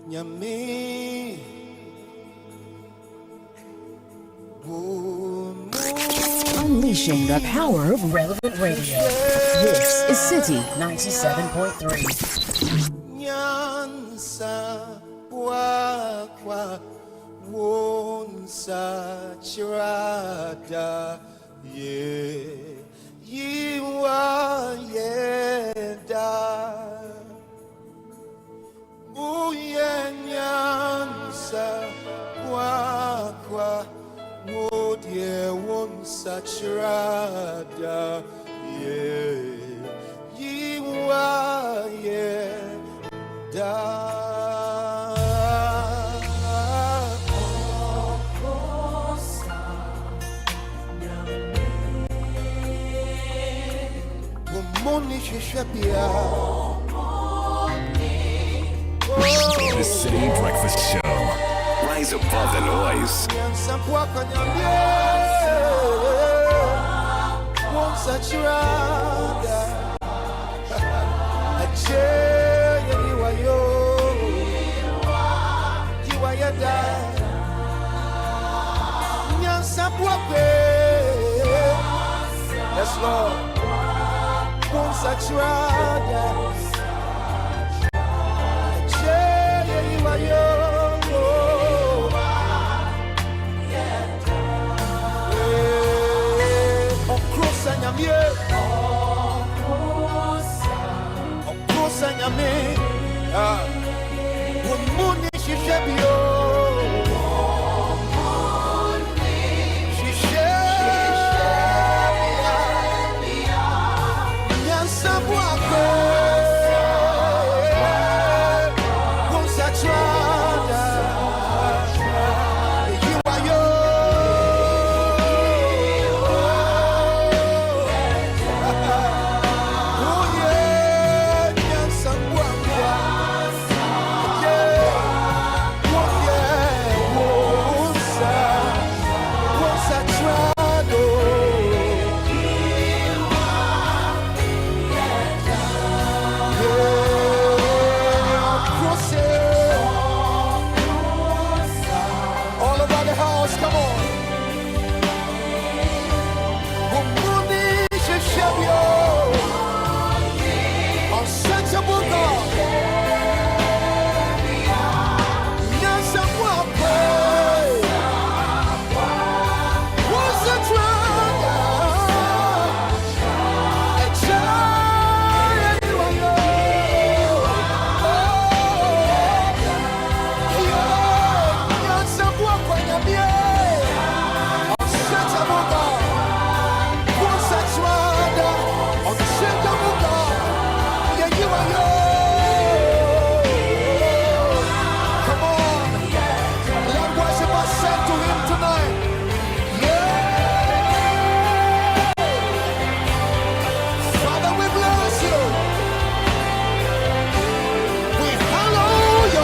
Nyame Unleashing the power of relevant radio. This is Citi 97.3. Nyansa wakwa wonsa chirada ye yiwa yeda uye nyansa wakwa wodye wonsa chirada ye yiwa yeda. The City Breakfast Show. Rise above the noise. Yes, Lord. Saturada, you are your cross and yamie, Muni Shishabio.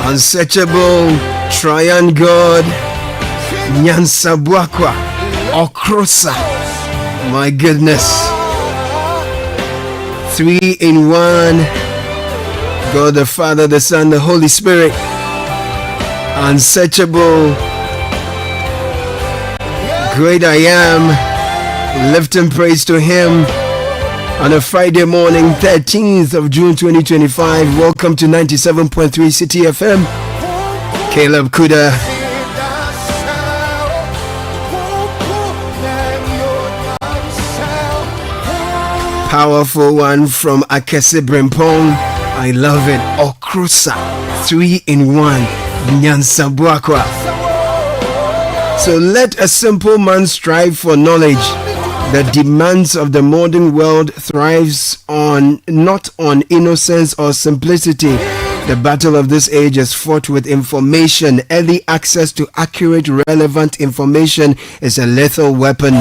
Unsearchable, Triune God, Nyansa Bwakwa, Okrosa. My goodness. 3 in 1. God the Father, the Son, the Holy Spirit. Unsearchable, great I am. Lifting praise to Him. On a Friday morning, 13th of June 2025, welcome to 97.3 Citi FM. Caleb Kuda. Powerful one from Akese Brempong. I love it. Okrusa. 3 in 1. Nyansa Bwakwa. So let a simple man strive for knowledge. The demands of the modern world thrives not on innocence or simplicity. The battle of this age is fought with information. Early access to accurate, relevant information is a lethal weapon.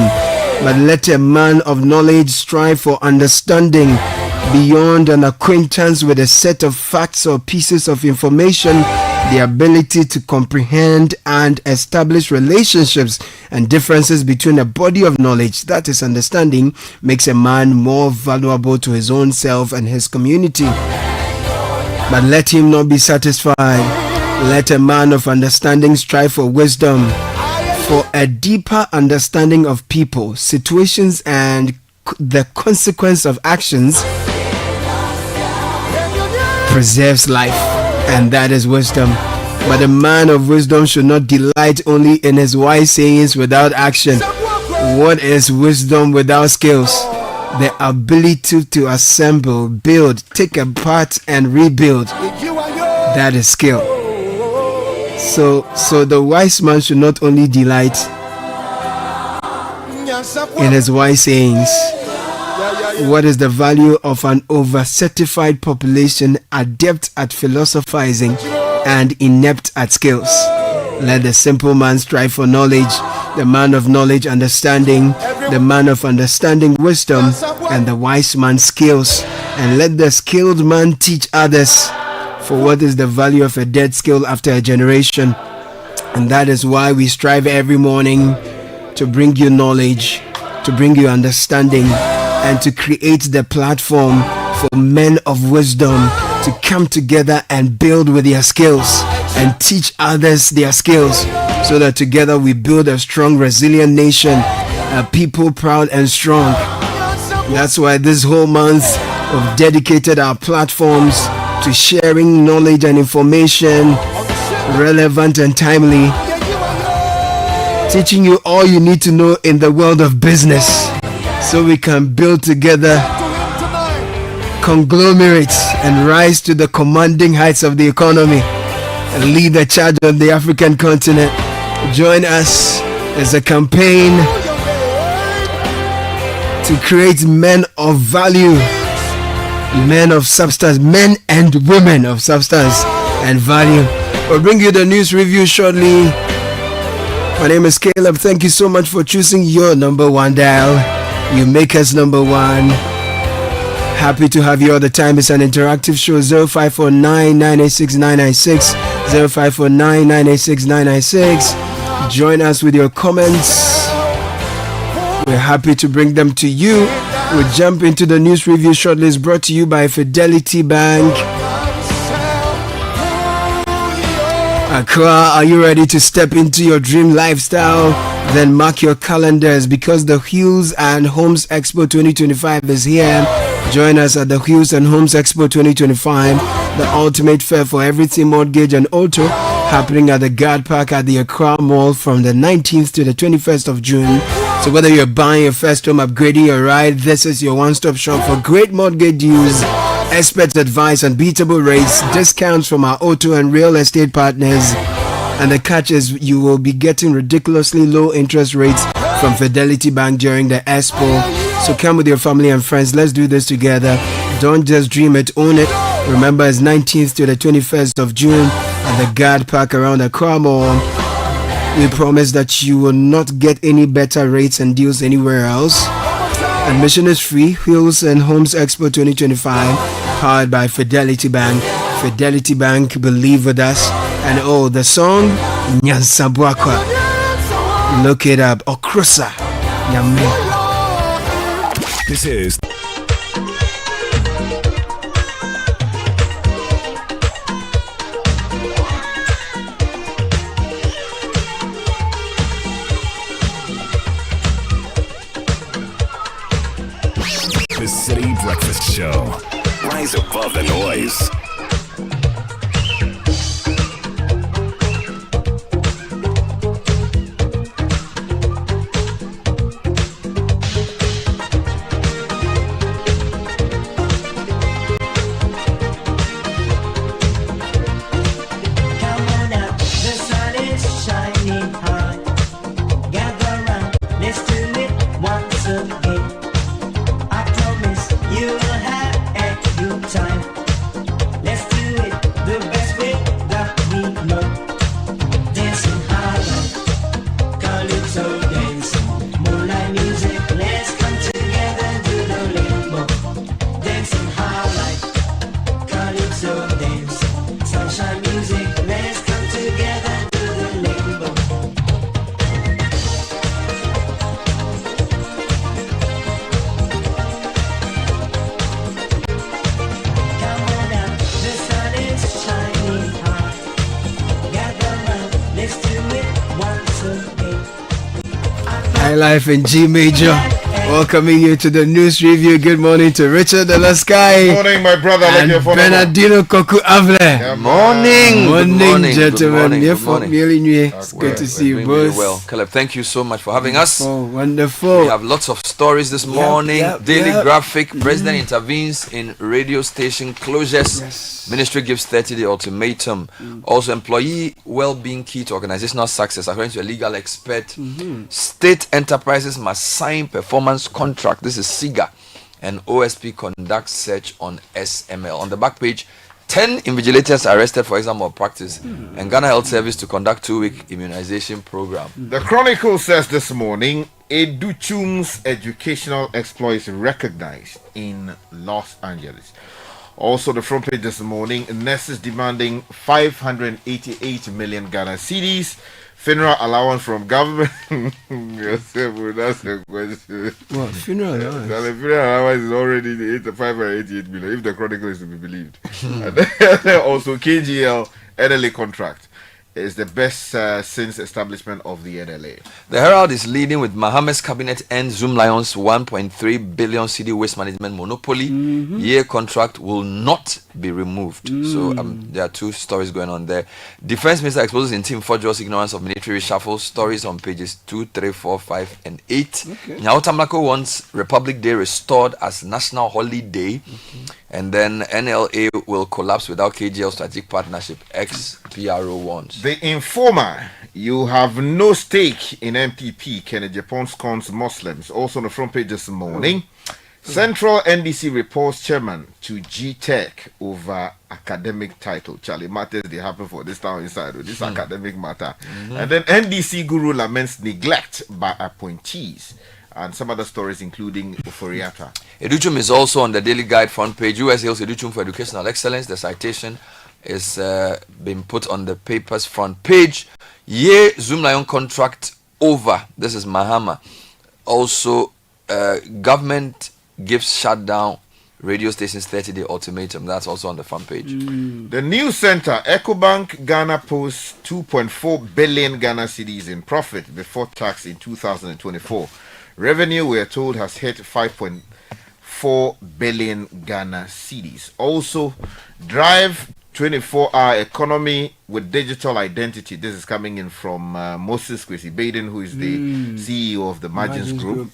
But let a man of knowledge strive for understanding beyond an acquaintance with a set of facts or pieces of information. The ability to comprehend and establish relationships and differences between a body of knowledge, that is understanding, makes a man more valuable to his own self and his community. But let him not be satisfied Let a man of understanding strive for wisdom, for a deeper understanding of people, situations, and the consequence of actions preserves life, and that is wisdom. But a man of wisdom should not delight only in his wise sayings without action. What is wisdom without skills? The ability to assemble, build, take apart, and rebuild. That is skill. So the wise man should not only delight in his wise sayings. What is the value of an over-certified population adept at philosophizing and inept at skills? Let the simple man strive for knowledge, the man of knowledge understanding, the man of understanding wisdom, and the wise man skills. And let the skilled man teach others. For what is the value of a dead skill after a generation? And that is why we strive every morning to bring you knowledge, to bring you understanding, and to create the platform for men of wisdom to come together and build with their skills and teach others their skills, so that together we build a strong, resilient nation, a people proud and strong. That's why this whole month we've dedicated our platforms to sharing knowledge and information, relevant and timely, teaching you all you need to know in the world of business, so we can build together conglomerates and rise to the commanding heights of the economy and lead the charge on the African continent. Join us as a campaign to create men of value, men of substance, men and women of substance and value. We'll bring you the news review shortly. My name is Caleb. Thank you so much for choosing your number one dial. You make us number one. Happy to have you all the time. It's an interactive show. 0549 986 996. 0549 986 996. Join us with your comments. We're happy to bring them to you. We'll jump into the news review shortly. It's brought to you by Fidelity Bank. Accra, are you ready to step into your dream lifestyle? Then mark your calendars, because the Hills and Homes Expo 2025 is here. Join us at the Hills and Homes Expo 2025, the ultimate fair for everything mortgage and auto, happening at the Guard Park at the Accra Mall from the 19th to the 21st of June. So whether you're buying your first home, upgrading your ride, this is your one-stop shop for great mortgage deals, expert advice, unbeatable rates, discounts from our auto and real estate partners. And the catch is you will be getting ridiculously low interest rates from Fidelity Bank during the expo. So come with your family and friends. Let's do this together. Don't just dream it, own it. Remember, it's 19th to the 21st of June at the Guard Park around the Accra Mall. We promise that you will not get any better rates and deals anywhere else. Admission is free. Hills and Homes Expo 2025, powered by Fidelity Bank. Fidelity Bank, believe with us. And oh, the song Nyansa Bwakwa. Look it up. Okrusa. Nyame. This is the City Breakfast Show. Rise above the noise. I promise you will have a good time. High Life in G Major. Welcoming you to the news review. Good morning to Richard Delasky. Good morning, my brother. And Bernardino Koku Avle. Yeah, Morning. Morning, gentlemen. Good morning. It's good to see you both. Well, Caleb, thank you so much for having us. Oh, wonderful. We have lots of stories this morning. Daily graphic. President intervenes in radio station closures. Yes. Ministry gives 30-day ultimatum. Also, employee well-being key to organizational success, according to a legal expert. State enterprises must sign performance contract. This is SIGA. And OSP conducts search on SML. On the back page, 10 invigilators arrested for exam malpractice, and Ghana Health Service to conduct 2-week immunization program. The Chronicle says this morning, Educhum's educational exploits recognized in Los Angeles. Also, the front page this morning, nurses demanding 588 million Ghana cedis. Funeral allowance from government. That's the question. What, funeral allowance? The funeral allowance is already 588 million, if the Chronicle is to be believed. And then also, KGL NLA contract is the best since establishment of the NLA. The Herald is leading with Mohammed's cabinet ends Zoomlion's 1.3 billion CD waste management monopoly. Year contract will not be removed. So there are two stories going on there. Defense Minister exposes in Team Forge's ignorance of military reshuffle. Stories on pages 2, 3, 4, 5, and 8. Nyautamlako wants Republic Day restored as national holiday. And then NLA will collapse without KGL strategic partnership. Ex-PRO wants. The Informer, you have no stake in MPP. Kennedy Japan scorns Muslims. Also on the front page this morning, Central NDC reports chairman to G-Tech over academic title. Charlie, matters they happen for this town inside with this academic matter. And then NDC guru laments neglect by appointees. And some other stories including Uforiata. Educhum is also on the Daily Guide front page. US hails Educhum for educational excellence. The citation is being put on the paper's front page. Zoomlion contract over. This is Mahama. Also, government gives shutdown radio stations 30-day ultimatum. That's also on the front page. The News Center, EcoBank Ghana posts 2.4 billion Ghana cedis in profit before tax in 2024. Revenue, we are told, has hit 5.4 billion Ghana cedis. Also, drive 24-hour economy with digital identity. This is coming in from Moses Kwesi Baden, who is the CEO of the Margins Group.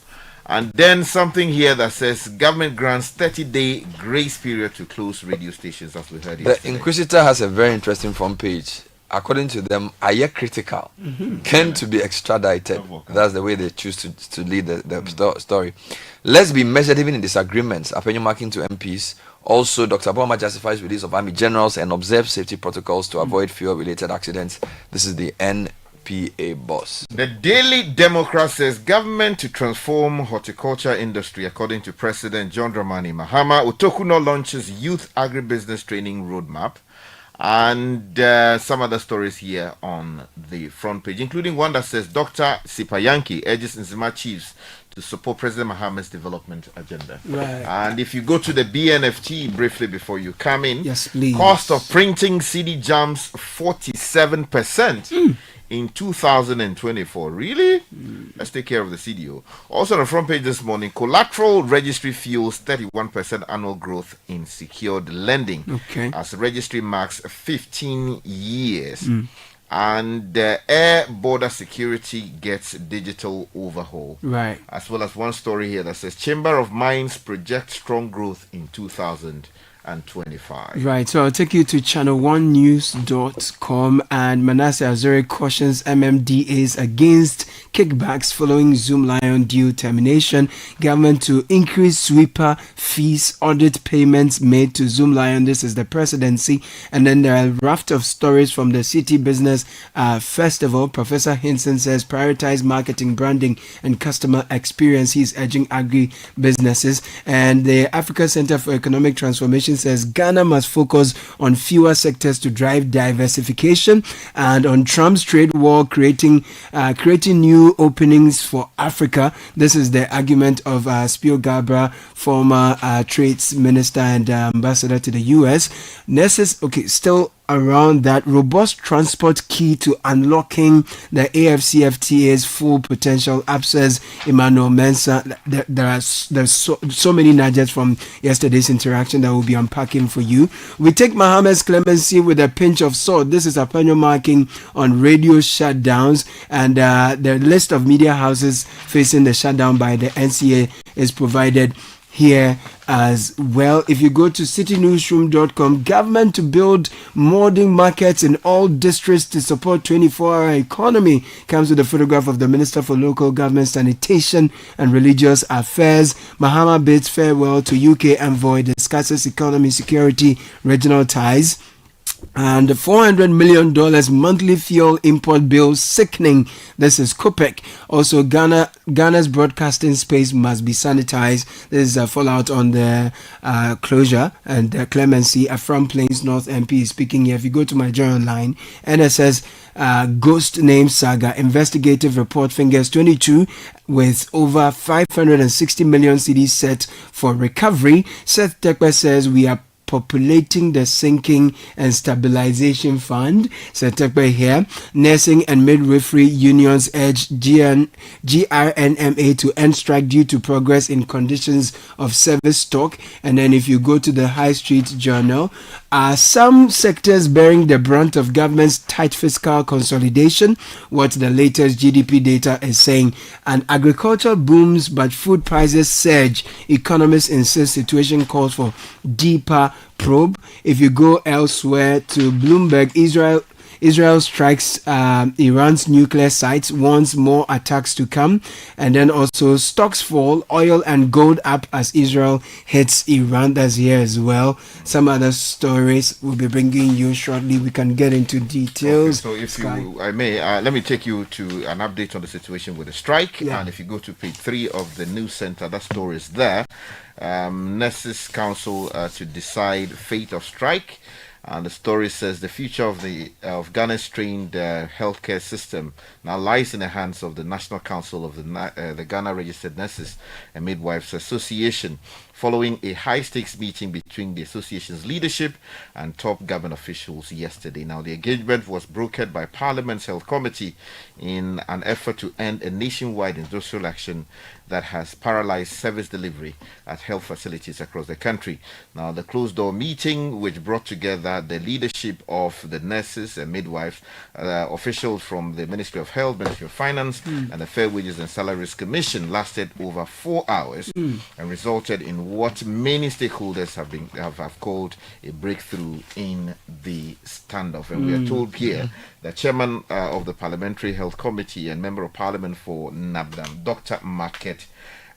And then something here that says government grants 30-day grace period to close radio stations, as we heard yesterday. The Inquisitor has a very interesting front page. According to them, are critical, can to be extradited. That's the way they choose to lead the story. Let's be measured even in disagreements. Opinion marking to MPs. Also, Dr. Boma justifies release of army generals and observes safety protocols to avoid fuel-related accidents. This is the NPA boss. The Daily Democrat says government to transform horticulture industry, according to President John Dramani Mahama. Utokuno launches youth agribusiness training roadmap. And some other stories here on the front page, including one that says Dr. Sipayanki urges Nzima chiefs to support President Mohammed's development agenda. Right. And if you go to the BNFT briefly before you come in, yes, please. Cost of printing CD jumps 47% in 2024. Really? Let's take care of the CDO. Also on the front page this morning, collateral registry fuels 31% annual growth in secured lending. Okay. As the registry marks 15 years. And air border security gets digital overhaul. Right. As well as one story here that says Chamber of Mines projects strong growth in 2025. Right, so I'll take you to channel1news.com, and Manasseh Azure cautions MMDAs against kickbacks following Zoomlion due termination. Government to increase sweeper fees, audit payments made to Zoomlion. This is the presidency. And then there are a raft of stories from the Citi Business Festival. Professor Hinson says prioritize marketing, branding, and customer experience. He's urging agri-businesses. And the Africa Center for Economic Transformation says Ghana must focus on fewer sectors to drive diversification. And on Trump's trade war, creating new openings for Africa. This is the argument of Spio Gabra, former trades minister and ambassador to the US. Nurses, still around that, robust transport key to unlocking the AFCFTA's full potential, UP says Emmanuel Mensah. There's so many nuggets from yesterday's interaction that we'll be unpacking for you. We take Mohammed's clemency with a pinch of salt. This is a panel marking on radio shutdowns, and the list of media houses facing the shutdown by the NCA is provided here as well. If you go to citynewsroom.com, government to build molding markets in all districts to support 24-hour economy, comes with a photograph of the Minister for Local Government, Sanitation and Religious Affairs. Mahama bids farewell to UK envoy, discusses economy, security, regional ties. And $400 million monthly fuel import bill sickening. This is COPEC. Also, Ghana's broadcasting space must be sanitized. This is a fallout on the closure and clemency. A from Plains North MP is speaking here. If you go to my journal line, NSS ghost name saga investigative report fingers 22 with over 560 million cedis set for recovery. Seth Tekwe says we are populating the sinking and stabilization fund. Setekbe here. Nursing and midwifery unions urge GRNMA to end strike due to progress in conditions of service stock. And then if you go to the High Street Journal, are some sectors bearing the brunt of government's tight fiscal consolidation? What the latest GDP data is saying. And agriculture booms but food prices surge. Economists insist situation calls for deeper probe. If you go elsewhere to Bloomberg, Israel strikes Iran's nuclear sites, warns more attacks to come. And then also stocks fall, oil and gold up as Israel hits Iran. That's here as well. Some other stories we'll be bringing you shortly. We can get into details. Okay, so if I may, let me take you to an update on the situation with the strike. Yeah. And if you go to page 3 of the news center, that story is there. Nurses Council to decide fate of strike. And the story says the future of Ghana's trained healthcare system now lies in the hands of the National Council of the Ghana Registered Nurses and Midwives Association, following a high-stakes meeting between the association's leadership and top government officials yesterday. Now, the engagement was brokered by Parliament's Health Committee in an effort to end a nationwide industrial action that has paralyzed service delivery at health facilities across the country. Now, the closed-door meeting, which brought together the leadership of the nurses and midwives, officials from the Ministry of Health, Ministry of Finance, and the Fair Wages and Salaries Commission, lasted over 4 hours and resulted in what many stakeholders have called a breakthrough in the standoff. And we are told here the chairman of the Parliamentary Health Committee and member of Parliament for NABDAM, Dr. Market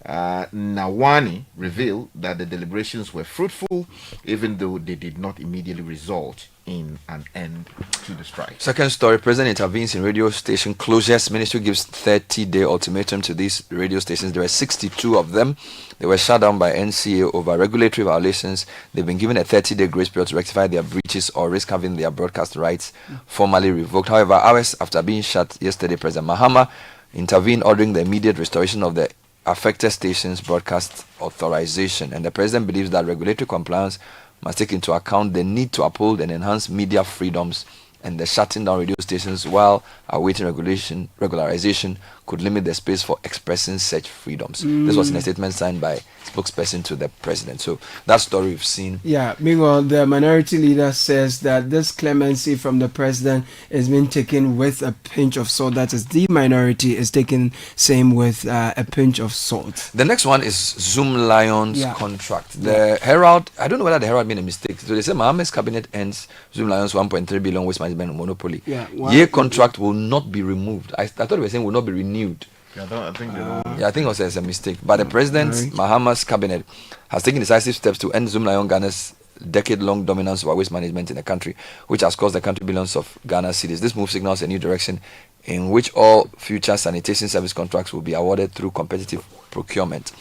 Nawani, revealed that the deliberations were fruitful, even though they did not immediately result in an end to the strike. Second story, President intervenes in radio station closures. Ministry gives 30-day ultimatum to these radio stations. There were 62 of them. They were shut down by NCA over regulatory violations. They've been given a 30-day grace period to rectify their breaches or risk having their broadcast rights formally revoked. However, hours after being shut yesterday, President Mahama intervened, ordering the immediate restoration of the affected stations' broadcast authorization. And the President believes that regulatory compliance must take into account the need to uphold and enhance media freedoms, and the shutting down radio stations while awaiting regularization could limit the space for expressing such freedoms. This was in a statement signed by spokesperson to the president. So that story we've seen. Yeah, meanwhile, the minority leader says that this clemency from the president is being taken with a pinch of salt. That is, the minority is taken same with a pinch of salt. The next one is Zoomlion's contract. The Herald, I don't know whether the Herald made a mistake. So they say Mohammed's cabinet ends Zoomlion's 1.3 billion waste management monopoly. Year contract will not be removed. I thought they were saying will not be renewed. I think it was a mistake. But the president, Mahama's cabinet, has taken decisive steps to end Zoomlion Ghana's decade-long dominance over waste management in the country, which has cost the country billions of Ghana cedis. This move signals a new direction in which all future sanitation service contracts will be awarded through competitive procurement.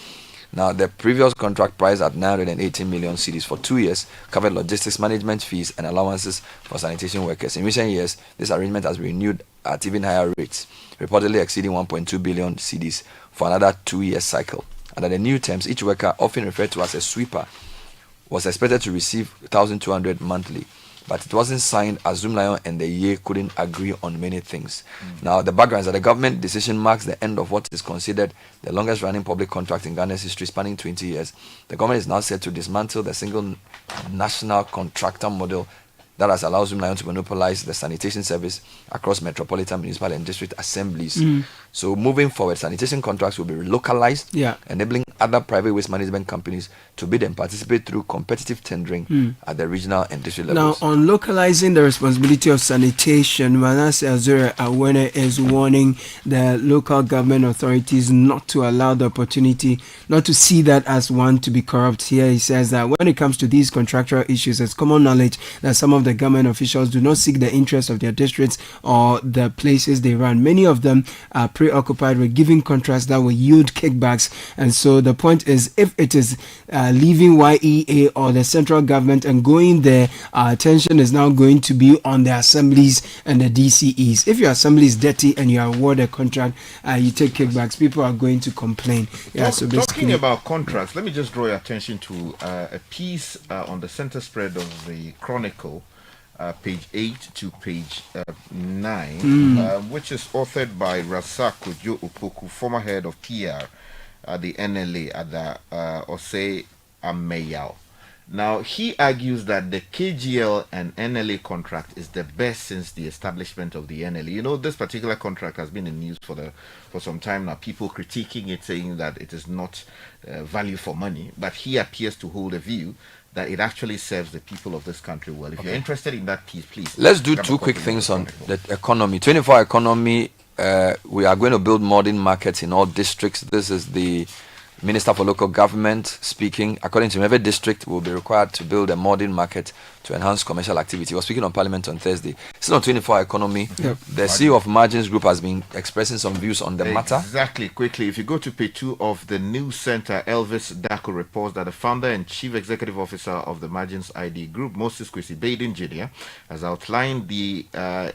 Now, the previous contract priced at 918 million cedis for 2 years covered logistics management fees and allowances for sanitation workers. In recent years, this arrangement has been renewed at even higher rates, reportedly exceeding 1.2 billion cedis for another 2-year cycle. Under the new terms, each worker, often referred to as a sweeper, was expected to receive 1,200 monthly, but it wasn't signed as Zoomlion and the year couldn't agree on many things. Now, the background is that the government decision marks the end of what is considered the longest running public contract in Ghana's history, spanning 20 years. The government is now set to dismantle the single national contractor model that has allowed Zoomlion to monopolize the sanitation service across metropolitan, municipal, and district assemblies. So moving forward, sanitation contracts will be relocalized, enabling other private waste management companies to bid and participate through competitive tendering at the regional and district levels. Now, on localizing the responsibility of sanitation, Manasseh Azure Awene is warning the local government authorities not to allow the opportunity, not to see that as one to be corrupt. Here he says that when it comes to these contractual issues, it's common knowledge that some of the government officials do not seek the interests of their districts or the places they run. Many of them are preoccupied with giving contracts that will yield kickbacks. And so the point is, if it is leaving YEA or the central government and going there, our attention is now going to be on the assemblies and the DCEs. If your assembly is dirty and you award a contract, you take kickbacks, people are going to complain. So basically, talking about contracts, let me just draw your attention to a piece on the center spread of the Chronicle, page 8 to page 9, which is authored by Rasak Kojo Opoku, former head of PR at the NLA at the Osei Ameyao. Now, he argues that the KGL and NLA contract is the best since the establishment of the NLA. You know, this particular contract has been in news for some time now, people critiquing it, saying that it is not value for money, but he appears to hold a view that it actually serves the people of this country well. If you're interested in that piece, please. Let's do two quick things on the economy. 24 economy, we are going to build modern markets in all districts. This is the Minister for Local Government speaking. According to him, every district will be required to build a modern market to enhance commercial activity. He was speaking on Parliament on Thursday. Still on 24 economy, the CEO of Margins Group has been expressing some views on the matter. Exactly, quickly. If you go to page 2 of the news center, Elvis Dako reports that the founder and chief executive officer of the Margins ID Group, Moses Kwesi Baden Jr., has outlined the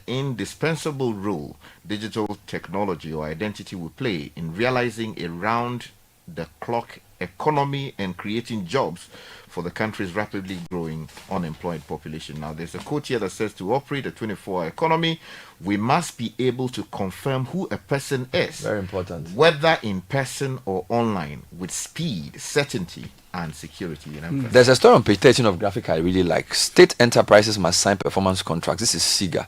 indispensable role digital technology or identity will play in realizing a round-the-clock economy and creating jobs for the country's rapidly growing unemployed population. Now, there's a quote here that says, to operate a 24-hour economy, we must be able to confirm who a person is. Very important. Whether in person or online, with speed, certainty, and security. There's a story on page 13 of Graphic I really like. State enterprises must sign performance contracts. This is SIGA.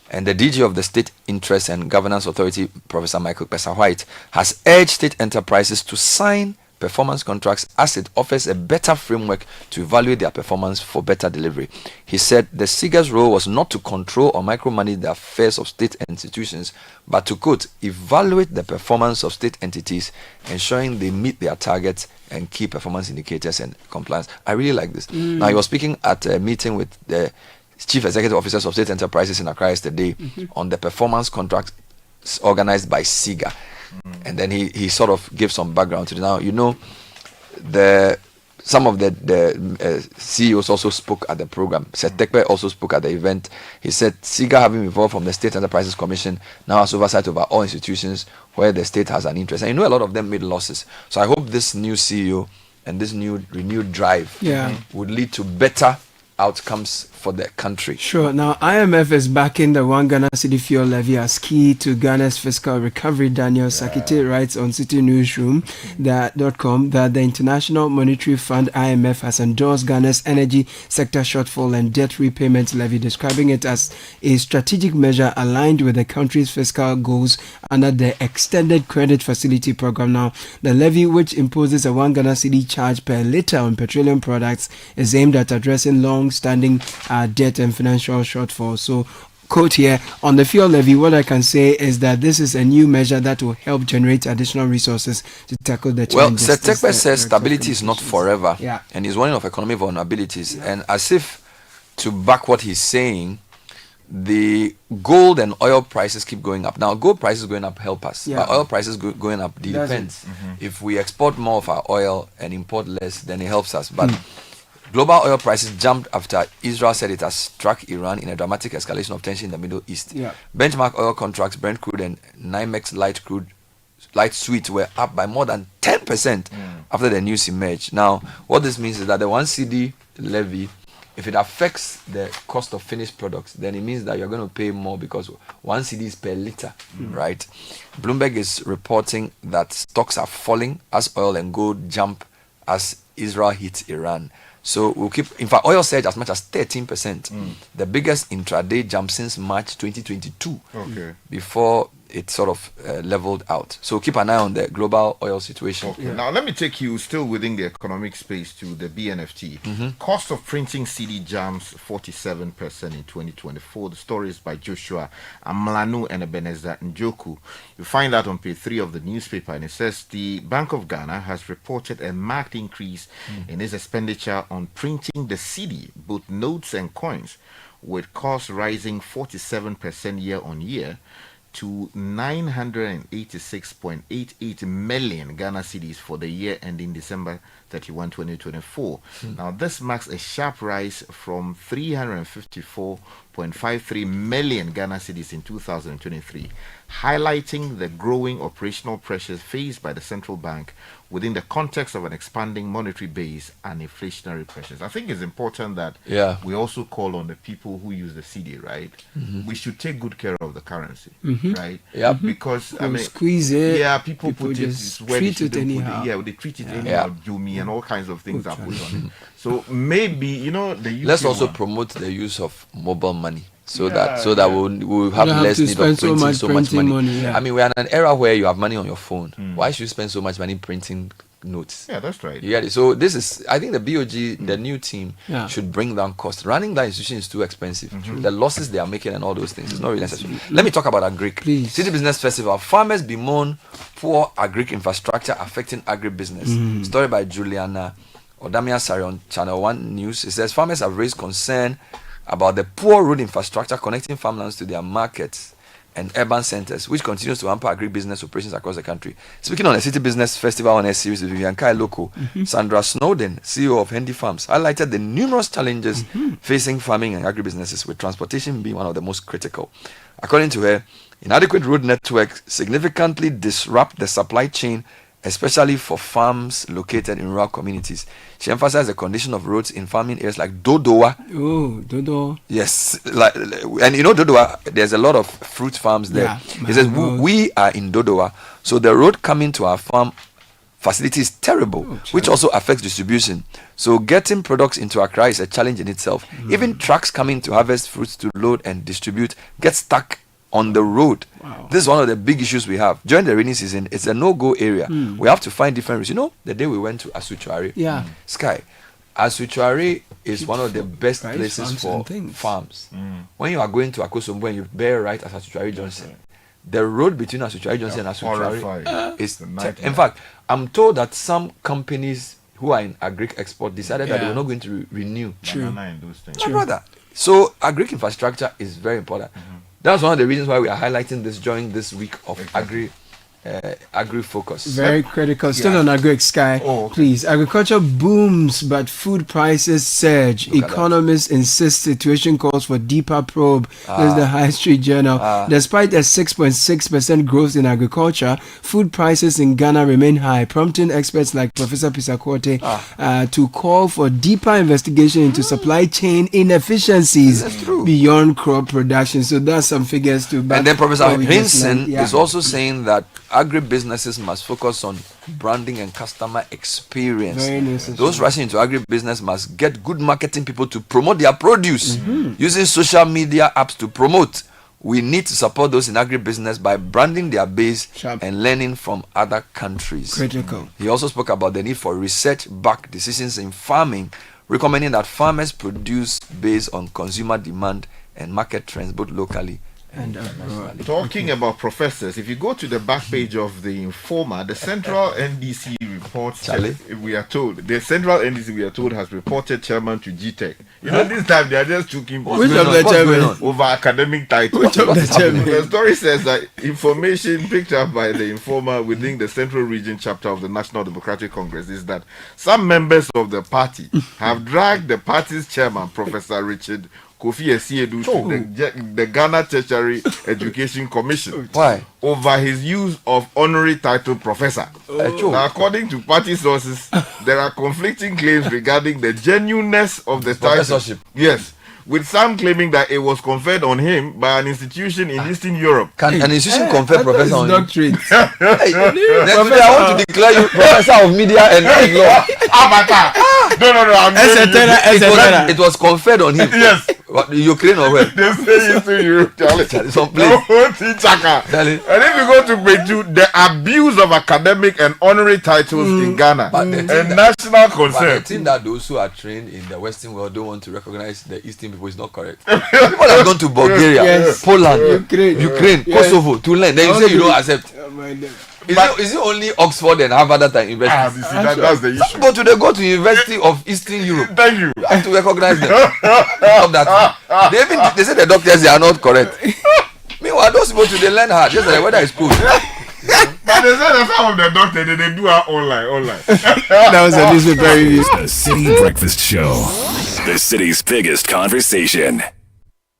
And the DG of the State Interest and Governance Authority, Professor Michael Pesa-White, has urged state enterprises to sign performance contracts as it offers a better framework to evaluate their performance for better delivery. He said the SIGA's role was not to control or micromanage the affairs of state institutions, but to, quote, evaluate the performance of state entities, ensuring they meet their targets and key performance indicators and compliance. I really like this. Now, he was speaking at a meeting with the chief executive officers of state enterprises in Accra yesterday on the performance contract organized by SIGA. And then he sort of gave some background to it. Now, you know, some of the CEOs also spoke at the program. Setekpe also spoke at the event. He said SIGA, having evolved from the State Enterprises Commission, now has oversight over all institutions where the state has an interest. And you know, a lot of them made losses. So I hope this new CEO and this new renewed drive would lead to better outcomes for the country. Sure. Now, IMF is backing the one Ghana City fuel levy as key to Ghana's fiscal recovery. Daniel Sakite writes on Citi Newsroom .com that the International Monetary Fund (IMF) has endorsed Ghana's energy sector shortfall and debt repayment levy, describing it as a strategic measure aligned with the country's fiscal goals under the Extended Credit Facility Program. Now, the levy, which imposes a 1 Ghana City charge per litre on petroleum products, is aimed at addressing long-standing debt and financial shortfall. So, quote here, on the fuel levy, what I can say is that this is a new measure that will help generate additional resources to tackle the challenges. Well, Setekpe says stability is not forever, and he's warning of economic vulnerabilities. And as if to back what he's saying, the gold and oil prices keep going up. Now, gold prices going up help us, but oil prices going up depends. If we export more of our oil and import less, then it helps us. But global oil prices jumped after Israel said it has struck Iran in a dramatic escalation of tension in the Middle East. Benchmark oil contracts, Brent crude and NYMEX light sweet were up by more than 10% after the news emerged. Now, what this means is that the 1 cedi levy if it affects the cost of finished products, then it means that you're going to pay more because 1 cedi is per liter, right? Bloomberg is reporting that stocks are falling as oil and gold jump as Israel hits Iran. So we'll keep, in fact, oil surged as much as 13%, the biggest intraday jump since March 2022, before it sort of leveled out. So keep an eye on the global oil situation. Okay. Now let me take you still within the economic space to the BNFT. Cost of printing CD jumps 47% in 2024. The story is by Joshua Amlanu and Ebenezer Njoku. You find that on page 3 of the newspaper, and it says the Bank of Ghana has reported a marked increase in its expenditure on printing the CD, both notes and coins, with costs rising 47% year on year to 986.88 million Ghana cedis for the year ending December 31, 2024. Now, this marks a sharp rise from 354.53 million Ghana cedis in 2023, highlighting the growing operational pressures faced by the central bank within the context of an expanding monetary base and inflationary pressures. I think it's important that we also call on the people who use the CD, right? We should take good care of the currency, right? Because I mean, squeeze it. Yeah, people put just it where treat they it anyhow. they treat it anyhow. Jumi and all kinds of things are put on it. So maybe let's also promote the use of mobile money. So that we'll have less need of printing so much money. I mean, we're in an era where you have money on your phone. Why should you spend so much money printing notes? Yeah, that's right. You get it? So this is, I think the BOG, the new team, should bring down cost. Running that institution is too expensive. The losses they are making and all those things is not really necessary. Let me talk about Agri. Please. Citi Business Festival. Farmers bemoan poor agri infrastructure affecting agribusiness. Story by Juliana Odamia Sari on Channel 1 News. It says farmers have raised concern about the poor road infrastructure connecting farmlands to their markets and urban centers, which continues to hamper agribusiness operations across the country. Speaking on the Citi Business Festival on a series with Vivian Kai Loco, Sandra Snowden, CEO of Hendy Farms, highlighted the numerous challenges facing farming and agribusinesses, with transportation being one of the most critical. According to her, inadequate road network significantly disrupt the supply chain, especially for farms located in rural communities. She emphasized the condition of roads in farming areas like Dodowa. Oh, Dodo. Yes, and Dodowa, there's a lot of fruit farms there. He says, we are in Dodowa, so the road coming to our farm facility is terrible, which also affects distribution. So getting products into Accra is a challenge in itself. Even trucks coming to harvest fruits to load and distribute get stuck on the road. This is one of the big issues we have. During the rainy season, it's a no-go area. We have to find different routes. You know, the day we went to Asuchuari, Sky, Asuchuari is one of the best places for farms. When you are going to Akosombo and you bear right at Asuchuari Johnson, the road between Asuchuari Johnson and Asuchuari is... In fact, I'm told that some companies who are in agri export decided that they were not going to renew. My brother. So agri infrastructure is very important. That's one of the reasons why we are highlighting this during this week of agri focus. Very critical. Still on Agri Sky, please. Agriculture booms, but food prices surge. Economists insist situation calls for deeper probe. This is the High Street Journal. Despite a 6.6% growth in agriculture, food prices in Ghana remain high, prompting experts like Professor Pisakote to call for deeper investigation into supply chain inefficiencies beyond crop production. So that's some figures to back. And then Professor Hinson is also saying that agribusinesses must focus on branding and customer experience. Those rushing into agribusiness must get good marketing people to promote their produce, using social media apps to promote. We need to support those in agribusiness by branding their base and learning from other countries. Critical. He also spoke about the need for research-backed decisions in farming, recommending that farmers produce based on consumer demand and market trends, both locally and talking about professors, if you go to the back page of the Informer, the Central NDC reports, we are told, the Central NDC, we are told, has reported chairman to G-Tech. You know, this time they are just choking which of the chairman over academic titles. Which of the chairman? The story says that information picked up by the Informer within the Central Region chapter of the National Democratic Congress is that some members of the party have dragged the party's chairman, Professor Richard Kofi Esiedu to the Ghana Tertiary Education Commission. Why? Over his use of honorary title professor. Now, according to party sources, there are conflicting claims regarding the genuineness of the title. Professorship. Yes. With some claiming that it was conferred on him by an institution in Eastern Europe. Can an institution confer professor on you? doctorate. Hey, professor, I want to declare you professor of media and law. Avatar. No. It was conferred on him. Yes. What, Ukraine or where? They say Eastern Europe, Charlie. Some place. And if you go to page 2, the abuse of academic and honorary titles in Ghana, a national concern. But the thing that those who are trained in the Western world don't want to recognize the Eastern people is not correct. People have gone to Bulgaria, Poland, Ukraine, Kosovo to learn. Then you say you don't accept. Is it only Oxford and Harvard that are universities? That's the issue. Go to University of Eastern Europe. Thank you. You have to recognize them. Stop that. They say the doctors they are not correct. Meanwhile, those people they learn hard. Just like whether it's cool. But they say that some of the doctors they do it online. That was a newspaper review. The City Breakfast Show. The city's biggest conversation.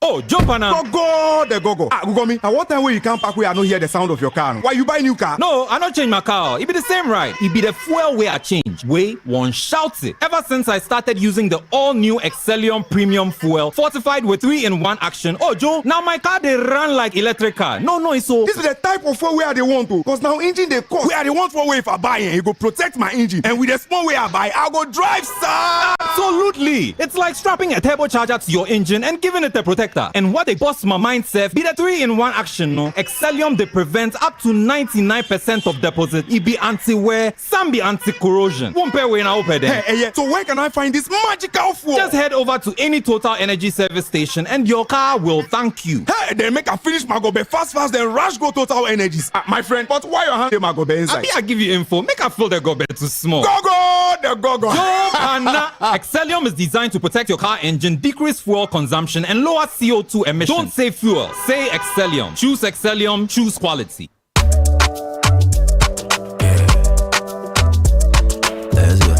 Oh, jump on now. Go. Google me. At what time when you come back where I don't hear the sound of your car? Why you buy new car? No, I not change my car. It be the same ride. It be the fuel way I change. Way one shouts it. Ever since I started using the all-new Excellium Premium Fuel, fortified with 3-in-1 action. Oh, Joe, now my car they run like electric car. No, it's so. This is the type of fuel where they want to. Cause now engine they cost. Where they want for way if I buy it, it go protect my engine. And with the small way I buy, I go drive, sir. Absolutely. It's like strapping a turbocharger to your engine and giving it a protector. And what they bust my mind says be the 3-in-1 action. No, Excellium they prevent up to 99% of deposit. It be anti-wear, some be anti-corrosion. Won't pay when I open them. Hey, so where can I find this magical fuel? Just head over to any Total Energy service station and your car will thank you. Hey, they make a finish my go be fast then rush go Total Energies. My friend, but why your hand my go be inside? I give you info. Make a feel the go be too small. Go. Excellium is designed to protect your car engine, decrease fuel consumption, and lower CO2 emissions. Don't say fuel, say Excellium. Choose Excellium, choose quality. Let's go.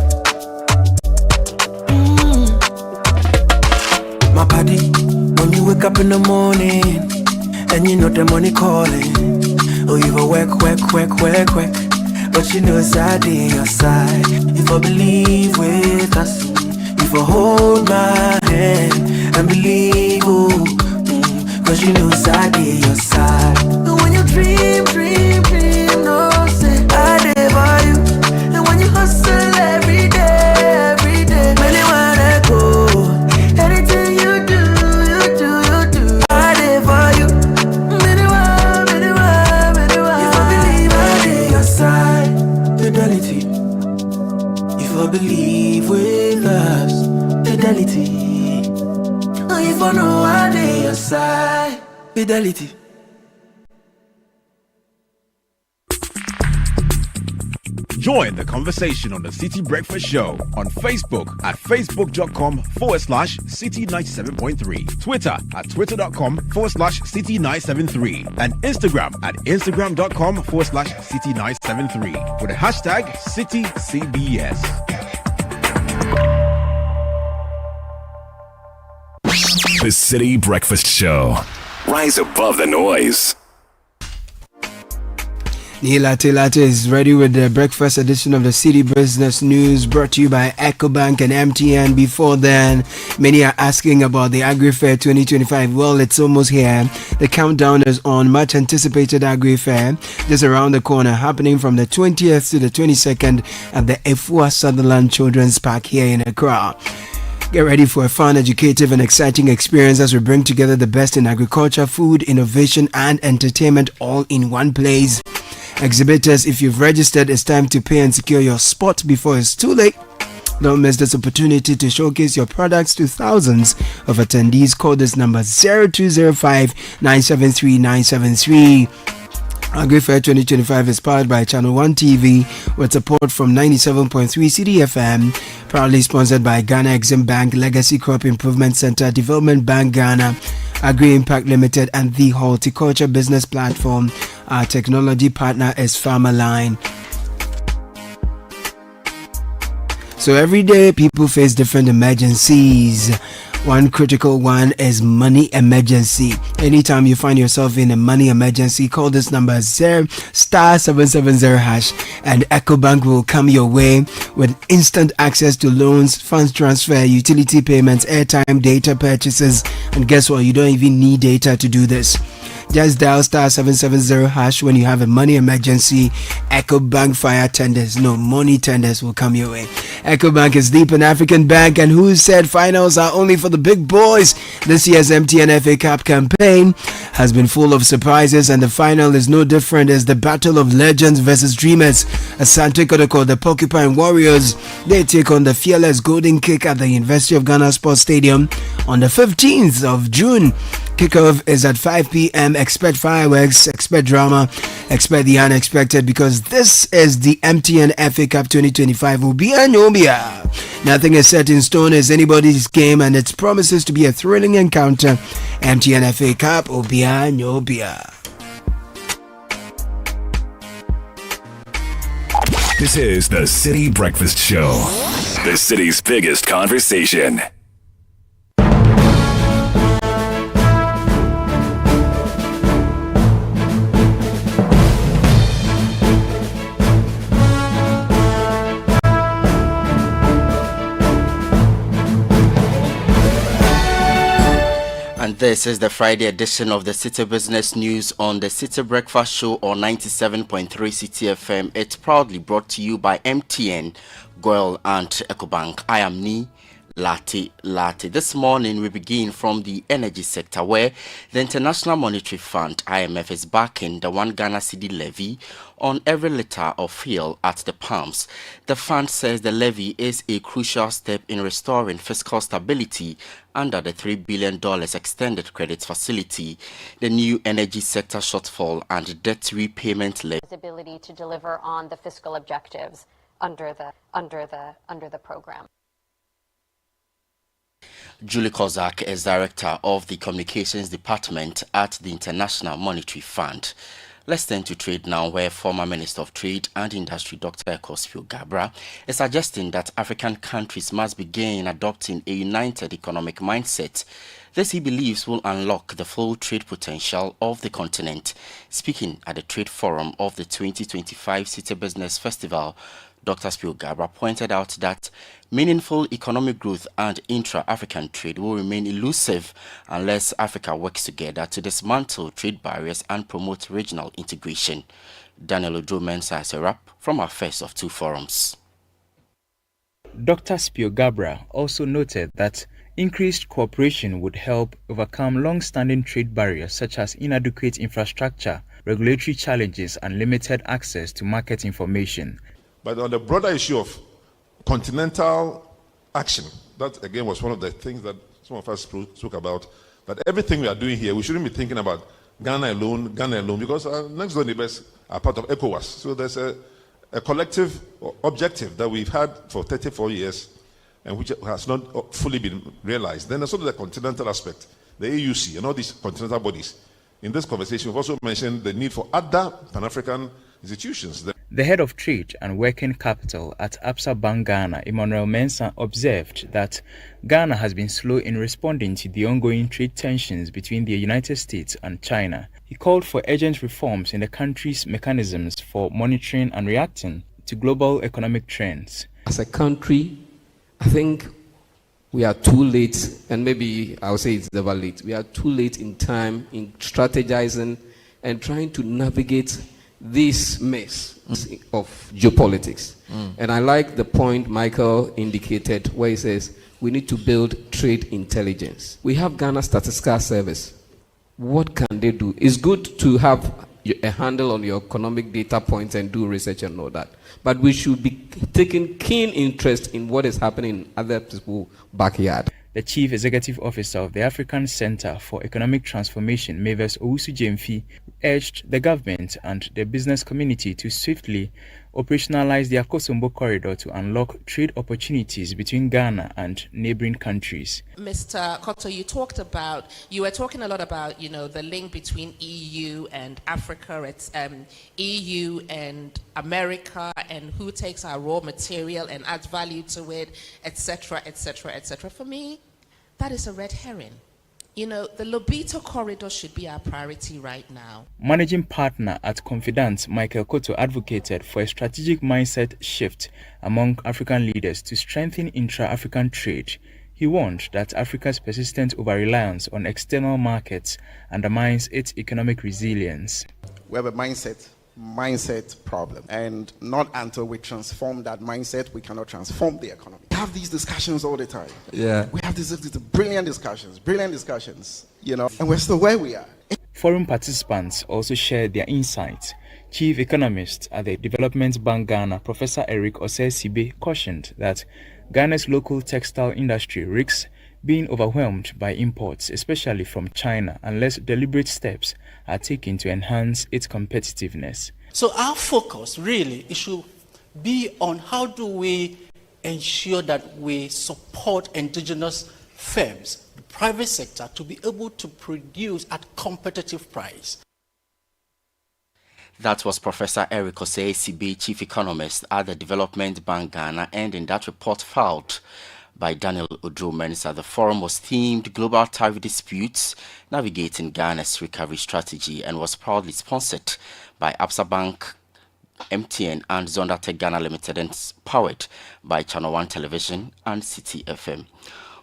My body, when you wake up in the morning and you know the money calling. Oh, you go work. But you know it's out there your side. If I believe with us, if I hold my hand and believe, cause you know it's out there your side. And when you dream, no say I live by you. And when you hustle every day, many wanna go. Anything you do, I live for you. Many want. If I believe I live your side, fidelity. If I believe with us, fidelity. If I know I live your side, fidelity. Join the conversation on the City Breakfast Show on Facebook at facebook.com/City97.3, Twitter at twitter.com/City973, and Instagram at instagram.com/City973 with the hashtag CityCBS. The City Breakfast Show. Rise above the noise. Latte is ready with the breakfast edition of the City Business News, brought to you by EcoBank and MTN. Before then, many are asking about the Agri Fair 2025. Well, it's almost here. The countdown is on. Much anticipated Agri Fair just around the corner, happening from the 20th to the 22nd at the Efua Sutherland Children's Park here in Accra. Get ready for a fun, educative, and exciting experience as we bring together the best in agriculture, food, innovation, and entertainment all in one place. Exhibitors, if you've registered, it's time to pay and secure your spot before it's too late. Don't miss this opportunity to showcase your products to thousands of attendees. Call this number 0205 973 973. Agri Fair 2025 is powered by Channel 1 TV with support from 97.3 Citi FM. Proudly sponsored by Ghana Exim Bank, Legacy Crop Improvement Center, Development Bank Ghana, Agri Impact Limited, and the Horticulture Business Platform. Our technology partner is Farmerline. So every day people face different emergencies. One critical one is money emergency. Anytime you find yourself in a money emergency, call this number *770# and EcoBank will come your way with instant access to loans, funds transfer, utility payments, airtime, data purchases, and guess what? You don't even need data to do this. Just dial *770# when you have a money emergency. EcoBank fire tenders, no money tenders will come your way. EcoBank is the Pan-African bank, and who said finals are only for the big boys? This year's MTN FA Cup campaign has been full of surprises, and the final is no different as the battle of legends versus dreamers. Asante Kotoko, the Porcupine Warriors, they take on the fearless Golden Kick at the University of Ghana Sports Stadium on the 15th of June. Kickoff is at 5 p.m. Expect fireworks, expect drama, expect the unexpected, because this is the MTN FA Cup 2025. Nothing is set in stone as anybody's game, and it promises to be a thrilling encounter. MTN FA Cup, Obia Nyobia. This is the City Breakfast Show, the city's biggest conversation. And this is the Friday edition of the City Business News on the City Breakfast Show on 97.3 City FM. It's proudly brought to you by MTN, Goil and EcoBank. I am Ni Lati. This morning we begin from the energy sector, where the International Monetary Fund, IMF, is backing the 1 Ghana cedi levy on every litre of fuel at the pumps. The fund says the levy is a crucial step in restoring fiscal stability under the $3 billion extended credit facility. The new energy sector shortfall and debt repayment levy. Ability to deliver on the fiscal objectives under the program. Julie Kozak is director of the communications department at the International Monetary Fund. Let's turn to trade now, where former Minister of Trade and Industry Dr. Spiel Gabra is suggesting that African countries must begin adopting a united economic mindset. This, he believes, will unlock the full trade potential of the continent. Speaking at the Trade Forum of the 2025 City Business Festival, Dr. Spiel Gabra pointed out that meaningful economic growth and intra-African trade will remain elusive unless Africa works together to dismantle trade barriers and promote regional integration. Daniel Ojo-Mensah has a wrap from our first of two forums. Dr. Spiel Gabra also noted that increased cooperation would help overcome long-standing trade barriers such as inadequate infrastructure, regulatory challenges, and limited access to market information. But on the broader issue of continental action, that again was one of the things that some of us spoke about, that everything we are doing here, we shouldn't be thinking about Ghana alone, because our next door neighbors are part of ECOWAS. So there's a collective objective that we've had for 34 years and which has not fully been realized. Then there's also the continental aspect, the AUC and all these continental bodies. In this conversation, we've also mentioned the need for other Pan-African institutions. The head of trade and working capital at Absa Bank Ghana, Emmanuel Mensah, observed that Ghana has been slow in responding to the ongoing trade tensions between the United States and China. He called for urgent reforms in the country's mechanisms for monitoring and reacting to global economic trends. As a country, I think we are too late, and maybe I'll say it's never late. We are too late in time in strategizing and trying to navigate this mess of geopolitics. And I like the point Michael indicated where he says we need to build trade intelligence. We have Ghana Statistical Service. What can they do? It's good to have a handle on your economic data points and do research and all that. But we should be taking keen interest in what is happening in other people's backyard. The Chief Executive Officer of the African Center for Economic Transformation, Mavis Owusu-Gyamfi, urged the government and the business community to swiftly operationalize the Akosombo corridor to unlock trade opportunities between Ghana and neighboring countries. Mr. Koto, you were talking a lot about, the link between EU and Africa, it's EU and America, and who takes our raw material and adds value to it, etc., etc., etc. For me, that is a red herring. You know, the Lobito corridor should be our priority right now. Managing partner at Confidant, Michael Koto, advocated for a strategic mindset shift among African leaders to strengthen intra-African trade. He warned that Africa's persistent over-reliance on external markets undermines its economic resilience. We have a mindset problem, and not until we transform that mindset, we cannot transform the economy. We have these discussions all the time. Yeah. We have these brilliant discussions, you know, and we're still where we are. Forum participants also shared their insights. Chief economist at the Development Bank Ghana, Professor Eric Osei-Sibe, cautioned that Ghana's local textile industry risks being overwhelmed by imports, especially from China, unless deliberate steps are taken to enhance its competitiveness. So our focus really should be on how do we ensure that we support indigenous firms, the private sector, to be able to produce at competitive price. That was Professor Eric Osei-Sibe, Chief Economist at the Development Bank Ghana, and in that report filed by Daniel Odro-Mensah, the forum was themed Global Tariff Disputes, Navigating Ghana's Recovery Strategy, and was proudly sponsored by Absa Bank, MTN, and Zonda-Tech Ghana Limited, and powered by Channel 1 Television and Citi FM.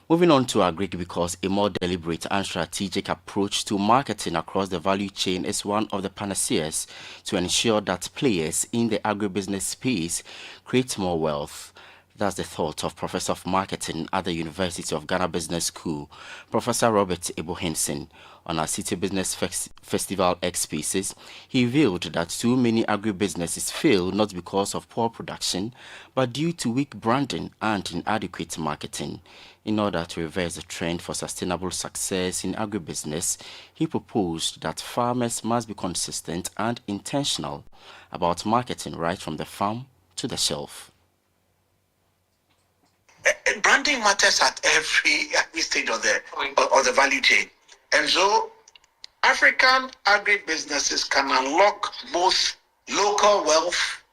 Moving on to Agri, because a more deliberate and strategic approach to marketing across the value chain is one of the panaceas to ensure that players in the agribusiness space create more wealth. That's the thought of Professor of Marketing at the University of Ghana Business School, Professor Robert Ebo-Henson. On our City Business Festival X Spaces, he revealed that too many agribusinesses fail not because of poor production, but due to weak branding and inadequate marketing. In order to reverse the trend for sustainable success in agribusiness, he proposed that farmers must be consistent and intentional about marketing right from the farm to the shelf. Branding matters at every stage of the value chain. And so African agribusinesses can unlock both local wealth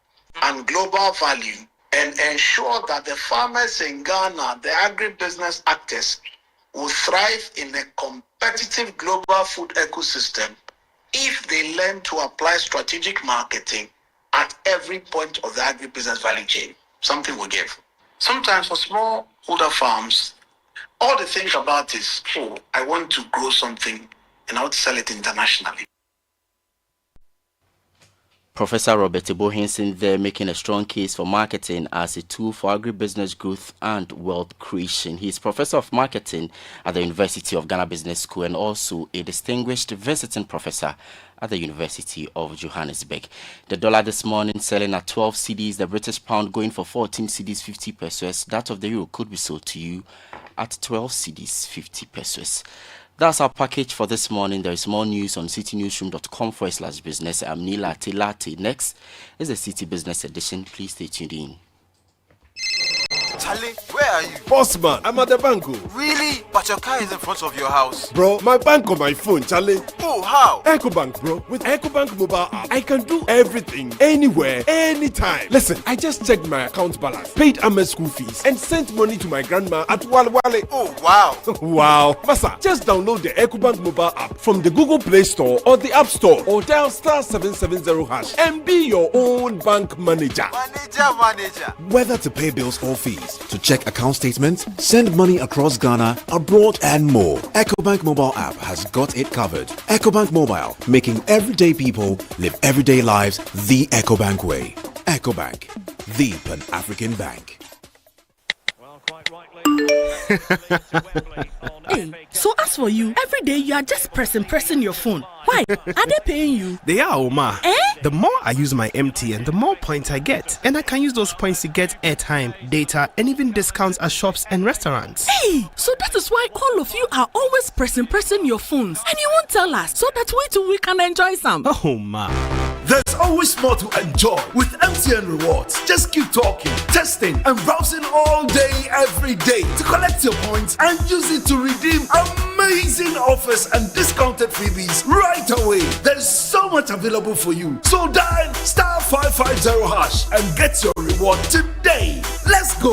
and global value and ensure that the farmers in Ghana, the agribusiness actors, will thrive in a competitive global food ecosystem if they learn to apply strategic marketing at every point of the agribusiness value chain. Something will give. Sometimes for smallholder farms, all they think about is, oh, I want to grow something and I want to sell it internationally. Professor Robert Ebo-Henson there making a strong case for marketing as a tool for agribusiness growth and wealth creation. He is Professor of Marketing at the University of Ghana Business School and also a distinguished visiting professor at the University of Johannesburg. The dollar this morning selling at 12 cedis, the British pound going for 14 cedis 50 pesos. That of the euro could be sold to you at 12 cedis 50 pesos. That's our package for this morning. There is more news on citynewsroom.com/business. I'm Nila Telate. Next is the City Business Edition. Please stay tuned in. Charlie, where are you? Boss man, I'm at the bank. Really? But your car is in front of your house. Bro, my bank on my phone, Charlie. Oh, how? EcoBank, bro. With EcoBank mobile app, I can do everything, anywhere, anytime. Listen, I just checked my account balance, paid Ahmed's school fees, and sent money to my grandma at Wale. Oh, wow. Wow. Massa, just download the EcoBank mobile app from the Google Play Store or the App Store, or dial *770# and be your own bank manager. Manager. Whether to pay bills or fees, to check account statements, send money across Ghana, abroad, and more, EcoBank mobile app has got it covered. EcoBank Mobile, making everyday people live everyday lives the EcoBank way. EcoBank, the Pan-African bank. Hey, so as for you, every day you are just pressing your phone. Why? Are they paying you? They are, Oma. Eh? The more I use my MTN, the more points I get. And I can use those points to get airtime, data, and even discounts at shops and restaurants. Hey, so that is why all of you are always pressing your phones. And you won't tell us, so that we too we can enjoy some. Oh, ma. There's always more to enjoy with MTN Rewards. Just keep talking, testing, and browsing all day, every day to collect your points and use it to redeem amazing offers and discounted freebies right away. There's so much available for you. So dial *550# and get your reward today. Let's go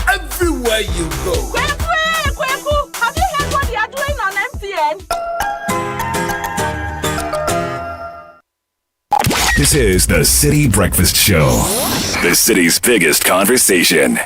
everywhere you go. Kweku, have you heard time. This is the Citi Breakfast Show, the city's biggest conversation.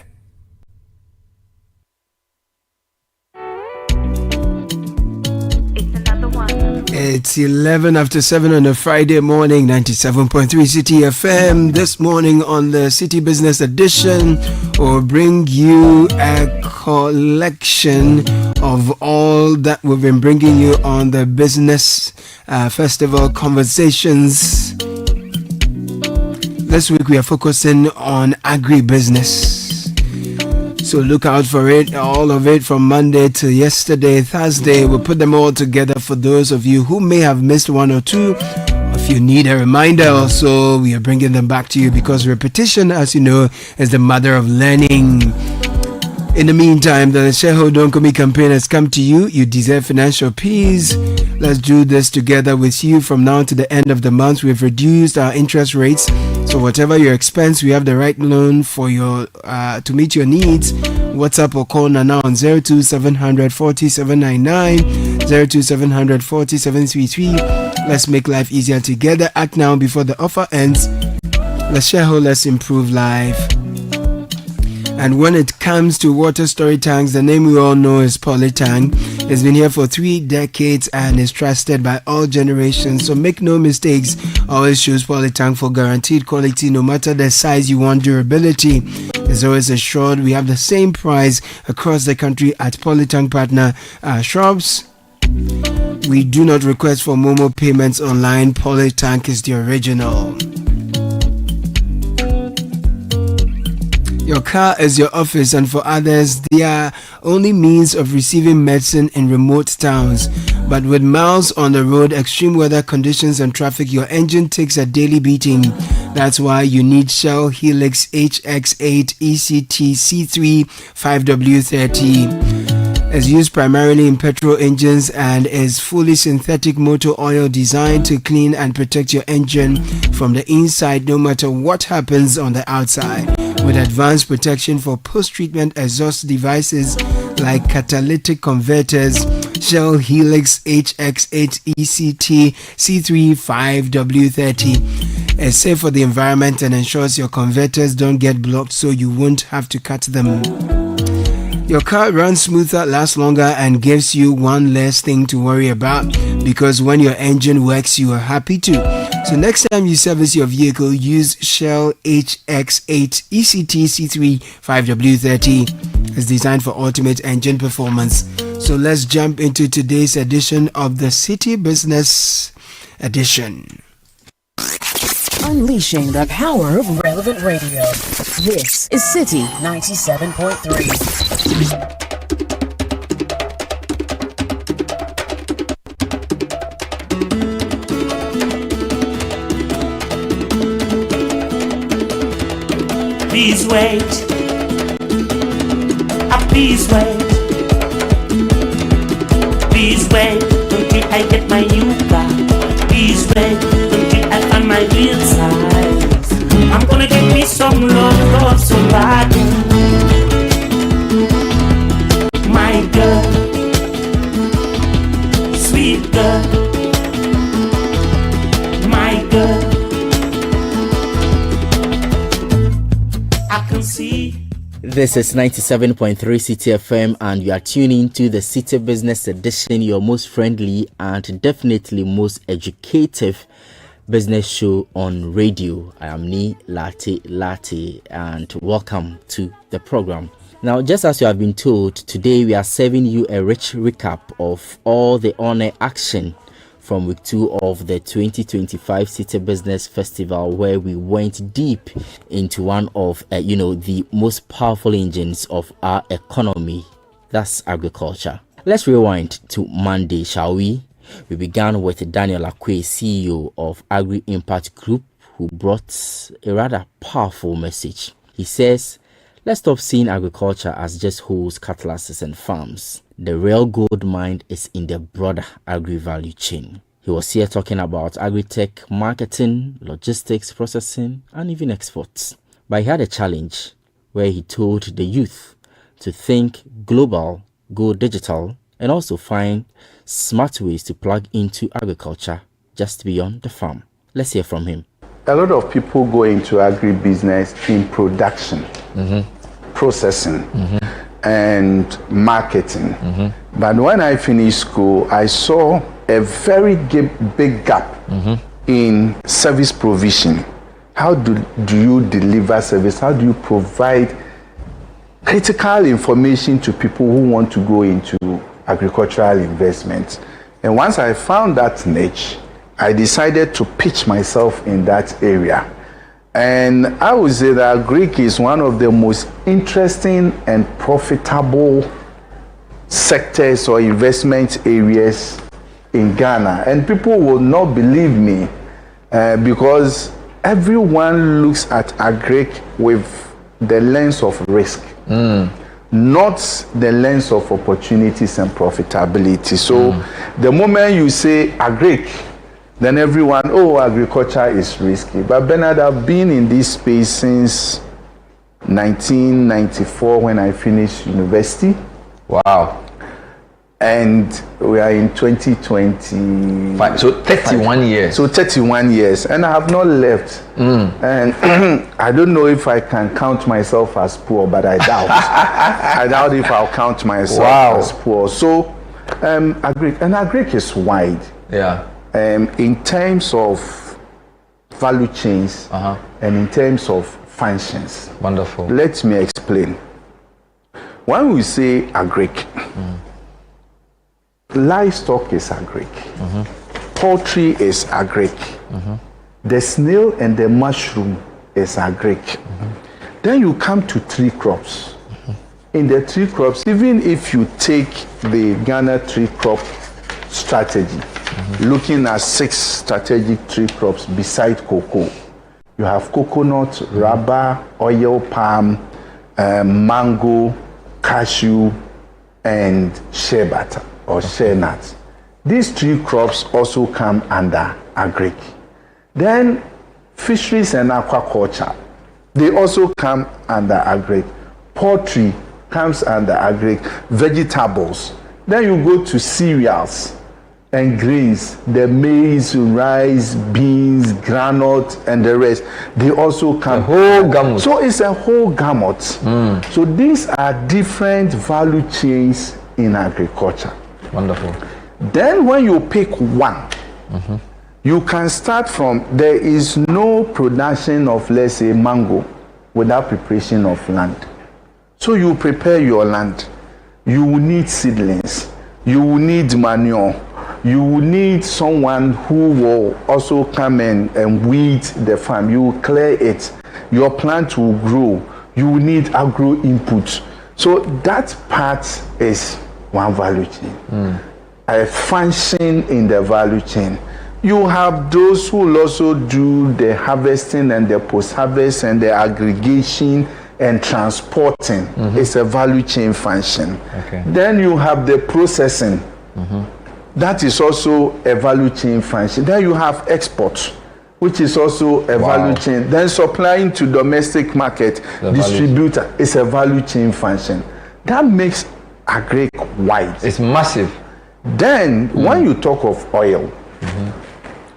It's 11 after 7 on a Friday morning, 97.3 Citi FM. This morning on the Citi Business Edition, we'll bring you a collection of all that we've been bringing you on the Business Festival Conversations. This week we are focusing on agribusiness. So look out for it, all of it from Monday to yesterday, Thursday. We'll put them all together for those of you who may have missed one or two. If you need a reminder also, we are bringing them back to you because repetition, as you know, is the mother of learning. In the meantime, the Shareholder Don't Come campaign has come to you. You deserve financial peace. Let's do this together with you from now to the end of the month. We've reduced our interest rates. So whatever your expense, we have the right loan for your to meet your needs. WhatsApp or call now on 02700 4799, 02700 4733. Let's make life easier together. Act now before the offer ends. Let's shareholders improve life. And when it comes to water storage tanks, the name we all know is Polytank. It's been here for 3 decades and is trusted by all generations. So make no mistakes. Always choose Polytank for guaranteed quality, no matter the size you want. Durability is always assured. We have the same price across the country at Polytank partner shops. We do not request for Momo payments online. Polytank is the original. Your car is your office, and for others, they are only means of receiving medicine in remote towns. But with miles on the road, extreme weather conditions and traffic, your engine takes a daily beating. That's why you need Shell Helix HX8 ECT C3 5W30. Is used primarily in petrol engines and is fully synthetic motor oil designed to clean and protect your engine from the inside no matter what happens on the outside. With advanced protection for post-treatment exhaust devices like catalytic converters, Shell Helix HX8 ECT C3 5W30 is safe for the environment and ensures your converters don't get blocked so you won't have to cut them. Your car runs smoother, lasts longer, and gives you one less thing to worry about because when your engine works, you are happy too. So next time you service your vehicle, use Shell HX8 ECT C3 5W30. It's designed for ultimate engine performance. So let's jump into today's edition of the Citi Business Edition. Unleashing the power of relevant radio. This is Citi 97.3. Please wait. Please wait. Please wait until I get my new car. Please wait until I find my real size. I'm gonna give me some love so bad. My girl, sweet girl, my girl. I can see. This is 97.3 Citi FM, and you are tuning to the Citi Business Edition, your most friendly and definitely most educative business show on radio. I am Ni Latte, and welcome to the program. Now, just as you have been told, today we are serving you a rich recap of all the honor action from week 2 of the 2025 Citi Business Festival, where we went deep into one of the most powerful engines of our economy, that's agriculture. Let's rewind to Monday, shall we? We began with Daniel Akwe, CEO of Agri Impact Group, who brought a rather powerful message. He says, let's stop seeing agriculture as just hoes, cutlasses and farms. The real gold mine is in the broader agri-value chain. He was here talking about agri-tech, marketing, logistics, processing, and even exports. But he had a challenge where he told the youth to think global, go digital, and also find smart ways to plug into agriculture just beyond the farm. Let's hear from him. A lot of people go into agribusiness in production, processing, and marketing. But when I finished school, I saw a very big gap in service provision. How do you deliver service? How do you provide critical information to people who want to go into agricultural investments? And once I found that niche, I decided to pitch myself in that area. And I would say that Agri is one of the most interesting and profitable sectors or investment areas in Ghana. And people will not believe me because everyone looks at Agri with the lens of risk, not the lens of opportunities and profitability. So the moment you say Agri, then everyone, oh, agriculture is risky. But Bernard, I've been in this space since 1994 when I finished university. Wow. And we are in 2020. So 31 years. So 31 years. And I have not left. And I don't know if I can count myself as poor, but I doubt. I doubt if I'll count myself as poor. So Agri is wide. Yeah. In terms of value chains and in terms of functions. Wonderful. Let me explain. When we say Agri, livestock is Agri, poultry is Agri, the snail and the mushroom is Agri. Then you come to tree crops. In the tree crops, even if you take the Ghana tree crop strategy, looking at 6 strategic tree crops beside cocoa. You have coconut, rubber, oil palm, mango, cashew, and shea butter or shea nuts. These 3 crops also come under Agri. Then fisheries and aquaculture, they also come under Agri. Poultry comes under Agri. Vegetables. Then you go to cereals and grains, the maize, rice, beans, granite, and the rest. They also come. The whole gamut. So it's a whole gamut. So these are different value chains in agriculture. Wonderful. Then when you pick one, you can start from, there is no production of, let's say, mango without preparation of land. So you prepare your land. You will need seedlings. You will need manure. You will need someone who will also come in and weed the farm. You will clear it. Your plant will grow. You will need agro input. So that part is one value chain. A function in the value chain. You have those who will also do the harvesting and the post-harvest and the aggregation and transporting. It's a value chain function. Then you have the processing. That is also a value chain function. Then you have export, which is also a value chain. Then supplying to domestic market, distributor is a value chain function. That makes Agri wide. It's massive. Then when you talk of oil,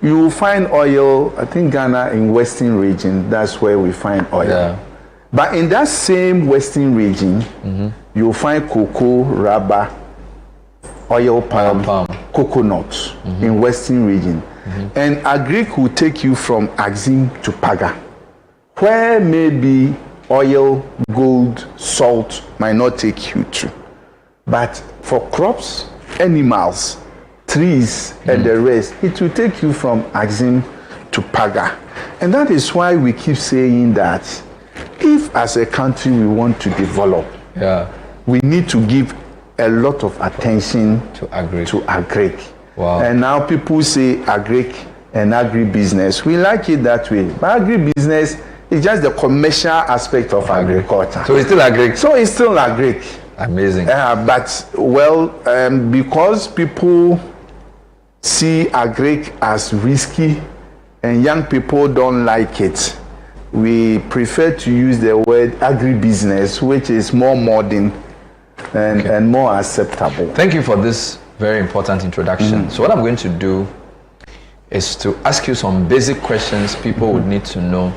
you will find oil, I think Ghana in Western region, that's where we find oil. But in that same Western region, you'll find cocoa, rubber, oil palm, coconut in Western region. And Agri will take you from Axim to Paga, where maybe oil, gold, salt might not take you to. But for crops, animals, trees, and the rest, it will take you from Axim to Paga. And that is why we keep saying that if as a country we want to develop, we need to give a lot of attention to Agri. And now people say Agri and agribusiness. We like it that way. But agribusiness is just the commercial aspect of agriculture. So it's still Agri. So it's still Agri. Amazing. But well, because people see Agri as risky and young people don't like it, we prefer to use the word agribusiness, which is more modern and more acceptable. Thank you for this very important introduction. So what I'm going to do is to ask you some basic questions people would need to know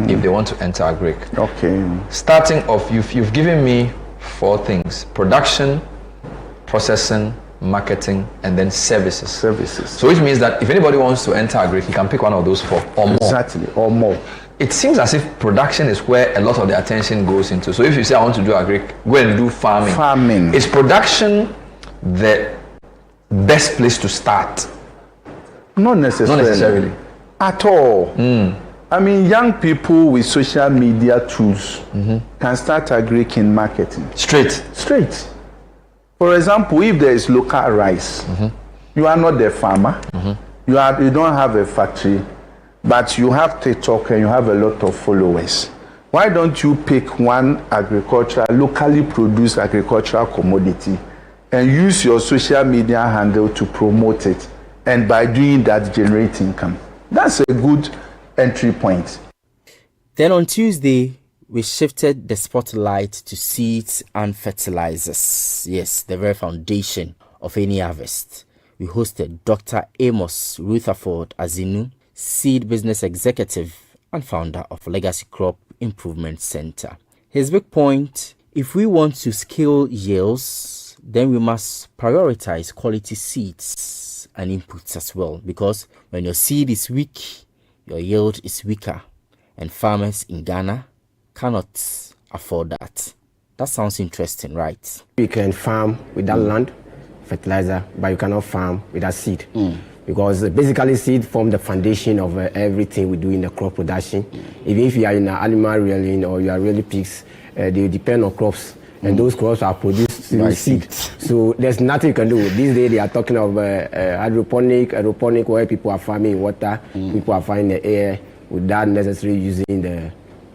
if they want to enter Agri. Okay. Starting off, you've given me 4 things: production, processing, marketing, and then services. So which means that if anybody wants to enter Agri, he can pick one of those 4 or more. Exactly, or more. It seems as if production is where a lot of the attention goes into. So if you say I want to do Agri, go and do farming. Is production the best place to start? Not necessarily. At all. I mean, young people with social media tools can start Agri in marketing. Straight. For example, if there is local rice, you are not the farmer, you don't have a factory, but you have TikTok and you have a lot of followers. Why don't you pick one locally produced agricultural commodity and use your social media handle to promote it, and by doing that generate income? That's a good entry point. Then on Tuesday, we shifted the spotlight to seeds and fertilizers. Yes, the very foundation of any harvest. We hosted Dr. Amos Rutherford Azinu, seed business executive and founder of Legacy Crop Improvement Center. His big point: if we want to scale yields, then we must prioritize quality seeds and inputs as well, because when your seed is weak, your yield is weaker, and farmers in Ghana cannot afford that. That sounds interesting, right? You can farm without land, fertilizer, but you cannot farm without seed. Because basically seed form the foundation of everything we do in the crop production. Even if you are in an animal rearing or you are rearing pigs, they depend on crops, and those crops are produced through seed. So there's nothing you can do. These days they are talking of aeroponic, where people are farming in water, people are farming in the air without necessarily using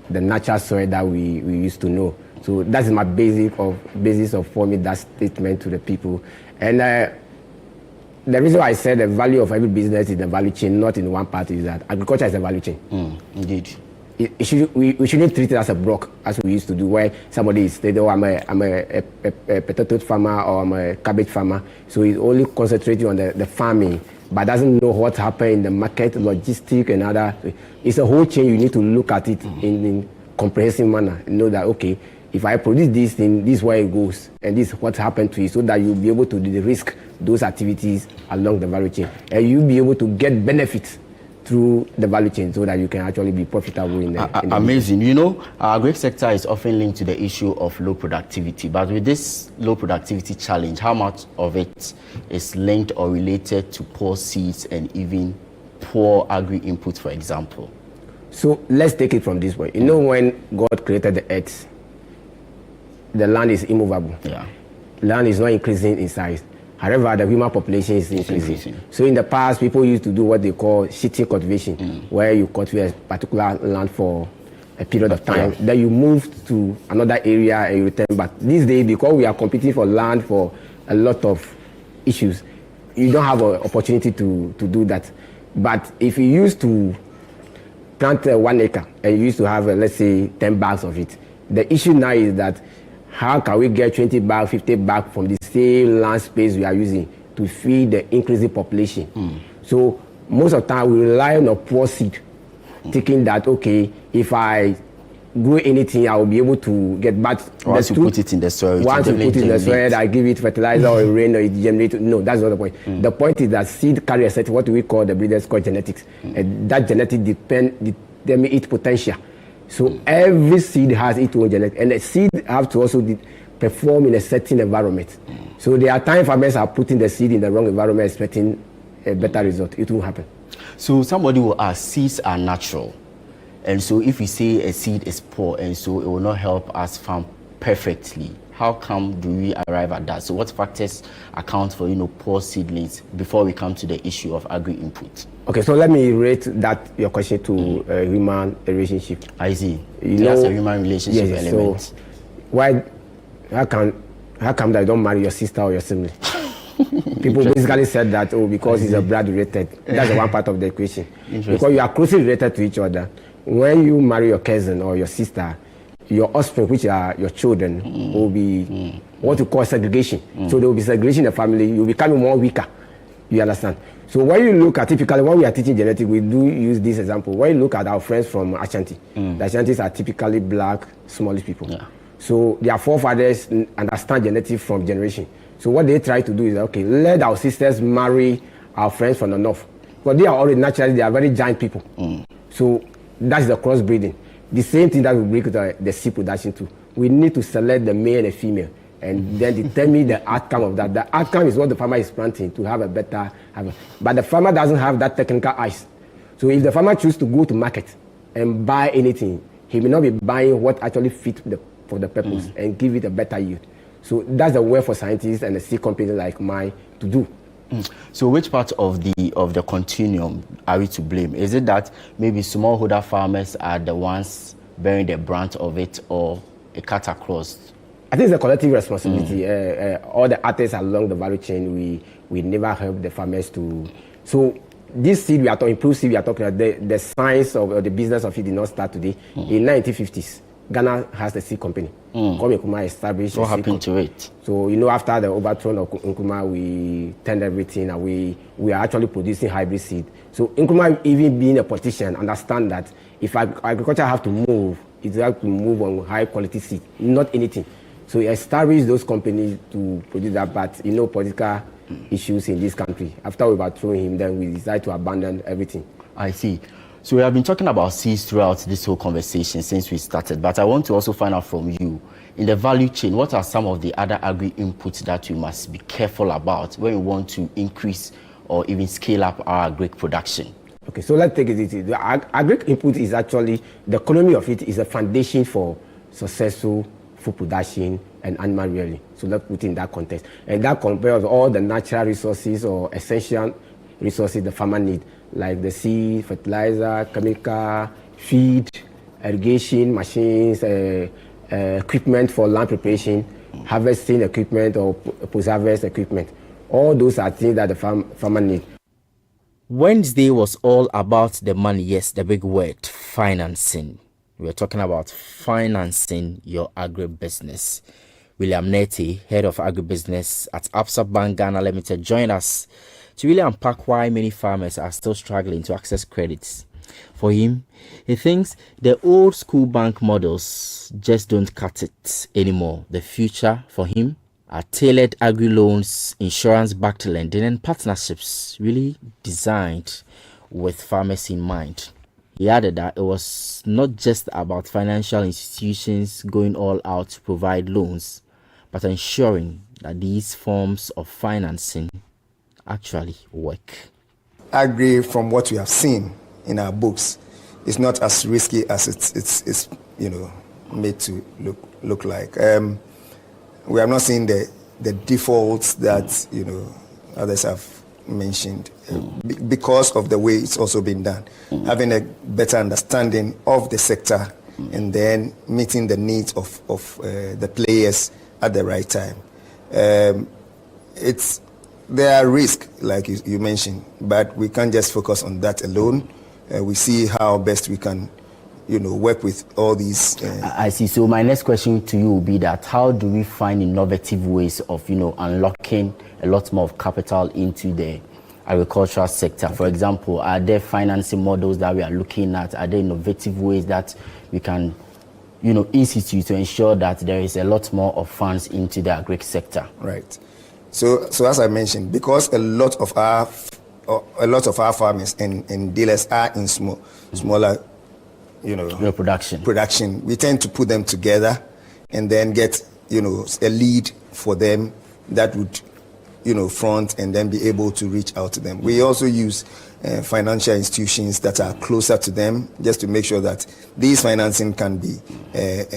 the natural soil that we used to know. So that is my basis of forming that statement to the people. And the reason why I said the value of every business is the value chain, not in one part, is that agriculture is a value chain. Indeed. We shouldn't treat it as a block, as we used to do, where somebody is saying, oh, I'm a potato farmer or I'm a cabbage farmer. So he's only concentrating on the farming, but doesn't know what happened in the market, logistics, and other. It's a whole chain. You need to look at it in comprehensive manner. Know that, okay, if I produce this thing, this is where it goes, and this is what happened to it, so that you'll be able to de-risk those activities along the value chain, and you'll be able to get benefits through the value chain, so that you can actually be profitable in the amazing. You know, our agri sector is often linked to the issue of low productivity, but with this low productivity challenge, how much of it is linked or related to poor seeds and even poor agri inputs, for example? So let's take it from this way. You know, when God created the earth, the land is immovable. Land is not increasing in size. However, the human population is increasing. So in the past, people used to do what they call shitting cultivation, where you cultivate a particular land for a period of time. Then you move to another area and you return back. These days, because we are competing for land for a lot of issues, you don't have an opportunity to do that. But if you used to plant 1 acre and you used to have, let's say, 10 bags of it, the issue now is that how can we get 20 bags, 50 bags from the same land space we are using to feed the increasing population? So most of the time we rely on a poor seed, thinking that, okay, if I grow anything, I will be able to get back. Once you put it in the soil, once you put it in the soil, I give it fertilizer or rain or it generates. No, that's not the point. The point is that seed carry a set, what we call the breeders call genetics. And that genetic determine its potential. So every seed has its own genetic, and the seed have to also perform in a certain environment. So there are times farmers are putting the seed in the wrong environment, expecting a better result. It won't happen. So somebody will ask, seeds are natural, and so if we say a seed is poor, and so it will not help us farm perfectly, how come do we arrive at that? So what factors account for poor seedlings before we come to the issue of agri input? Okay, so let me rate that your question to human relationship. I see. That's a human relationship element. So how come that you don't marry your sister or your sibling? People basically said that, because he's a blood related. That's one part of the equation. Because you are closely related to each other. When you marry your cousin or your sister, your offspring, which are your children, will be what we call segregation. So there will be segregation in the family. You'll become more weaker. You understand? So when you look at typically when we are teaching genetics, we do use this example. When you look at our friends from Ashanti, the Ashantis are typically black, smallish people. So their forefathers understand genetics from generation. So what they try to do is, okay, let our sisters marry our friends from the north. But they are already naturally, they are very giant people. So that's the crossbreeding. The same thing that we bring to the seed production too. We need to select the male and the female and then determine the outcome of that. The outcome is what the farmer is planting to have a better harvest. But the farmer doesn't have that technical eyes. So if the farmer chooses to go to market and buy anything, he may not be buying what actually fits for the purpose and give it a better yield. So that's the way for scientists and the seed companies like mine to do. So which part of the continuum are we to blame? Is it that maybe smallholder farmers are the ones bearing the brunt of it, or a cut across? I think it's a collective responsibility. All the actors along the value chain, we never help the farmers to. So this seed we are talking, improved seed we are talking about, the science of the business of it did not start today. In 1950s, Ghana has a seed company. Kwame Nkrumah established. What happened to it? So after the overthrow of Nkrumah, we turned everything and we are actually producing hybrid seed. So Nkrumah, even being a politician, understand that if agriculture have to move, it has to move on high quality seed, not anything. So he established those companies to produce that, but political issues in this country. After we overthrew him, then we decided to abandon everything. I see. So we have been talking about seeds throughout this whole conversation since we started, but I want to also find out from you, in the value chain, what are some of the other agri inputs that we must be careful about when we want to increase or even scale up our agri production? Okay, so let's take it easy. The agri input is actually, the economy of it is a foundation for successful food production and animal rearing. So let's put it in that context. And that compares all the natural resources or essential resources the farmer needs, like the seed, fertilizer, chemical, feed, irrigation, machines, equipment for land preparation, harvesting equipment or post-harvest equipment. All those are things that the farmer needs. Wednesday was all about the money. Yes, the big word, financing. We're talking about financing your agribusiness. William Neti, head of agribusiness at Absa Bank Ghana Limited, joined us to really unpack why many farmers are still struggling to access credits. For him, he thinks the old school bank models just don't cut it anymore. The future for him are tailored agri loans, insurance-backed lending, and partnerships really designed with farmers in mind. He added that it was not just about financial institutions going all out to provide loans, but ensuring that these forms of financing actually work. Agri, from what we have seen in our books, is not as risky as it's made to look like. We have not seen the defaults that others have mentioned because of the way it's also been done. Having a better understanding of the sector and then meeting the needs of the players at the right time. There are risks, like you mentioned, but we can't just focus on that alone. We see how best we can work with all these. I see. So my next question to you will be that how do we find innovative ways of unlocking a lot more of capital into the agricultural sector? For example, are there financing models that we are looking at? Are there innovative ways that we can institute to ensure that there is a lot more of funds into the agri sector? Right. So as I mentioned, because a lot of our farmers and dealers are in smaller production, we tend to put them together and then get a lead for them that would front and then be able to reach out to them. We also use financial institutions that are closer to them just to make sure that these financing can be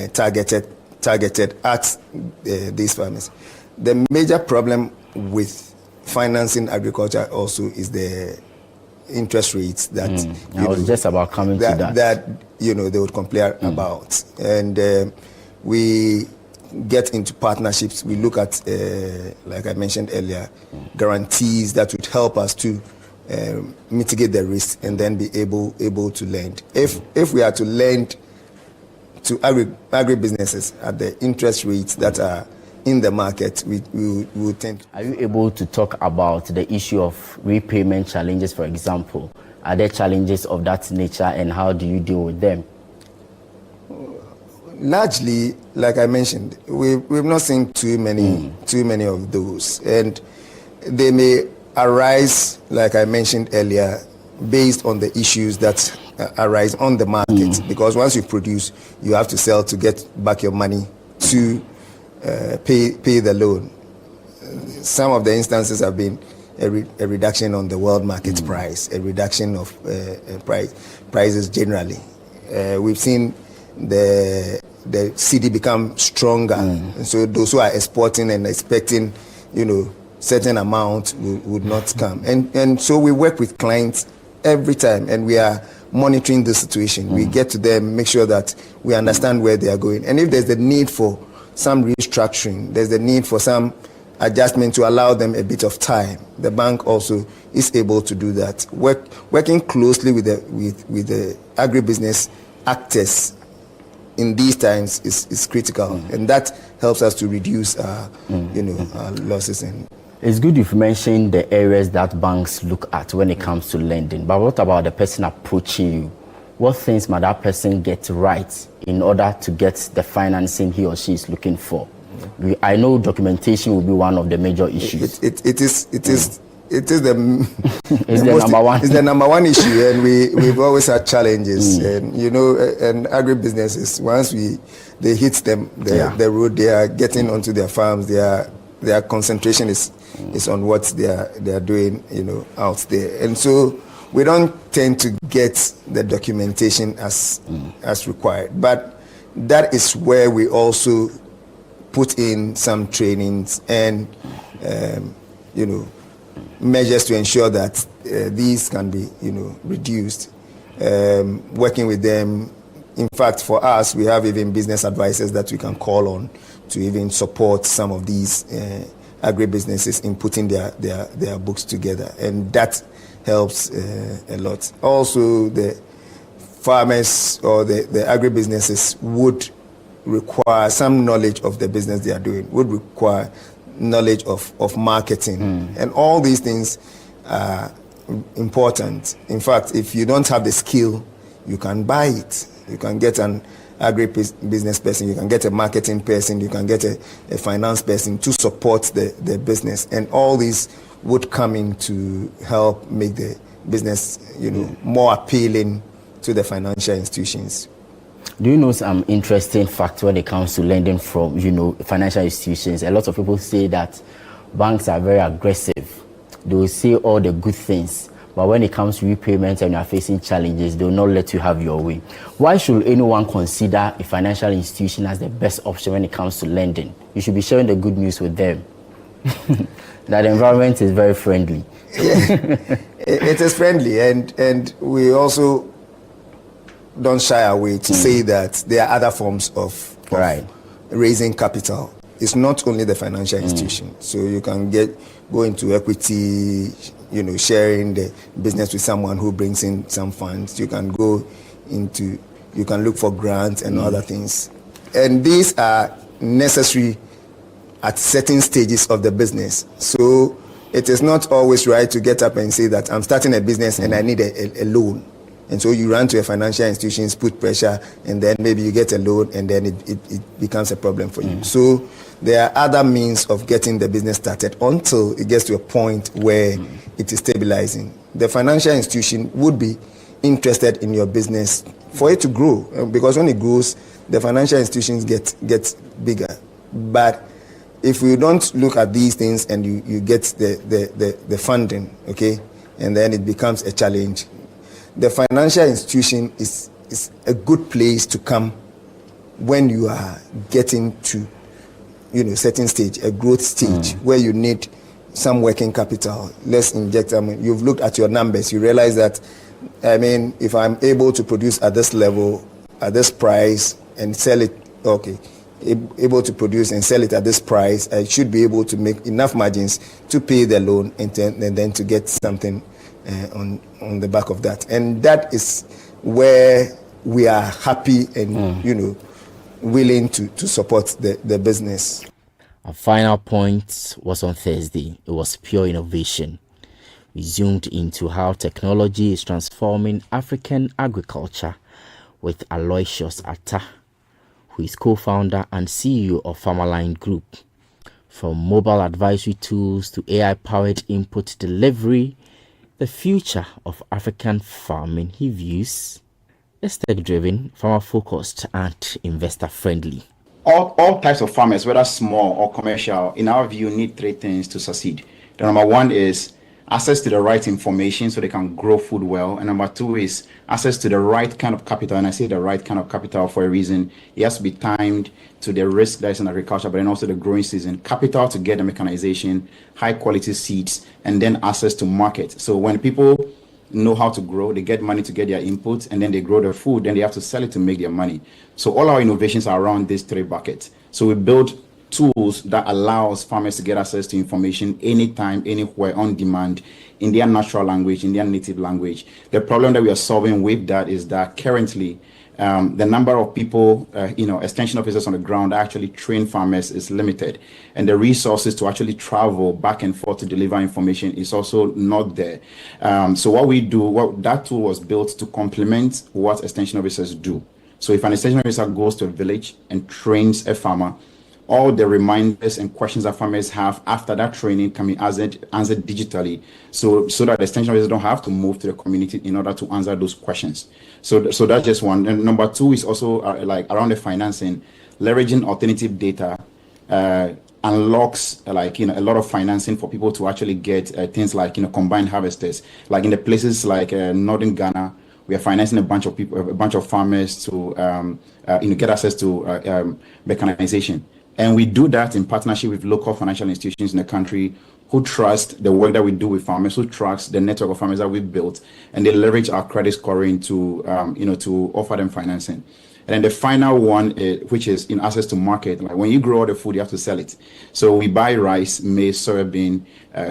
targeted at these farmers. The major problem with financing agriculture also is the interest rates that I was just about coming to that they would complain about, and we get into partnerships. We look at like I mentioned earlier, guarantees that would help us to mitigate the risk and then be able to lend. If we are to lend to agribusinesses at the interest rates that are in the market, we would tend to. Are you able to talk about the issue of repayment challenges, for example? Are there challenges of that nature, and how do you deal with them? Largely, like I mentioned, we've not seen too many of those, and they may arise, like I mentioned earlier, based on the issues that arise on the market. Because once you produce, you have to sell to get back your money to pay the loan. Some of the instances have been a reduction on the world market price, a reduction of prices generally. We've seen the Citi become stronger, and so those who are exporting and expecting, certain amount would not come. And so we work with clients every time, and we are monitoring the situation. We get to them, make sure that we understand where they are going, and if there's the need for some restructuring, there's the need for some adjustment to allow them a bit of time, the bank also is able to do that. Working closely with the agribusiness actors in these times is critical, and that helps us to reduce our losses. And it's good you've mentioned the areas that banks look at when it comes to lending, but what about the person approaching you? What things might that person get right in order to get the financing he or she is looking for? I know documentation will be one of the major issues. It is the number one. It's the number one issue, and we've always had challenges. And and agribusinesses, once they hit the road, they are getting onto their farms. Their concentration is on what they are doing, out there, and so we don't tend to get the documentation as required. But that is where we also put in some trainings and measures to ensure that these can be reduced. Working with them, in fact, for us, we have even business advisors that we can call on to even support some of these agribusinesses in putting their books together, and that helps a lot. Also, the farmers or the agribusinesses would require some knowledge of the business they are doing, would require knowledge of marketing, and all these things are important. In fact, if you don't have the skill, you can buy it. You can get an agribusiness person, you can get a marketing person, you can get a finance person to support the business, and all these would come in to help make the business more appealing to the financial institutions. Do you know some interesting facts when it comes to lending from financial institutions? A lot of people say that banks are very aggressive. They will say all the good things, but when it comes to repayment and you are facing challenges, they will not let you have your way. Why should anyone consider a financial institution as the best option when it comes to lending? You should be sharing the good news with them. That the environment is very friendly. It is friendly, and we also don't shy away to say that there are other forms of raising capital. It's not only the financial institution. So you can go into equity, sharing the business with someone who brings in some funds. You can look for grants and other things. And these are necessary at certain stages of the business. So it is not always right to get up and say that I'm starting a business and I need a loan. And so you run to a financial institution, put pressure, and then maybe you get a loan, and then it becomes a problem for you. So there are other means of getting the business started until it gets to a point where it is stabilizing. The financial institution would be interested in your business for it to grow, because when it grows, the financial institutions get bigger. But if you don't look at these things and you get the funding, okay, and then it becomes a challenge. The financial institution is a good place to come when you are getting to certain stage, a growth stage, where you need some working capital. Let's inject. You've looked at your numbers, you realize that if I'm able to produce at this level, at this price, and sell it, able to produce and sell it at this price, I should be able to make enough margins to pay the loan and then to get something on the back of that. And that is where we are happy and willing to support the business. Our final point was on Thursday. It was pure innovation. We zoomed into how technology is transforming African agriculture with Aloysius Atta, who is co-founder and CEO of Farmerline Group. From mobile advisory tools to AI-powered input delivery, the future of African farming, he views, is tech-driven, farmer-focused, and investor-friendly. All types of farmers, whether small or commercial, in our view, need three things to succeed. The number one is access to the right information so they can grow food well. And number two is access to the right kind of capital. And I say the right kind of capital for a reason. It has to be timed to the risk that is in agriculture, but then also the growing season. Capital to get the mechanization, high quality seeds, and then access to market. So when people know how to grow, they get money to get their inputs, and then they grow their food, then they have to sell it to make their money. So all our innovations are around these three buckets. So we build tools that allows farmers to get access to information anytime, anywhere, on demand, in their natural language, in their native language. The problem that we are solving with that is that currently the number of people, extension officers on the ground actually train farmers is limited, and the resources to actually travel back and forth to deliver information is also not there. So what we do, that tool was built to complement what extension officers do. So if an extension officer goes to a village and trains a farmer, all the reminders and questions that farmers have after that training can be answered digitally, so that the extension officers don't have to move to the community in order to answer those questions. So that's just one. And number two is also around the financing, leveraging alternative data unlocks a lot of financing for people to actually get things like combined harvesters. Like in the places like northern Ghana, we are financing a bunch of farmers to get access to mechanization. And we do that in partnership with local financial institutions in the country who trust the work that we do with farmers, who trust the network of farmers that we've built, and they leverage our credit scoring to offer them financing. And then the final one, which is access to market. Like when you grow all the food, you have to sell it. So we buy rice, maize, soybean,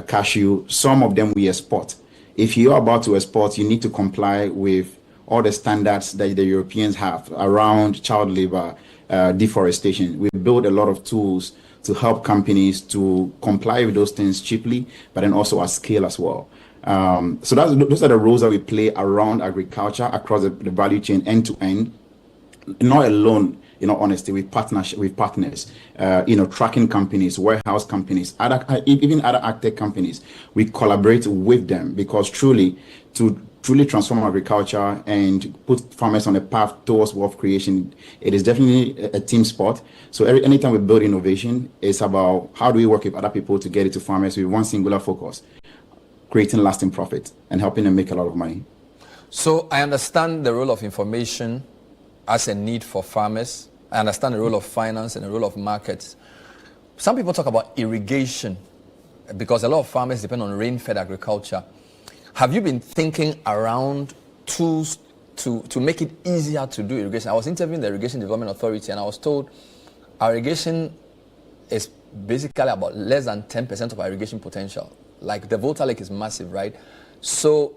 cashew. Some of them we export. If you're about to export, you need to comply with all the standards that the Europeans have around child labor, deforestation. We build a lot of tools to help companies to comply with those things cheaply, but then also at scale as well. So those are the roles that we play around agriculture across the value chain, end to end, not alone. Honesty, with partners, tracking companies, warehouse companies, even other ag-tech companies. We collaborate with them because to truly transform agriculture and put farmers on a path towards wealth creation, it is definitely a team sport. So anytime we build innovation, it's about how do we work with other people to get it to farmers with one singular focus, creating lasting profit and helping them make a lot of money. So I understand the role of information as a need for farmers. I understand the role of finance and the role of markets. Some people talk about irrigation because a lot of farmers depend on rain-fed agriculture. Have you been thinking around tools to make it easier to do irrigation? I was interviewing the Irrigation Development Authority and I was told our irrigation is basically about less than 10% of our irrigation potential. Like the Volta Lake is massive, right? So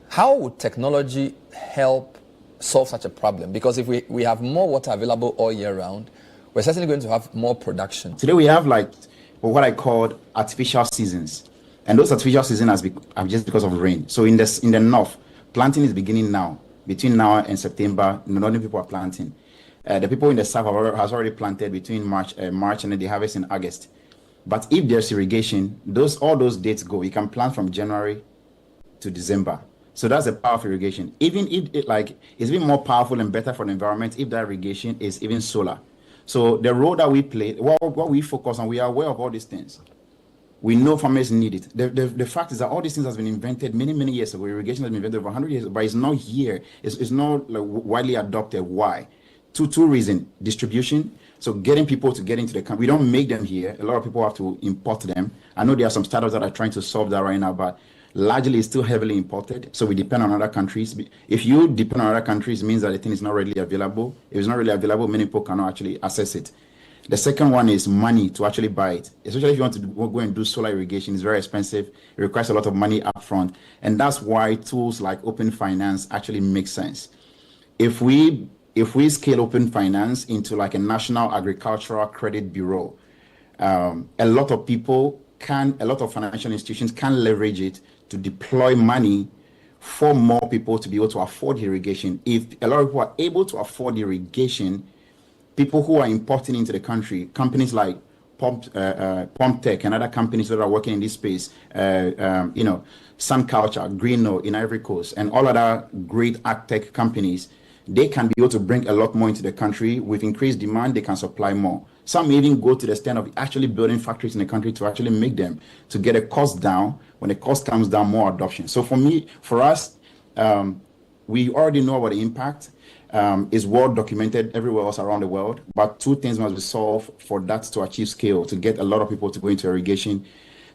how would technology help solve such a problem? Because if we have more water available all year round, we're certainly going to have more production. Today we have what I call artificial seasons. And those artificial seasons are just because of rain. So in the north, planting is beginning now. Between now and September, the northern people are planting. The people in the south has already planted between March and then they harvest in August. But if there's irrigation, all those dates go. You can plant from January to December. So that's the power of irrigation. Even if it's even more powerful and better for the environment if that irrigation is even solar. So the role that we play, what we focus on, we are aware of all these things. We know farmers need it. The fact is that all these things has been invented many, many years ago. Irrigation has been invented over 100 years ago, but it's not here. It's not widely adopted. Why? Two reasons. Distribution. So getting people to get into the country. We don't make them here. A lot of people have to import them. I know there are some startups that are trying to solve that right now, but largely it's still heavily imported. So we depend on other countries. If you depend on other countries, it means that the thing is not readily available. If it's not really available, many people cannot actually access it. The second one is money to actually buy it. Especially if you want to go and do solar irrigation, it's very expensive. It requires a lot of money upfront. And that's why tools like open finance actually make sense. If we scale open finance into like a national agricultural credit bureau, a lot of financial institutions can leverage it to deploy money for more people to be able to afford irrigation. If a lot of people are able to afford irrigation, people who are importing into the country, companies like Tech and other companies that are working in this space, Sun Culture, Greeno in Ivory Coast, and all other great Agri-tech companies, they can be able to bring a lot more into the country. With increased demand, they can supply more. Some even go to the extent of actually building factories in the country to actually make them, to get a cost down. When the cost comes down, more adoption. So for us, we already know about the impact. Is well documented everywhere else around the world. But two things must be solved for that to achieve scale, to get a lot of people to go into irrigation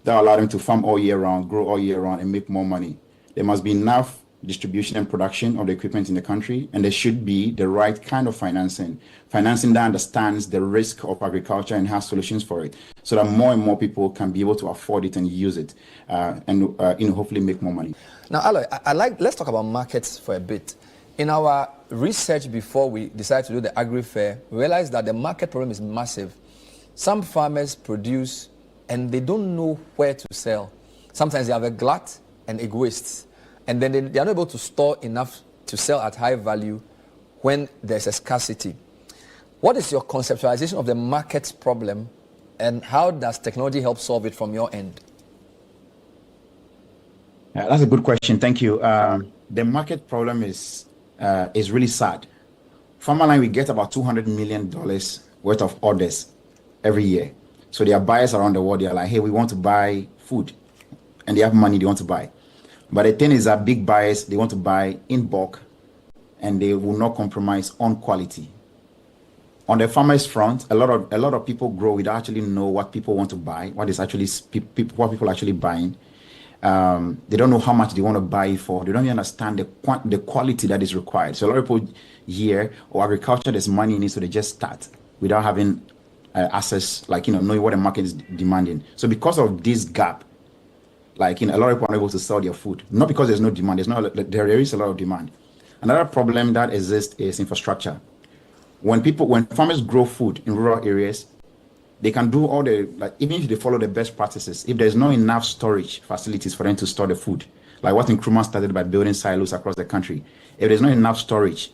that allow them to farm all year round, grow all year round, and make more money. There must be enough distribution and production of the equipment in the country, and there should be the right kind of financing that understands the risk of agriculture and has solutions for it, so that more and more people can be able to afford it and use it, and hopefully make more money. Now, Aloy, let's talk about markets for a bit. In our research before we decided to do the Agri Fair, we realized that the market problem is massive. Some farmers produce and they don't know where to sell. Sometimes they have a glut and egoists, and then they are not able to store enough to sell at high value when there's a scarcity. What is your conceptualization of the market's problem, and how does technology help solve it from your end? That's a good question. Thank you. The market problem is really sad. Farmerline, we get about $200 million worth of orders every year. So there are buyers around the world. They are like, hey, we want to buy food, and they have money they want to buy. But the thing is that big buyers, they want to buy in bulk, and they will not compromise on quality. On the farmers front, a lot of people grow without actually know what people want to buy, what people are actually buying. They don't know how much they want to buy it for. They don't even understand the quality that is required. So a lot of people here, agriculture, there's money in it, so they just start without having access, knowing what the market is demanding. So because of this gap, a lot of people are able to sell their food. Not because there's no demand. There is a lot of demand. Another problem that exists is infrastructure. When farmers grow food in rural areas, they can do all even if they follow the best practices, if there's not enough storage facilities for them to store the food, like what Nkrumah started by building silos across the country, if there's not enough storage,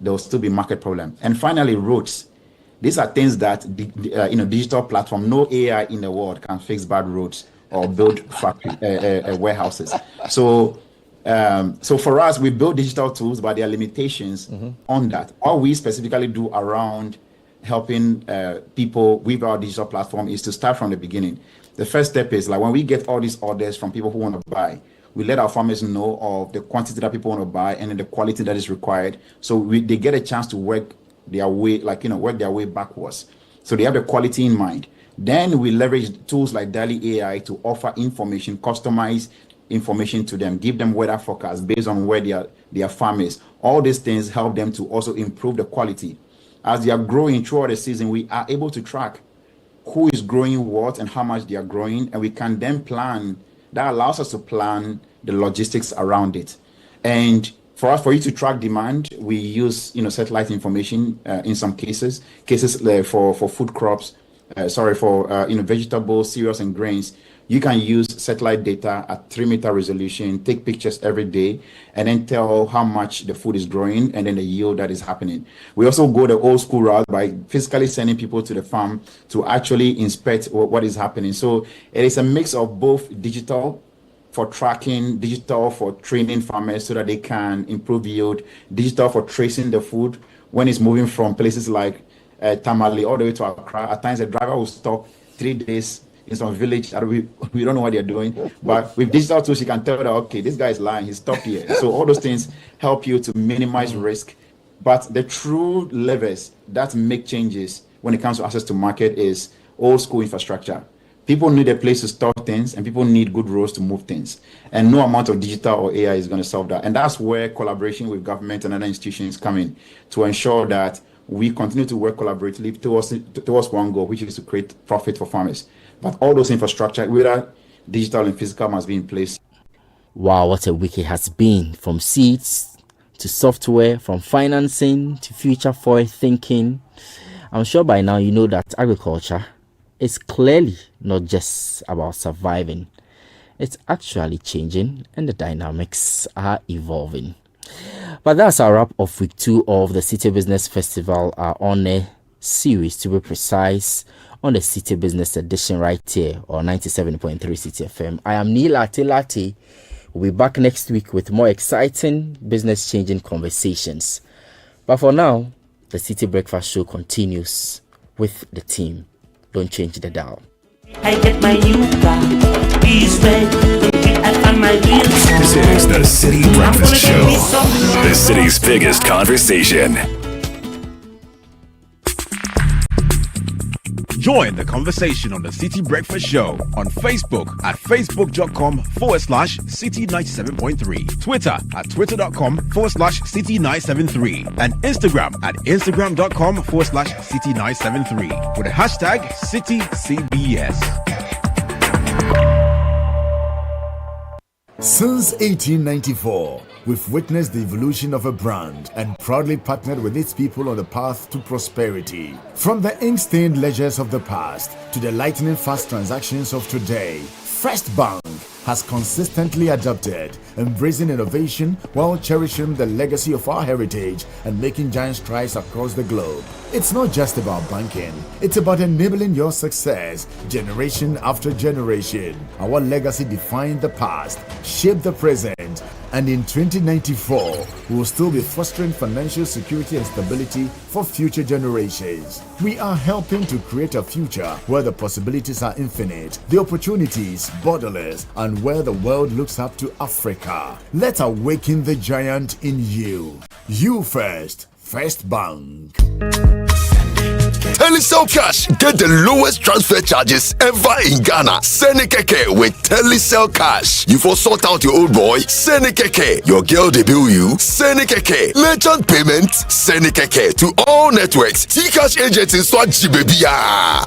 there will still be market problem. And finally, roads. These are things that digital platform, no AI in the world can fix bad roads or build warehouses. So for us, we build digital tools, but there are limitations on that. What we specifically do around helping people with our digital platform is to start from the beginning. The first step is when we get all these orders from people who want to buy, we let our farmers know of the quantity that people want to buy and then the quality that is required. So they get a chance to work their way, work their way backwards. So they have the quality in mind. Then we leverage tools like Daily AI to offer information, customized information to them, give them weather forecasts based on where their farm is. All these things help them to also improve the quality. As they are growing throughout the season, we are able to track who is growing what and how much they are growing, and we can then plan. That allows us to plan the logistics around it. And for you to track demand, we use satellite information in some cases for food crops. Vegetables, cereals, and grains. You can use satellite data at 3-meter resolution, take pictures every day, and then tell how much the food is growing and then the yield that is happening. We also go the old school route by physically sending people to the farm to actually inspect what is happening. So it is a mix of both digital for tracking, digital for training farmers so that they can improve yield, digital for tracing the food when it's moving from places like Tamale all the way to Accra. At times the driver will stop 3 days in some village. We don't know what they're doing, but with digital tools you can tell that, okay, this guy is lying, he stopped here. So all those things help you to minimize risk. But the true levers that make changes when it comes to access to market is old school infrastructure. People need a place to store things, and people need good roads to move things. And no amount of digital or AI is going to solve that. And that's where collaboration with government and other institutions come in to ensure that we continue to work collaboratively towards one goal, which is to create profit for farmers. But all those infrastructure, whether digital and physical, must be in place. Wow, what a week it has been. From seeds to software, from financing to future forward thinking. I'm sure by now you know that agriculture it's clearly not just about surviving. It's actually changing and the dynamics are evolving. But that's our wrap of week 2 of the Citi Business Festival, our on-air series, to be precise, on the Citi Business edition right here on 97.3 Citi FM. I am Neil Atilati. We'll be back next week with more exciting business-changing conversations. But for now, the Citi Breakfast Show continues with the team. Don't change the dial. I get my yuca. He's red. I find my real side. This is the City Breakfast Show. The city's biggest conversation. Join the conversation on the Citi Breakfast Show on Facebook at facebook.com/Citi97.3, Twitter at twitter.com/Citi973, and Instagram at instagram.com/Citi973 with the hashtag CityCBS. Since 1894, we've witnessed the evolution of a brand and proudly partnered with its people on the path to prosperity. From the ink-stained ledgers of the past to the lightning-fast transactions of today, First Bank has consistently adapted, embracing innovation while cherishing the legacy of our heritage and making giant strides across the globe. It's not just about banking, it's about enabling your success generation after generation. Our legacy defined the past, shaped the present, and in 2094, we will still be fostering financial security and stability for future generations. We are helping to create a future where the possibilities are infinite, the opportunities borderless, and where the world looks up to Africa. Let's awaken the giant in you. You first, First Bank. Telecel Cash, get the lowest transfer charges ever in Ghana. Senekeke with Telecel Cash. You for sort out your old boy? Senekeke. Your girl debut you? Senekeke. Merchant payment? Senekeke. To all networks. T-Cash agents in Swaji baby.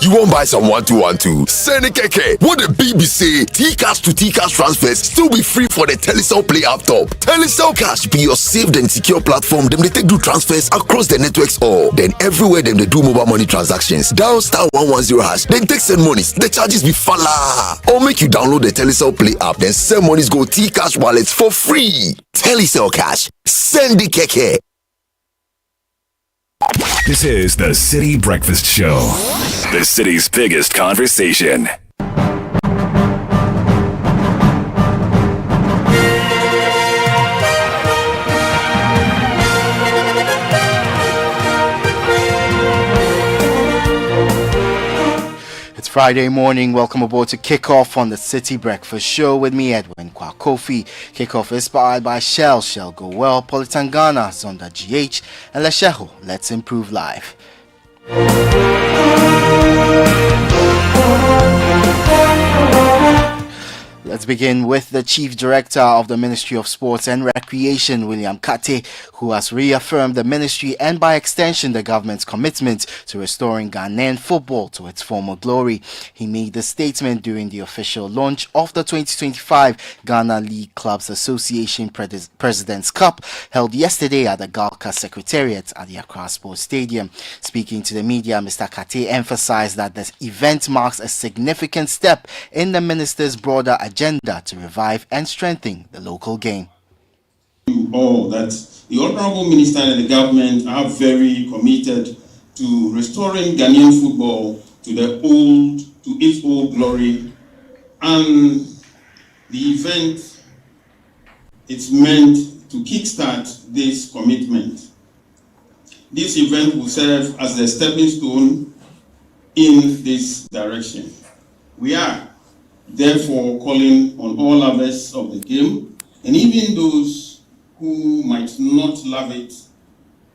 You won't buy some 1212. Senekeke. What the BBC? T-Cash to T-Cash transfers still be free for the Telecel Play app top. Telecel Cash be your saved and secure platform. Them they take do transfers across the networks all. Then everywhere them they do mobile money transactions. Dial *110#. Then take send monies. The charges be falla. Or make you download the Telecel Play app. Then send monies go T-Cash wallets for free. Telecel Cash. Send the keke. This is the City Breakfast Show. The city's biggest conversation. Friday morning, welcome aboard to Kickoff on the City Breakfast Show with me, Edwin Kwakofi. Kickoff is powered by Shell Go Well, Politangana, Zonda GH, and Lesheho, Let's Improve Life. Let's begin with the Chief Director of the Ministry of Sports and Recreation, William Kate, who has reaffirmed the ministry and by extension the government's commitment to restoring Ghanaian football to its former glory. He made the statement during the official launch of the 2025 Ghana League Clubs Association President's Cup held yesterday at the Galka Secretariat at the Accra Sports Stadium. Speaking to the media, Mr. Kate emphasized that this event marks a significant step in the minister's broader agenda to revive and strengthen the local game. All that the Honorable Minister and the government are very committed to restoring Ghanaian football to its old glory, and the event is meant to kickstart this commitment. This event will serve as the stepping stone in this direction. We are therefore calling on all lovers of the game, and even those who might not love it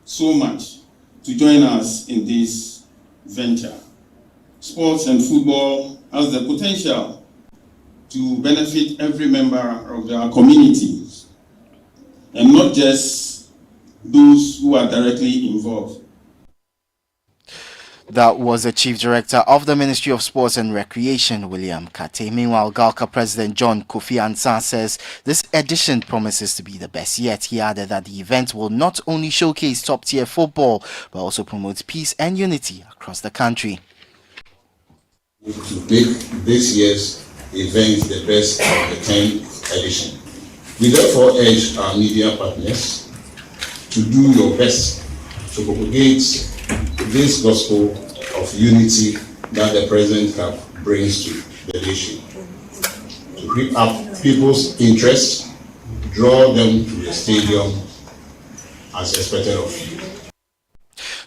so much, to join us in this venture. Sports and football has the potential to benefit every member of our communities, and not just those who are directly involved. That was the Chief Director of the Ministry of Sports and Recreation, William Kate. Meanwhile, Galka President John Kofi Ansah says this edition promises to be the best yet. He added that the event will not only showcase top-tier football, but also promote peace and unity across the country. to make this year's event the best of the 10th edition. We therefore urge our media partners to do your best to propagate this gospel of unity that the President Cup brings to the nation. To grip up people's interest, draw them to the stadium as expected of you.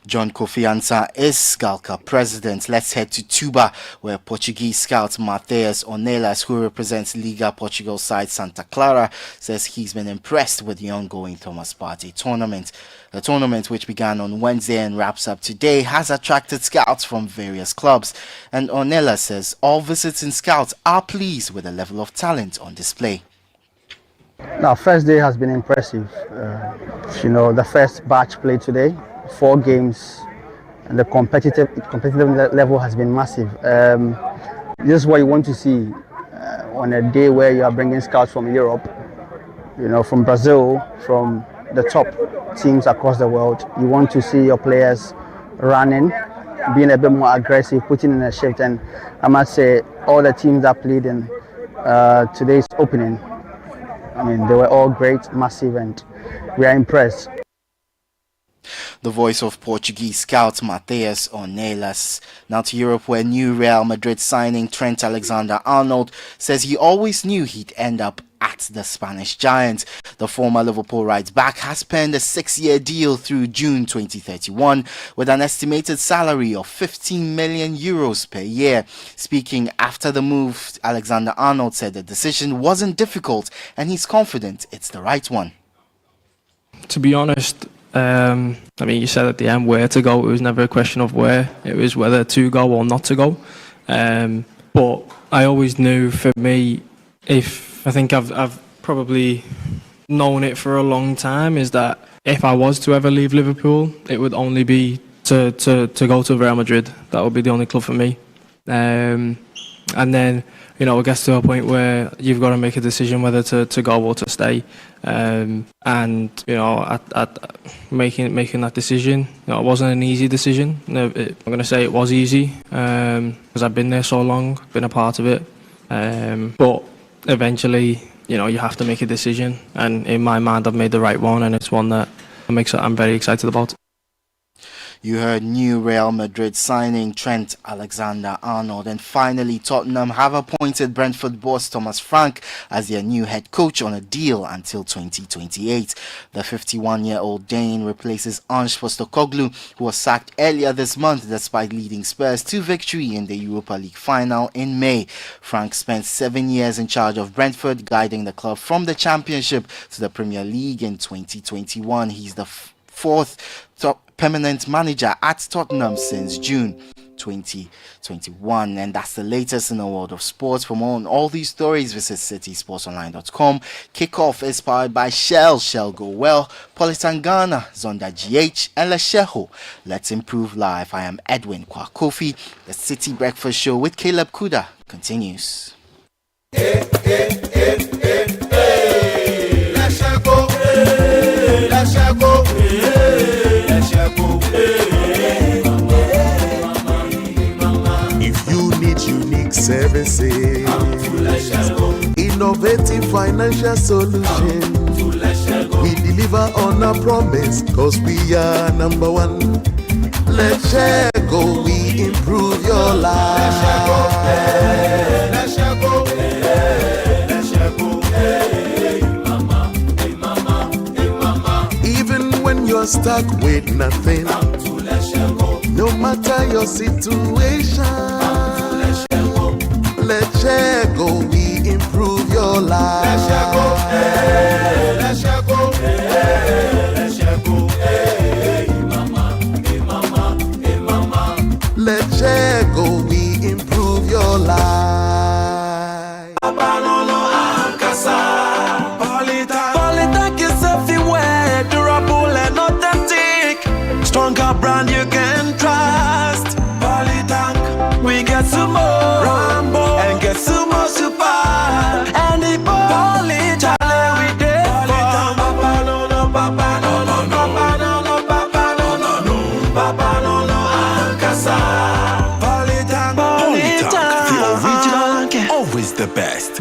John Kofi Ansah is Schalke president. Let's head to Tuba, where Portuguese scout Matheus Ornelas, who represents Liga Portugal side Santa Clara, says he's been impressed with the ongoing Thomas Partey tournament. The tournament, which began on Wednesday and wraps up today, has attracted scouts from various clubs. And Ornelas says all visiting scouts are pleased with the level of talent on display. Now, first day has been impressive. The first batch played today, 4 games, and the competitive level has been massive. This is what you want to see on a day where you are bringing scouts from Europe, from Brazil, from the top teams across the world. You want to see your players running, being a bit more aggressive, putting in a shift. And I must say, all the teams that played in today's opening, they were all great, massive, and we are impressed. The voice of Portuguese scout Matheus Ornelas. Now to Europe, where new Real Madrid signing Trent Alexander-Arnold says he always knew he'd end up at the Spanish giant. The former Liverpool right-back has penned a 6-year deal through June 2031 with an estimated salary of 15 million euros per year. Speaking after the move, Alexander-Arnold said the decision wasn't difficult and he's confident it's the right one. To be honest, you said at the end where to go. It was never a question of where. It was whether to go or not to go. But I always knew, for me, I think I've probably known it for a long time, is that if I was to ever leave Liverpool, it would only be to go to Real Madrid. That would be the only club for me. And then, it gets to a point where you've got to make a decision whether to go or to stay. At making that decision, it wasn't an easy decision. I'm going to say it was easy because I've been there so long, been a part of it. But eventually, you have to make a decision. And in my mind, I've made the right one, and it's one that I'm very excited about. You heard new Real Madrid signing Trent Alexander-Arnold. And finally, Tottenham have appointed Brentford boss Thomas Frank as their new head coach on a deal until 2028. The 51-year-old Dane replaces Ange Postecoglou, who was sacked earlier this month despite leading Spurs to victory in the Europa League final in May. Frank spent 7 years in charge of Brentford, guiding the club from the Championship to the Premier League in 2021. He's the fourth top permanent manager at Tottenham since June 2021. And that's the latest in the world of sports. For more on all these stories, visit citysportsonline.com. Kickoff is powered by Shell Go Well, Politangana, Zonda GH, and Lesheho. Let's improve life. I am Edwin Kwakofi. The City Breakfast Show with Caleb Kuda continues. If you need unique services, innovative financial solutions, we deliver on our promise, cause we are number one. Let's share go, we improve your life. Let's share go. Even when you're stuck with nothing, no matter your situation, let's share go, we improve your life. Let's share go, let's share go, let's share go, let's share go, we improve your life. Stronger brand you can trust. Polytank, we get some more Rambo and get some more super. And the Polytank, we did Polytank.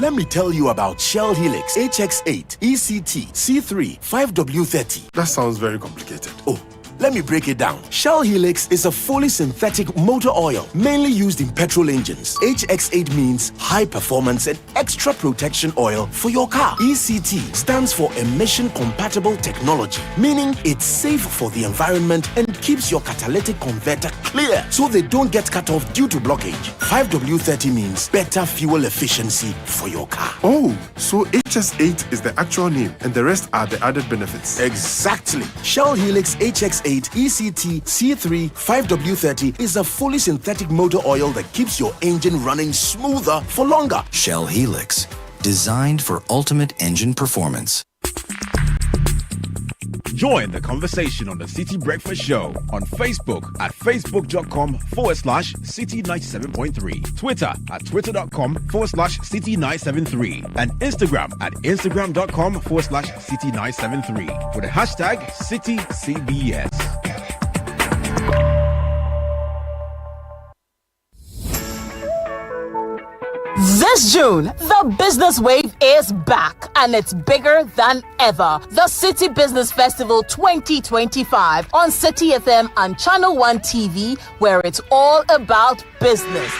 let me tell you about Shell Helix HX8 ECT C3 5W30. That sounds very complicated. Oh, let me break it down. Shell Helix is a fully synthetic motor oil mainly used in petrol engines. HX8 means high performance and extra protection oil for your car. ECT stands for emission compatible technology, meaning it's safe for the environment and keeps your catalytic converter clear so they don't get cut off due to blockage. 5W30 means better fuel efficiency for your car. Oh, so HS8 is the actual name and the rest are the added benefits. Exactly. Shell Helix HX8 ECT C3 5W30 is a fully synthetic motor oil that keeps your engine running smoother for longer. Shell Helix, designed for ultimate engine performance. Join the conversation on the City Breakfast Show on Facebook at facebook.com/City97.3, Twitter at twitter.com/City973, and Instagram at instagram.com/City973 with the hashtag CityCBS. This June, the business wave is back and it's bigger than ever. The City Business Festival 2025 on Citi FM and Channel 1 TV, where it's all about business.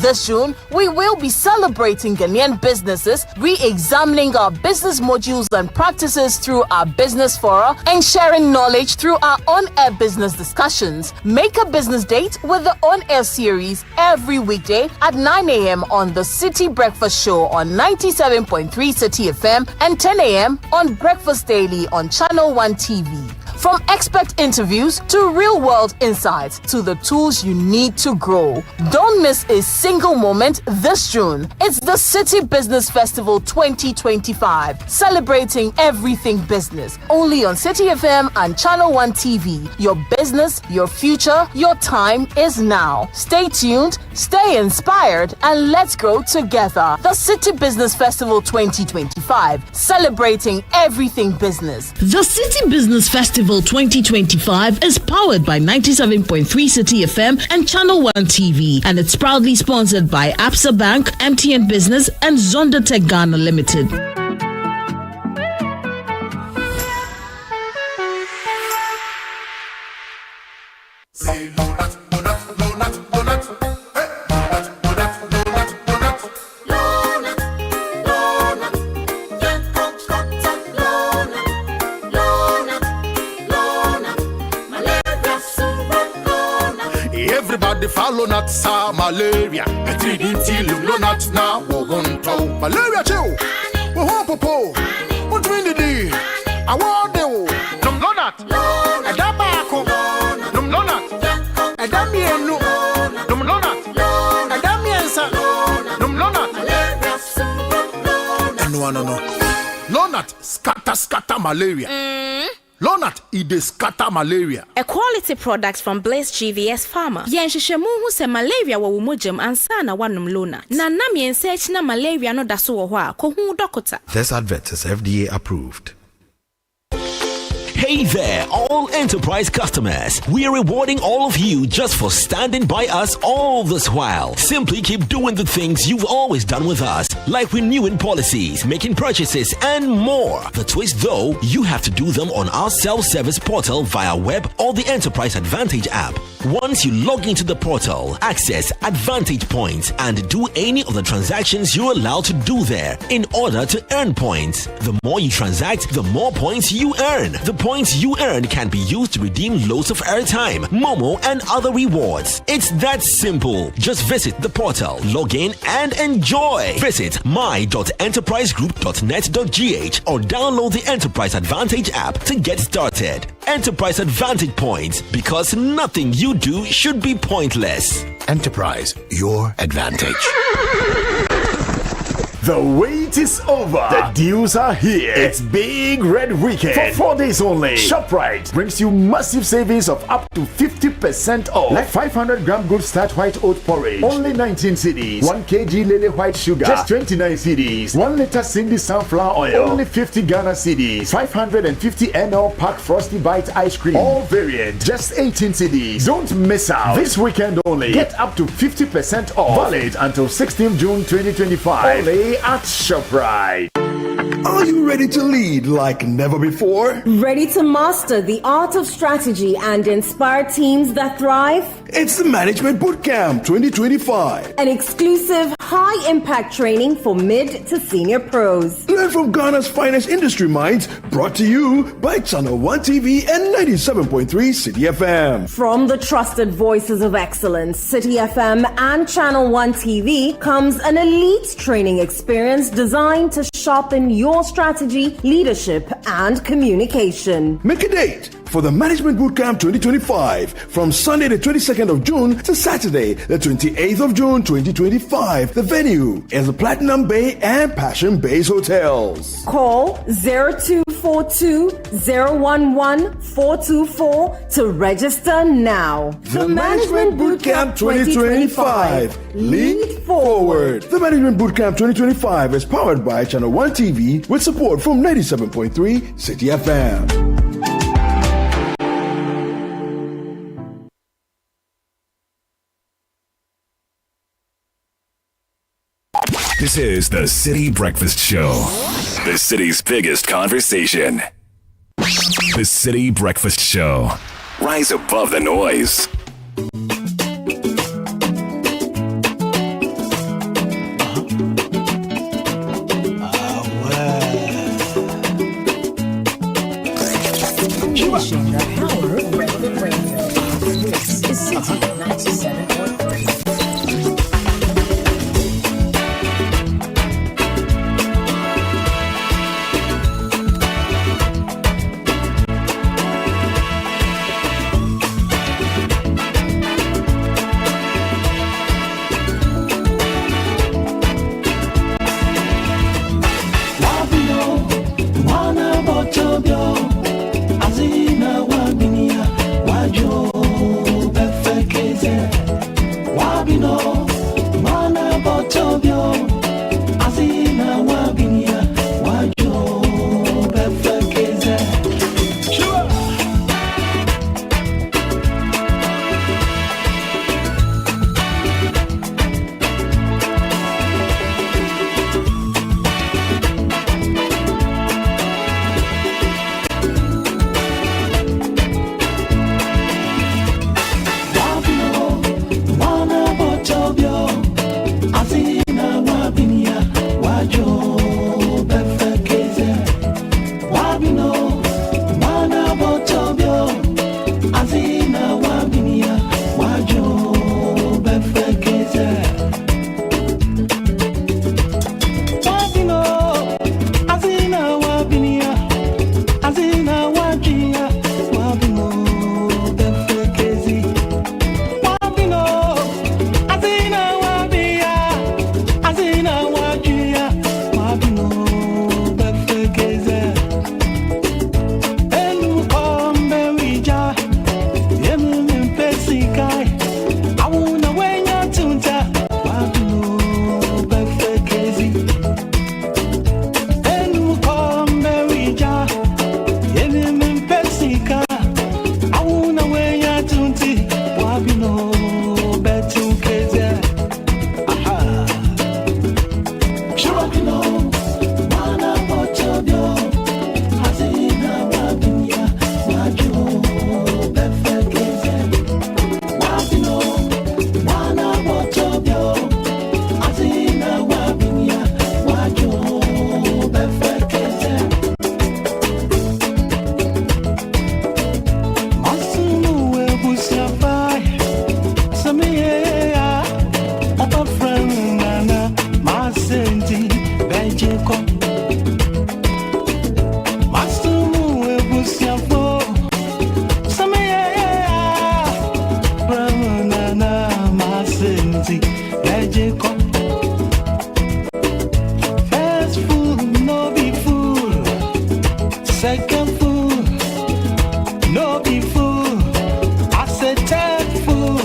This June, we will be celebrating Ghanaian businesses, re-examining our business modules and practices through our business fora, and sharing knowledge through our on-air business discussions. Make a business date with the on-air series every weekday at 9 a.m. on the City Breakfast Show on 97.3 Citi FM and 10 a.m. on Breakfast Daily on Channel 1 TV. From expert interviews to real-world insights to the tools you need to grow. Don't miss a single moment this June. It's the City Business Festival 2025, celebrating everything business. Only on Citi FM and Channel 1 TV. Your business, your future, your time is now. Stay tuned, stay inspired, and let's grow together. The City Business Festival 2025, celebrating everything business. The City Business Festival 2025 is powered by 97.3 Citi FM and Channel 1 TV, and it's proudly sponsored by Absa Bank, MTN Business, and Zonda-Tech Ghana Limited. Everybody follow not sa malaria. A 3D till you not now. Wogonto malaria chill. Wohopopo. What win the day? I want you. Num lonat. A dabako. Num lonat. A damienu. Num lonat. A damiensa. Num lonat. No. Lonat scatter malaria. Lonat, it is scatter malaria. A quality product from Blaze GVS Pharma. Yenshishemu hu se malaria wa wumujam ansana wanum Lonat. Na nam yensearch na malaria no daso wo hwa ko hu dokota. This advert is FDA approved. Hey there, all enterprise customers. We are rewarding all of you just for standing by us all this while. Simply keep doing the things you've always done with us, like renewing policies, making purchases, and more. The twist though, you have to do them on our self-service portal via web or the Enterprise Advantage app. Once you log into the portal, access Advantage points and do any of the transactions you're allowed to do there in order to earn points. The more you transact, the more points you earn. The points you earn can be used to redeem loads of airtime, Momo, and other rewards. It's that simple. Just visit the portal, log in, and enjoy. Visit my.enterprisegroup.net.gh or download the Enterprise Advantage app to get started. Enterprise Advantage points, because nothing you do should be pointless. Enterprise, your advantage. The wait It is over. The deals are here. It's Big Red Weekend. For 4 days only, ShopRite brings you massive savings of up to 50% off. Like 500 gram good start white oat porridge, only 19 cedis. 1 kg Lele white sugar, just 29 cedis. 1 liter Cindy sunflower oil, only 50 Ghana cedis. 550 ml pack Frosty Bite ice cream, all variant, just 18 cedis. Don't miss out. This weekend only, get up to 50% off. Valid until 16th June 2025. Only at ShopRite. Are you ready to lead like never before? Ready to master the art of strategy and inspire teams that thrive? It's the Management Bootcamp 2025. An exclusive high-impact training for mid to senior pros. Learn from Ghana's finest industry minds, brought to you by Channel 1 TV and 97.3 Citi FM. From the trusted voices of excellence, Citi FM and Channel 1 TV comes an elite training experience designed to sharpen your strategy, leadership, and communication. Make a date for the Management Bootcamp 2025 from Sunday the 22nd of June to Saturday the 28th of June 2025. The venue is the Platinum Bay and Passion Base Hotels. Call 0242-011-424 to register now. The Management Bootcamp 2025. Lead forward. The Management Bootcamp 2025 is powered by Channel 1 TV with support from 97.3 Citi FM. This is the Citi Breakfast Show, the city's biggest conversation. The Citi Breakfast Show. Rise above the noise. Unleashing the power of relevant radio. This is Citi 97.3. Azina wa binia wajo perfect. Second fool, no be fool. I said third fool,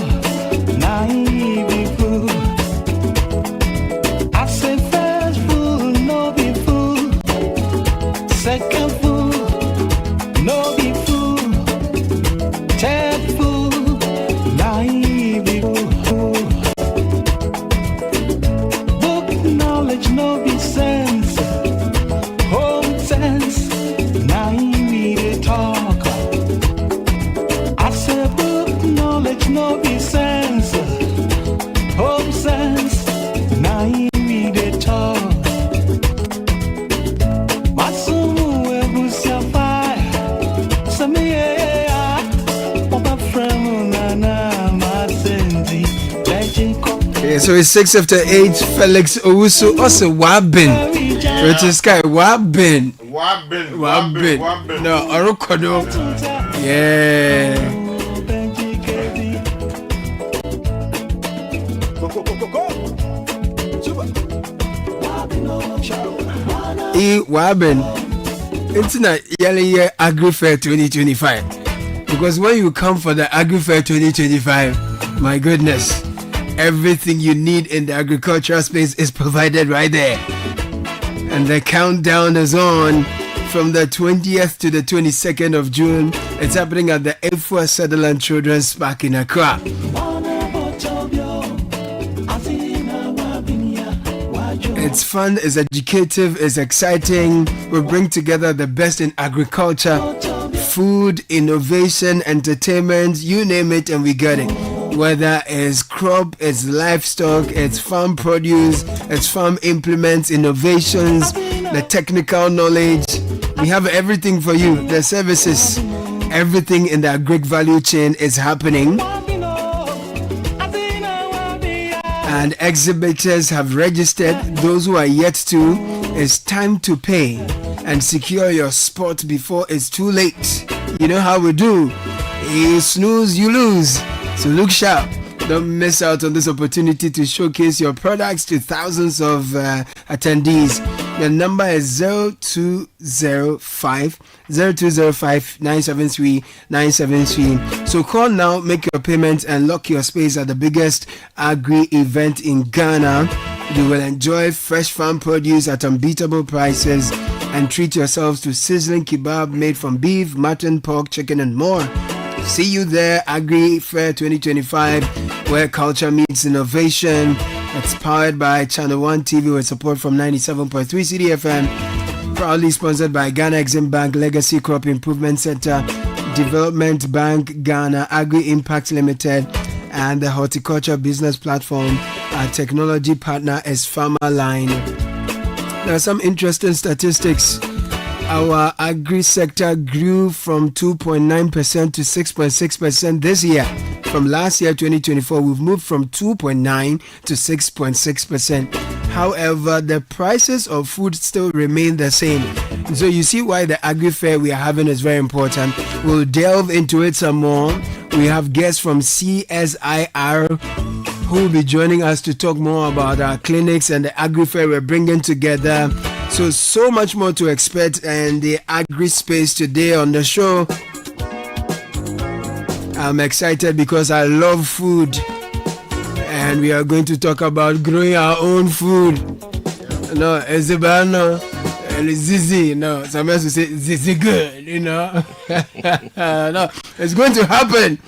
naive fool. I said first fool, no be fool. Second fool, no be fool. Third fool, naive fool. Book knowledge, no be sense. Home sense, naive talk. I said book knowledge, no be sense. Home sense, naive talk. Masumu ebusia fire. Samia, Papa Fremu Nana Masendi. Okay, so it's 6 after 8. Felix Owusu also Wabin. Richard Sky Wabin. Wabin. No, Orokodo. Yeah. Wabin. It's not yelling Agri Fair 2025. Because when you come for the Agri Fair 2025, my goodness, everything you need in the agricultural space is provided right there. And the countdown is on from the 20th to the 22nd of June. It's happening at the Efua Sutherland Children's Park in Accra. It's fun, it's educative, it's exciting. We bring together the best in agriculture, food, innovation, entertainment, you name it, and we got it. Whether it's crop, it's livestock, it's farm produce, it's farm implements, innovations, the technical knowledge. We have everything for you. The services, everything in the agri value chain is happening. And exhibitors have registered. Those who are yet to, it's time to pay and secure your spot before it's too late. You know how we do. You snooze, you lose. So look sharp. Don't miss out on this opportunity to showcase your products to thousands of attendees. The number is 0205 973 973. So call now, make your payment, and lock your space at the biggest agri event in Ghana. You will enjoy fresh farm produce at unbeatable prices and treat yourselves to sizzling kebab made from beef, mutton, pork, chicken, and more. See you there, Agri Fair 2025, where culture meets innovation. It's powered by Channel 1 TV with support from 97.3 Citi FM. Proudly sponsored by Ghana Exim Bank, Legacy Crop Improvement Center, Development Bank Ghana, Agri Impact Limited, and the Horticulture Business Platform. Our technology partner is Farmer Line. There are some interesting statistics. Our agri sector grew from 2.9% to 6.6% this year. From last year, 2024, we've moved from 2.9 to 6.6%. However, the prices of food still remain the same. So you see why the Agri Fair we are having is very important. We'll delve into it some more. We have guests from CSIR who will be joining us to talk more about our clinics and the Agri Fair we're bringing together. So much more to expect in the agri space today on the show. I'm excited because I love food, and we are going to talk about growing our own food. No, Ezebano, Zizi, no, some else will say Zizi good, you know. No, it's going to happen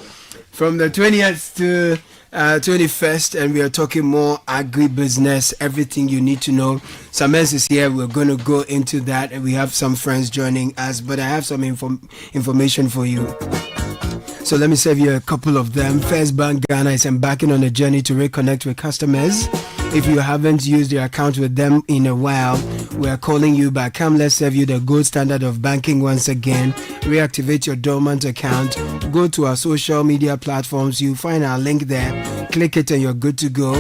from the 20th to 21st, and we are talking more agribusiness, everything you need to know. Sames is here. We're going to go into that, and we have some friends joining us, but I have some information for you. So let me serve you a couple of them. First Bank Ghana is embarking on a journey to reconnect with customers. If you haven't used your account with them in a while, we are calling you back. Come, let's serve you the gold standard of banking once again. Reactivate your dormant account. Go to our social media platforms. You'll find our link there. Click it and you're good to go.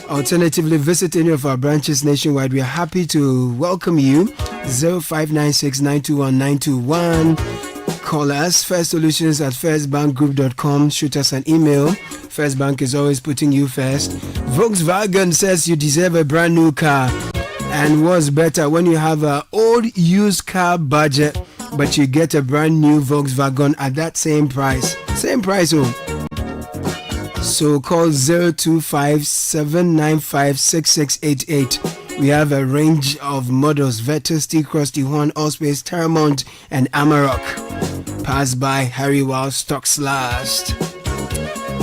Alternatively, visit any of our branches nationwide. We are happy to welcome you. 0596 921 921. Call us. First Solutions at firstbankgroup.com. Shoot us an email. First Bank is always putting you first. Volkswagen says you deserve a brand new car. And what's better when you have an old used car budget but you get a brand new Volkswagen at that same price. Same price, oh. So call 025-795-6688. We have a range of models: Vetus, T-Cross, T1, Allspace, Terramont, and Amarok. Pass by, hurry while stocks last.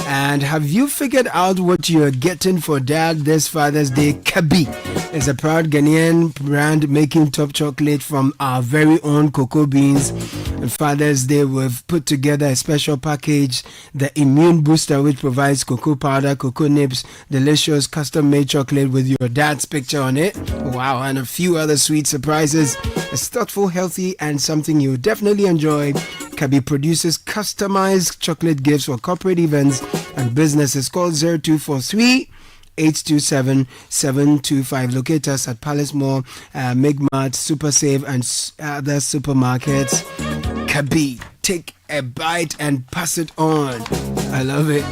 And have you figured out what you're getting for Dad this Father's Day? Kabi is a proud Ghanaian brand making top chocolate from our very own cocoa beans. On Father's Day, we've put together a special package, the Immune Booster, which provides cocoa powder, cocoa nibs, delicious custom-made chocolate with your dad's picture on it. Wow, and a few other sweet surprises. It's thoughtful, healthy, and something you'll definitely enjoy. Kabi produces customized chocolate gifts for corporate events and businesses. Call 0243-827-725. Locate us at Palace Mall, Migmart, Super Save, and other supermarkets. Kabi, take a bite and pass it on. I love it.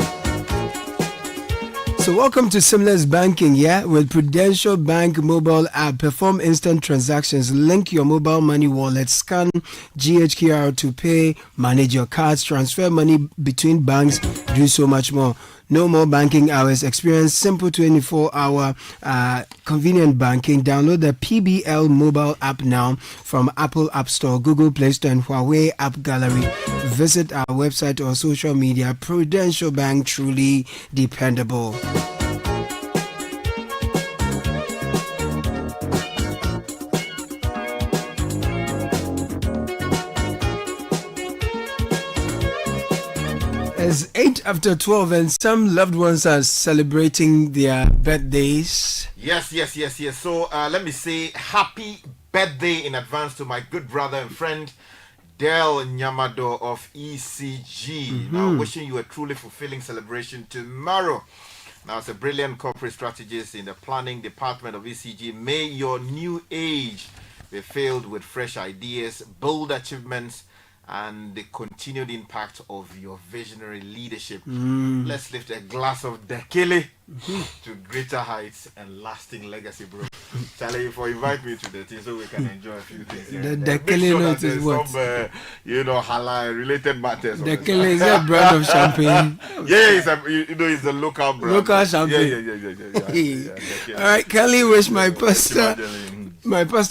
So welcome to Seamless Banking, with Prudential Bank mobile app. Perform instant transactions, link your mobile money wallet, scan GHQR to pay, manage your cards, transfer money between banks, do so much more. No more banking hours. Experience simple 24-hour convenient banking. Download the PBL mobile app now from Apple App Store, Google Play Store, and Huawei App Gallery. Visit our website or social media. Prudential Bank, truly dependable. It's 8:12 and some loved ones are celebrating their birthdays. Yes. So let me say happy birthday in advance to my good brother and friend, Del Nyamado of ECG. Now wishing you a truly fulfilling celebration tomorrow. Now, as a brilliant corporate strategist in the planning department of ECG, may your new age be filled with fresh ideas, bold achievements, and the continued impact of your visionary leadership. Let's lift a glass of Dekele to greater heights and lasting legacy, bro. Charlie, for invite me to the thing so we can enjoy a few things. The Dekele is what? Some, halal related matters. Dekele is a brand of champagne. It's a local brand. Local champagne. Yeah. All right, Kelly, wish my pastor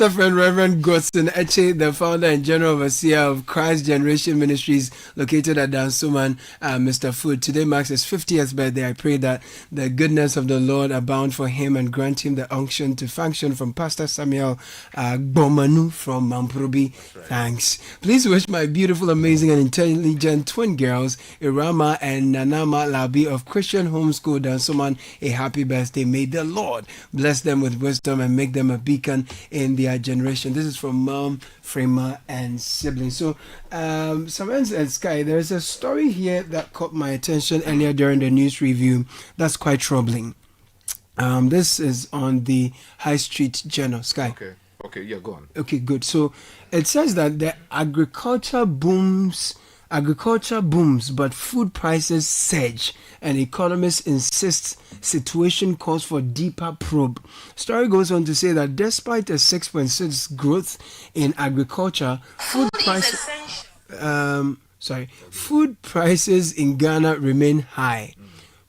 friend Reverend Godson Eche, the founder and general overseer of Christ Generation Ministries located at Dansuman, Mr. Food. Today marks his 50th birthday. I pray that the goodness of the Lord abound for him and grant him the unction to function. From Pastor Samuel Bomanu from Mamprobi. Right. Thanks. Please wish my beautiful, amazing, and intelligent twin girls, Irama and Nanama Labi of Christian Homeschool Dansuman, a happy birthday. May the Lord bless them with wisdom and make them a beacon in their generation. This is from Mom, Frema, and siblings. So, Samantha and Sky, there's a story here that caught my attention earlier during the news review that's quite troubling. This is on the High Street Journal. Sky. Okay, yeah, go on. Okay, good. So, it says that the agriculture booms, but food prices surge, and economists insist situation calls for deeper probe. Story goes on to say that despite a 6.6 growth in agriculture, food prices in Ghana remain high,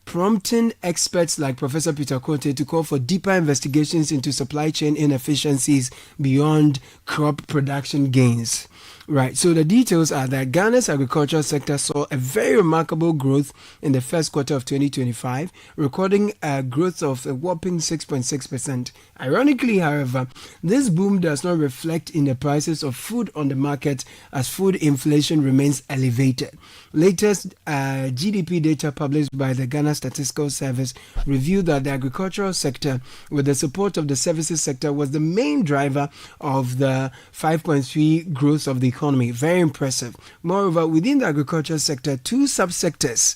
prompting experts like Professor Peter Conte to call for deeper investigations into supply chain inefficiencies beyond crop production gains. Right, so the details are that Ghana's agricultural sector saw a very remarkable growth in the first quarter of 2025, recording a growth of a whopping 6.6%. Ironically, however, this boom does not reflect in the prices of food on the market as food inflation remains elevated. Latest GDP data published by the Ghana Statistical Service revealed that the agricultural sector, with the support of the services sector, was the main driver of the 5.3% growth of the economy. Very impressive. Moreover, within the agriculture sector, two subsectors,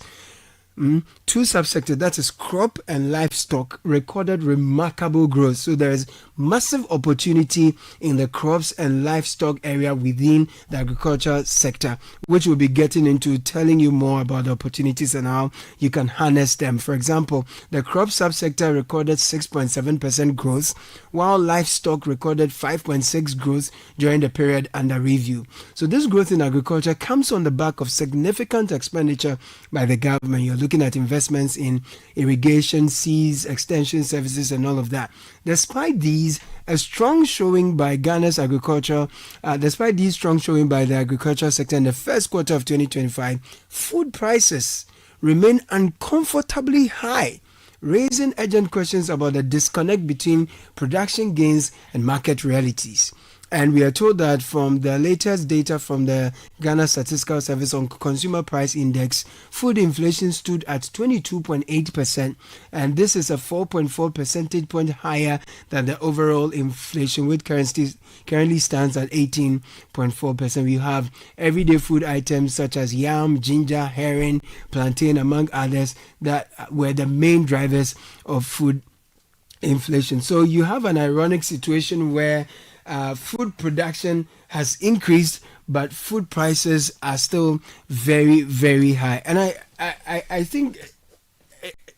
that is crop and livestock, recorded remarkable growth. So there is massive opportunity in the crops and livestock area within the agriculture sector, which we'll be getting into, telling you more about the opportunities and how you can harness them. For example, the crop subsector recorded 6.7% growth, while livestock recorded 5.6% growth during the period under review. So this growth in agriculture comes on the back of significant expenditure by the government. You're looking at investments in irrigation, seeds, extension services, and all of that. Despite these, a strong showing by Ghana's agriculture, despite these strong showing by the agriculture sector in the first quarter of 2025, food prices remain uncomfortably high, raising urgent questions about the disconnect between production gains and market realities. And we are told that from the latest data from the Ghana Statistical Service on Consumer Price Index, food inflation stood at 22.8%, and this is a 4.4 percentage point higher than the overall inflation, which currently stands at 18.4%. We have everyday food items such as yam, ginger, herring, plantain, among others, that were the main drivers of food inflation. So you have an ironic situation where food production has increased, but food prices are still very, very high. And I think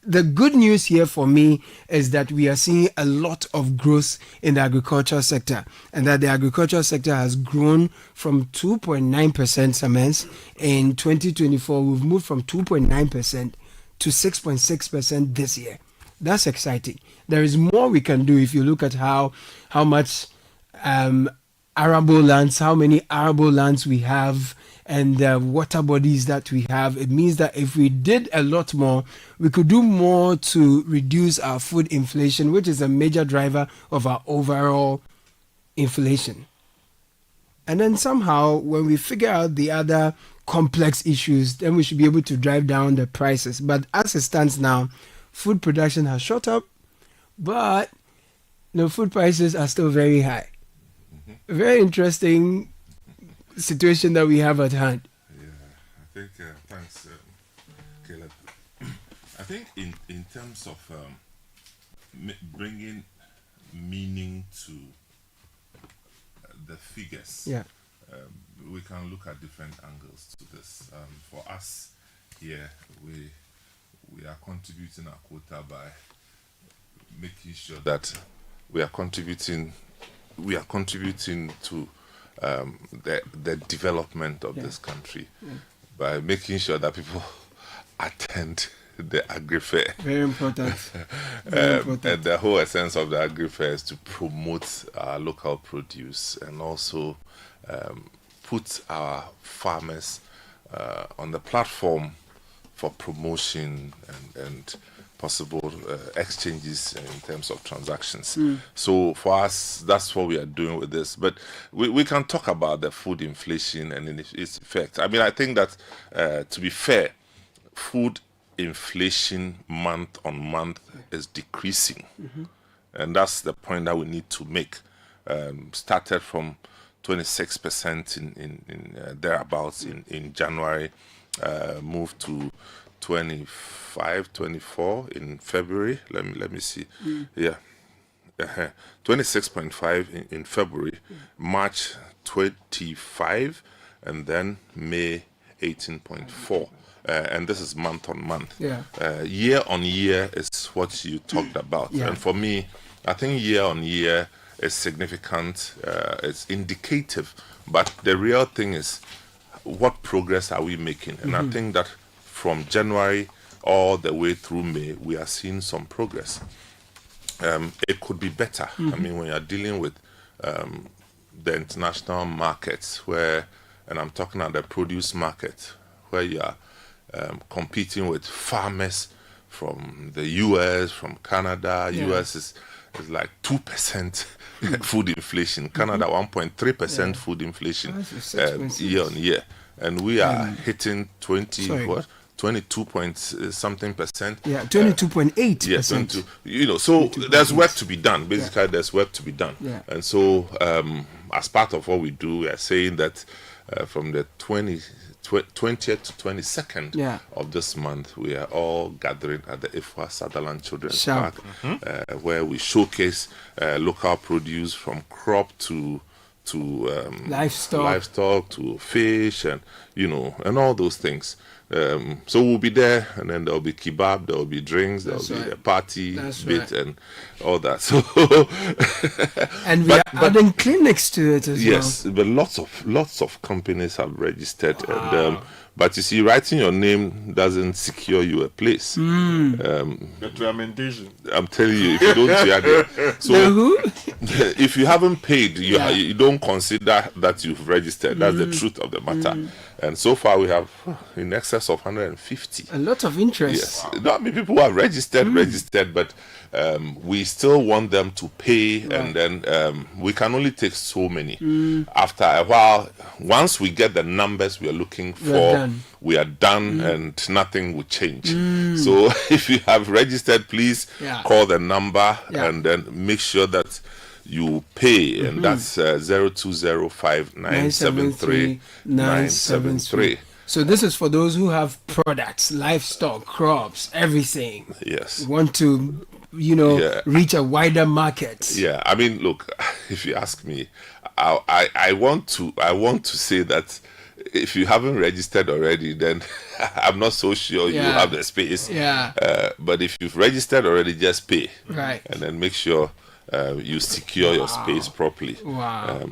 the good news here for me is that we are seeing a lot of growth in the agriculture sector, and that the agriculture sector has grown from 2.9% Samens in 2024. We've moved from 2.9% to 6.6% this year. That's exciting. There is more we can do if you look at how much arable lands, how many arable lands we have, and water bodies that we have. It means that if we did a lot more, we could do more to reduce our food inflation, which is a major driver of our overall inflation. And then somehow, when we figure out the other complex issues, then we should be able to drive down the prices. But as it stands now, food production has shot up, but food prices are still very high. Very interesting situation that we have at hand. Yeah, I think, thanks, Caleb. I think in terms of bringing meaning to the figures, we can look at different angles to this. For us here, we are contributing our quota by making sure that we are contributing to the development of this country by making sure that people attend the Agri Fair. Very important. Very important. And the whole essence of the Agri Fair is to promote our local produce and also put our farmers on the platform for promotion and possible exchanges in terms of transactions. So for us, that's what we are doing with this. But we can talk about the food inflation and its effect. I mean, I think that to be fair, food inflation month on month is decreasing. And that's the point that we need to make. Started from 26% in thereabouts in January, moved to 24 in February. Let me see. 26.5 in February, March 25, and then May 18.4. And this is month on month. Year on year is what you talked about. And for me, I think year on year is significant. It's indicative, but the real thing is what progress are we making? And I think that from January all the way through May, we are seeing some progress. It could be better. I mean, when you're dealing with the international markets, and I'm talking about the produce market, where you are competing with farmers from the US, from Canada. US is like 2% food inflation. Canada 1.3% food inflation year on year. And we are hitting 22 point something percent. 22.8%. Yeah, 22. So there's work to be done. Basically, there's work to be done. And so, as part of what we do, we are saying that from the 20th to 22nd of this month, we are all gathering at the IFWA Sutherland Children's Park, where we showcase local produce from crop to livestock to fish, and and all those things. So we'll be there, and then there'll be kebab, there'll be drinks, there'll be a party bit, and all that. So and we are adding clinics to it as well. Yes, but lots of companies have registered, and but you see, writing your name doesn't secure you a place. Documentation. I'm telling you, if you don't, you are there. So if you haven't paid, you don't consider that you've registered. That's the truth of the matter. And so far, we have in excess of 150. A lot of interest. Yes, not many people have registered, but we still want them to pay, and then we can only take so many. After a while, once we get the numbers we are looking for, we are done, and nothing will change. So if you have registered, please call the number and then make sure that you pay, and that's 0205973973. So this is for those who have products, livestock, crops, everything. Yes. Want to, reach a wider market. Yeah, I mean, look, if you ask me, I want to say that if you haven't registered already, then I'm not so sure you have the space. Yeah. But if you've registered already, just pay. Right. And then make sure you secure your space properly. Wow.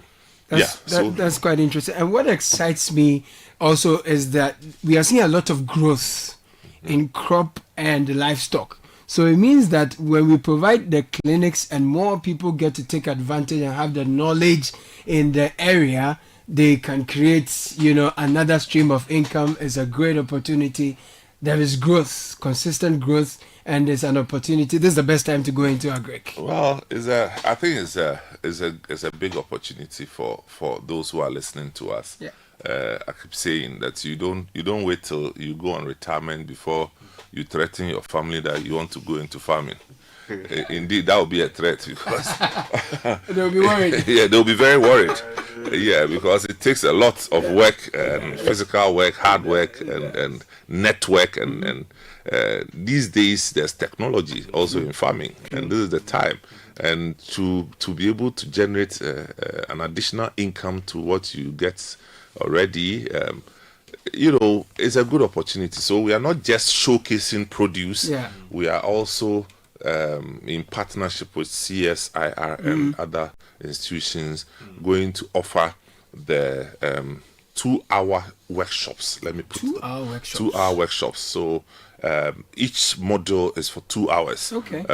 That's quite interesting. And what excites me also is that we are seeing a lot of growth in crop and livestock. So it means that when we provide the clinics and more people get to take advantage and have the knowledge in the area, they can create, another stream of income. Is a great opportunity. There is growth, consistent growth, and there's an opportunity. This is the best time to go into agri. Well, I think it's a big opportunity for those who are listening to us. Yeah. I keep saying that you don't wait till you go on retirement before you threaten your family that you want to go into farming. Indeed, that will be a threat, because they'll be worried. Yeah, they'll be very worried. Yeah, because it takes a lot of work, and physical work, hard work, and network, and these days there's technology also in farming, and this is the time. And to be able to generate an additional income to what you get already, it's a good opportunity. So we are not just showcasing produce. Yeah. We are also in partnership with CSIR and other institutions going to offer the 2-hour workshops. Let me put 2-hour workshops. 2-hour workshops. So each module is for 2 hours. Okay.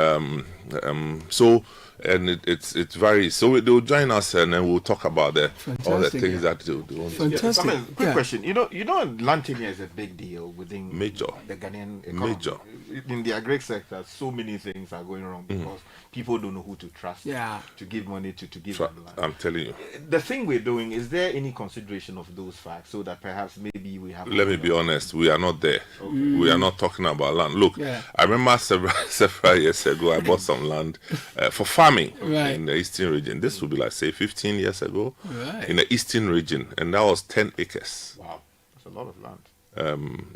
And it varies. So they'll join us, and then we'll talk about all the things that they want. Fantastic. Quick question. Land tenure is a big deal within the Ghanaian economy. Major. In the agri sector, so many things are going wrong because people don't know who to trust to give money to give them land. I'm telling you. The thing we're doing, is there any consideration of those facts so that perhaps maybe we have... Let me be honest, we are not there. Okay. We are not talking about land. Look, I remember several years ago, I bought some land for farming in the eastern region. This would be like, say, 15 years ago in the eastern region, and that was 10 acres. Wow, that's a lot of land.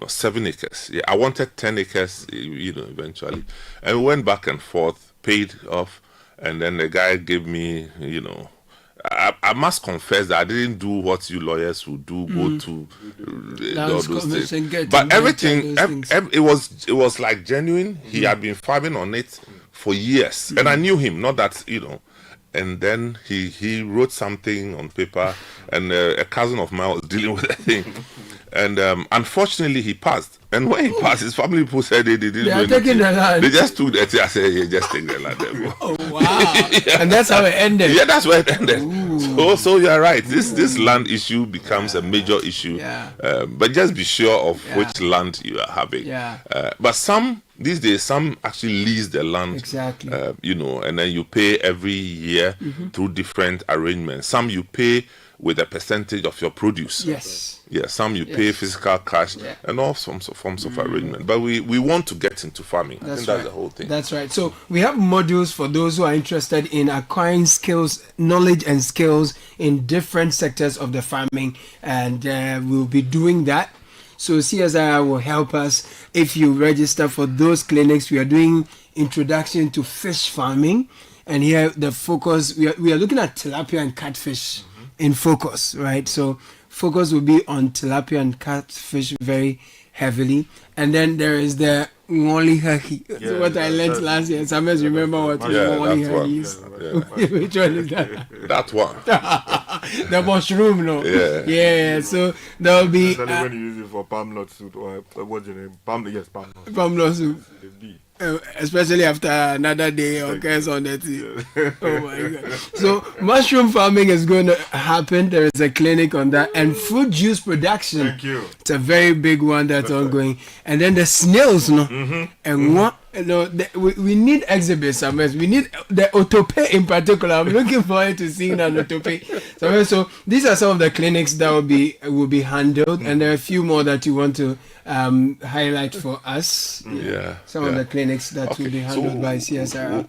7 acres. Yeah, I wanted 10 acres, eventually. And we went back and forth, paid off, and then the guy gave me, I must confess that I didn't do what you lawyers would do, go to all those things. But everything, it was like genuine. He had been farming on it for years, and I knew him. Not that And then he wrote something on paper, and a cousin of mine was dealing with the thing. And unfortunately, he passed. And when he passed, his family people said they didn't do anything. The land. They just took the thing. I said, just take the land. Oh, wow. And that's how it ended. Yeah, that's where it ended. So you're right. This land issue becomes a major issue. But just be sure of which land you are having. But these days, some actually lease the land. Exactly. And then you pay every year through different arrangements. Some you pay with a percentage of your produce. Yes. Yeah, some you pay physical cash and all forms of arrangement. But we want to get into farming. I think that's the whole thing. That's right. So we have modules for those who are interested in acquiring skills, knowledge and skills in different sectors of the farming, and we'll be doing that. So CSIR will help us if you register for those clinics. We are doing introduction to fish farming, and here the focus, we are looking at tilapia and catfish in focus, right? So focus will be on tilapia and catfish very heavily, and then there is the Ngoli Haki. So what I learned last year. Sometimes remember what Ngoli Haki is. Which one is that? That one. The mushroom, no? Yeah. So there will be. Especially when you use it for palm nut soup or what's your name? Palm nut. Palm nut soup. Especially after another day or curse on the tea. Oh my God. So mushroom farming is going to happen. There is a clinic on that, and fruit juice production. Thank you. It's a very big one that's ongoing. And then the snails, no? And what? We need exhibits. We need the otope in particular. I'm looking forward to seeing an otope. So these are some of the clinics that will be handled, and there are a few more that you want to highlight for us. Some of the clinics that will be handled by CSIR.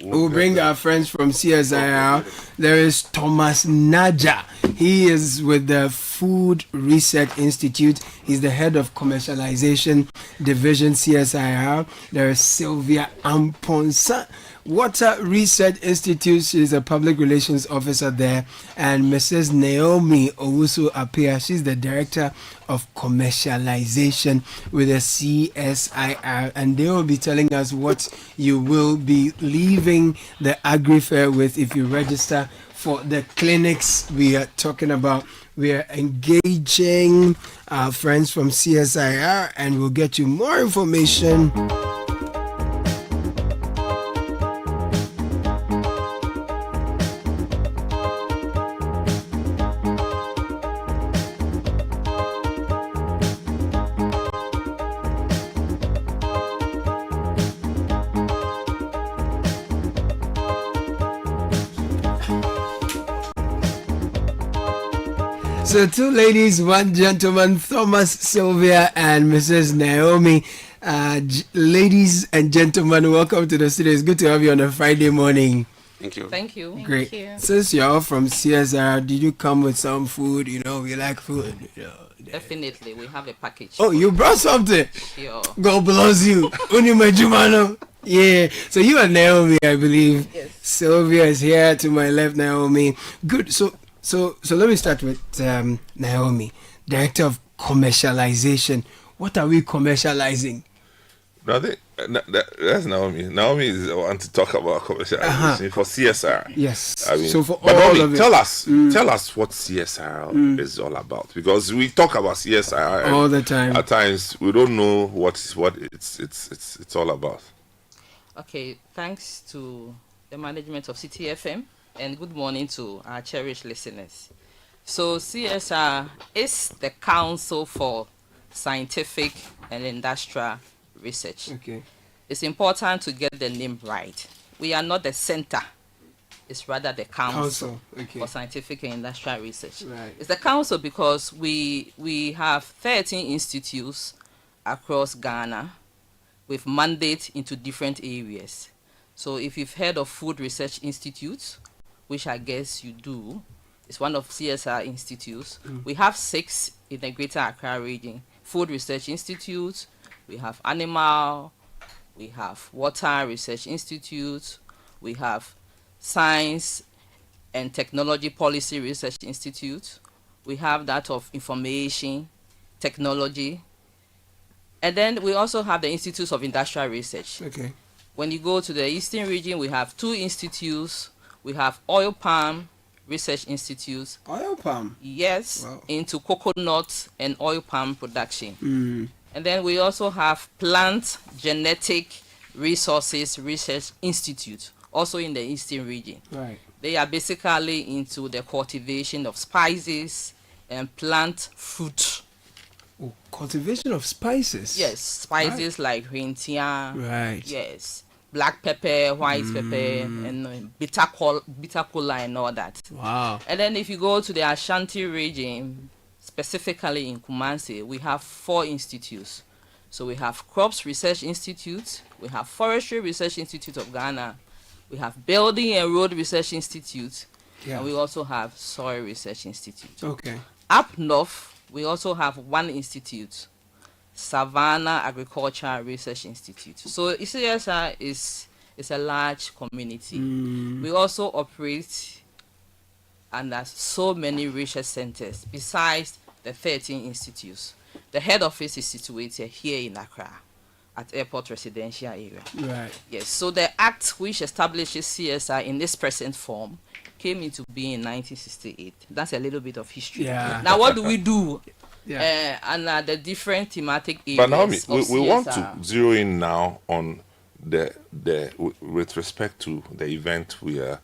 We'll bring our friends from CSIR. There is Thomas Naja. He is with the Food Research Institute. He's the head of commercialization division, CSIR. There is Sylvia Amponsa, Water Research Institute. She's a public relations officer there. And Mrs. Naomi Owusu Apia, she's the director of commercialization with the CSIR. And they will be telling us what you will be leaving the Agri Fair with if you register for the clinics we are talking about. We are engaging our friends from CSIR, and we'll get you more information. So 2 ladies, 1 gentleman, Thomas, Sylvia, and Mrs. Naomi. Ladies and gentlemen, welcome to the studio. It's good to have you on a Friday morning. Thank you. Thank you. Great. Thank you. Since you're all from CSIR, did you come with some food? We like food. Definitely, we have a package. Oh, you brought something? Sure. God bless you. Unimajumano. Yeah. So you are Naomi, I believe. Yes. Sylvia is here to my left, Naomi. Good. So let me start with Naomi, Director of Commercialization. What are we commercializing? No, I think that's Naomi. Naomi is the one to talk about commercialization for CSR. Yes. So for all Naomi, of it. Tell us what CSR is all about, because we talk about CSR all the time. At times we don't know what it's all about. Okay. Thanks to the management of Citi FM. And good morning to our cherished listeners. So CSIR is the Council for Scientific and Industrial Research. Okay. It's important to get the name right. We are not the center. It's rather the Council for Scientific and Industrial Research. Right. It's the Council because we have 13 institutes across Ghana with mandate into different areas. So if you've heard of Food Research Institute, which I guess you do, it's one of CSIR institutes. We have 6 in the Greater Accra region. Food Research Institute, we have Animal, we have Water Research Institute, we have Science and Technology Policy Research Institute, we have that of Information Technology, and then we also have the Institutes of Industrial Research. Okay. When you go to the Eastern region, we have 2 institutes. We have Oil Palm Research Institute. Oil palm? Yes, wow. Into coconut and oil palm production. And then we also have Plant Genetic Resources Research Institute, also in the Eastern region. Right. They are basically into the cultivation of spices and plant fruit. Oh, cultivation of spices? Yes, spices like rentia. Right. Yes. black pepper, white pepper, and bitter cola and all that. Wow. And then if you go to the Ashanti region, specifically in Kumasi, we have 4 institutes. So we have Crops Research Institute, we have Forestry Research Institute of Ghana, we have Building and Road Research Institute, and we also have Soil Research Institute. Okay. Up north, we also have 1 institute, Savannah Agricultural Research Institute. So CSIR is a large community. We also operate under so many research centers besides the 13 institutes. The head office is situated here in Accra at Airport Residential Area. Right. Yes, so the act which establishes CSIR in this present form came into being in 1968. That's a little bit of history. Yeah. Now, what do we do? Yeah. And the different thematic areas. But Naomi, of we want to CSIR. zero in now on the with respect to the event we are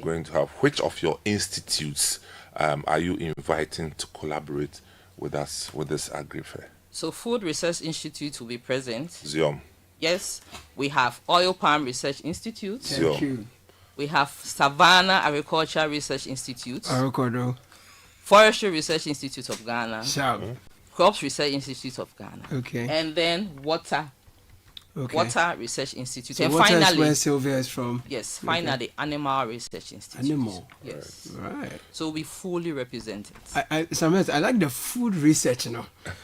going to have. Which of your institutes are you inviting to collaborate with us with this Agri Fair? So Food Research Institute will be present. Zion. Yes, we have Oil Palm Research Institute. Thank you. We have Savannah Agricultural Research Institute. Arokodo. Forestry Research Institute of Ghana. Sharp. Crops Research Institute of Ghana. Okay. And then Water Research Institute. So and water finally, is where Sylvia is from. Yes, finally, the Animal Research Institute. Animal. Yes. Right. So we fully represented. Samuel, I like the food research,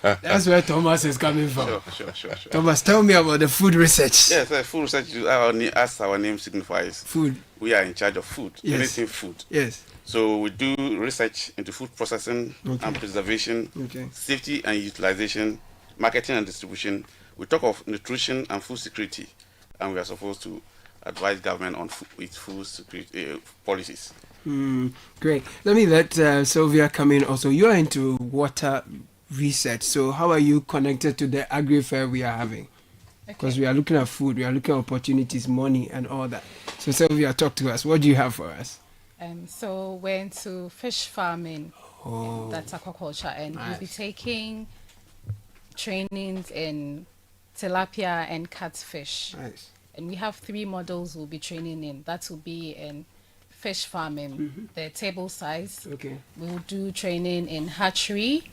That's where Thomas is coming from. Sure. Thomas, tell me about the food research. Yes, food research, as our name signifies. Food. We are in charge of food. Yes. Anything food. Yes. So we do research into food processing and preservation, safety and utilization, marketing and distribution. We talk of nutrition and food security, and we are supposed to advise government on its food security policies. Great. Let me let Sylvia come in also. You are into water research. So how are you connected to the Agri Fair we are having? Because we are looking at food, we are looking at opportunities, money, and all that. So Sylvia, talk to us. What do you have for us? So we're into fish farming. That's aquaculture, and we'll be taking trainings in tilapia and catfish. Nice. And we have 3 models we'll be training in. That will be in fish farming, the table size. Okay. We'll do training in hatchery,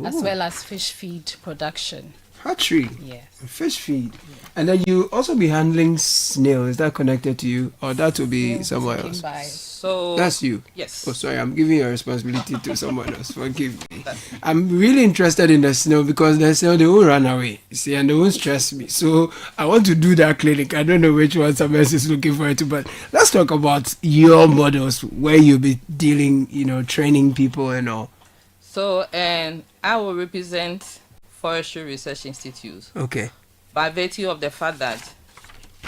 as well as fish feed production. Hatchery? Yes. Fish feed. And then you also be handling snail. Is that connected to you? Or that will be somewhere else? So that's you? Yes. Oh, sorry, I'm giving your responsibility to someone else. Forgive me. I'm really interested in the snail because the snail, they will run away, see, and they won't stress me. So I want to do that clinic. I don't know which one someone else is looking for it, but let's talk about your models where you'll be dealing, training people and all. So, I will represent Forestry Research Institute. Okay. By virtue of the fact that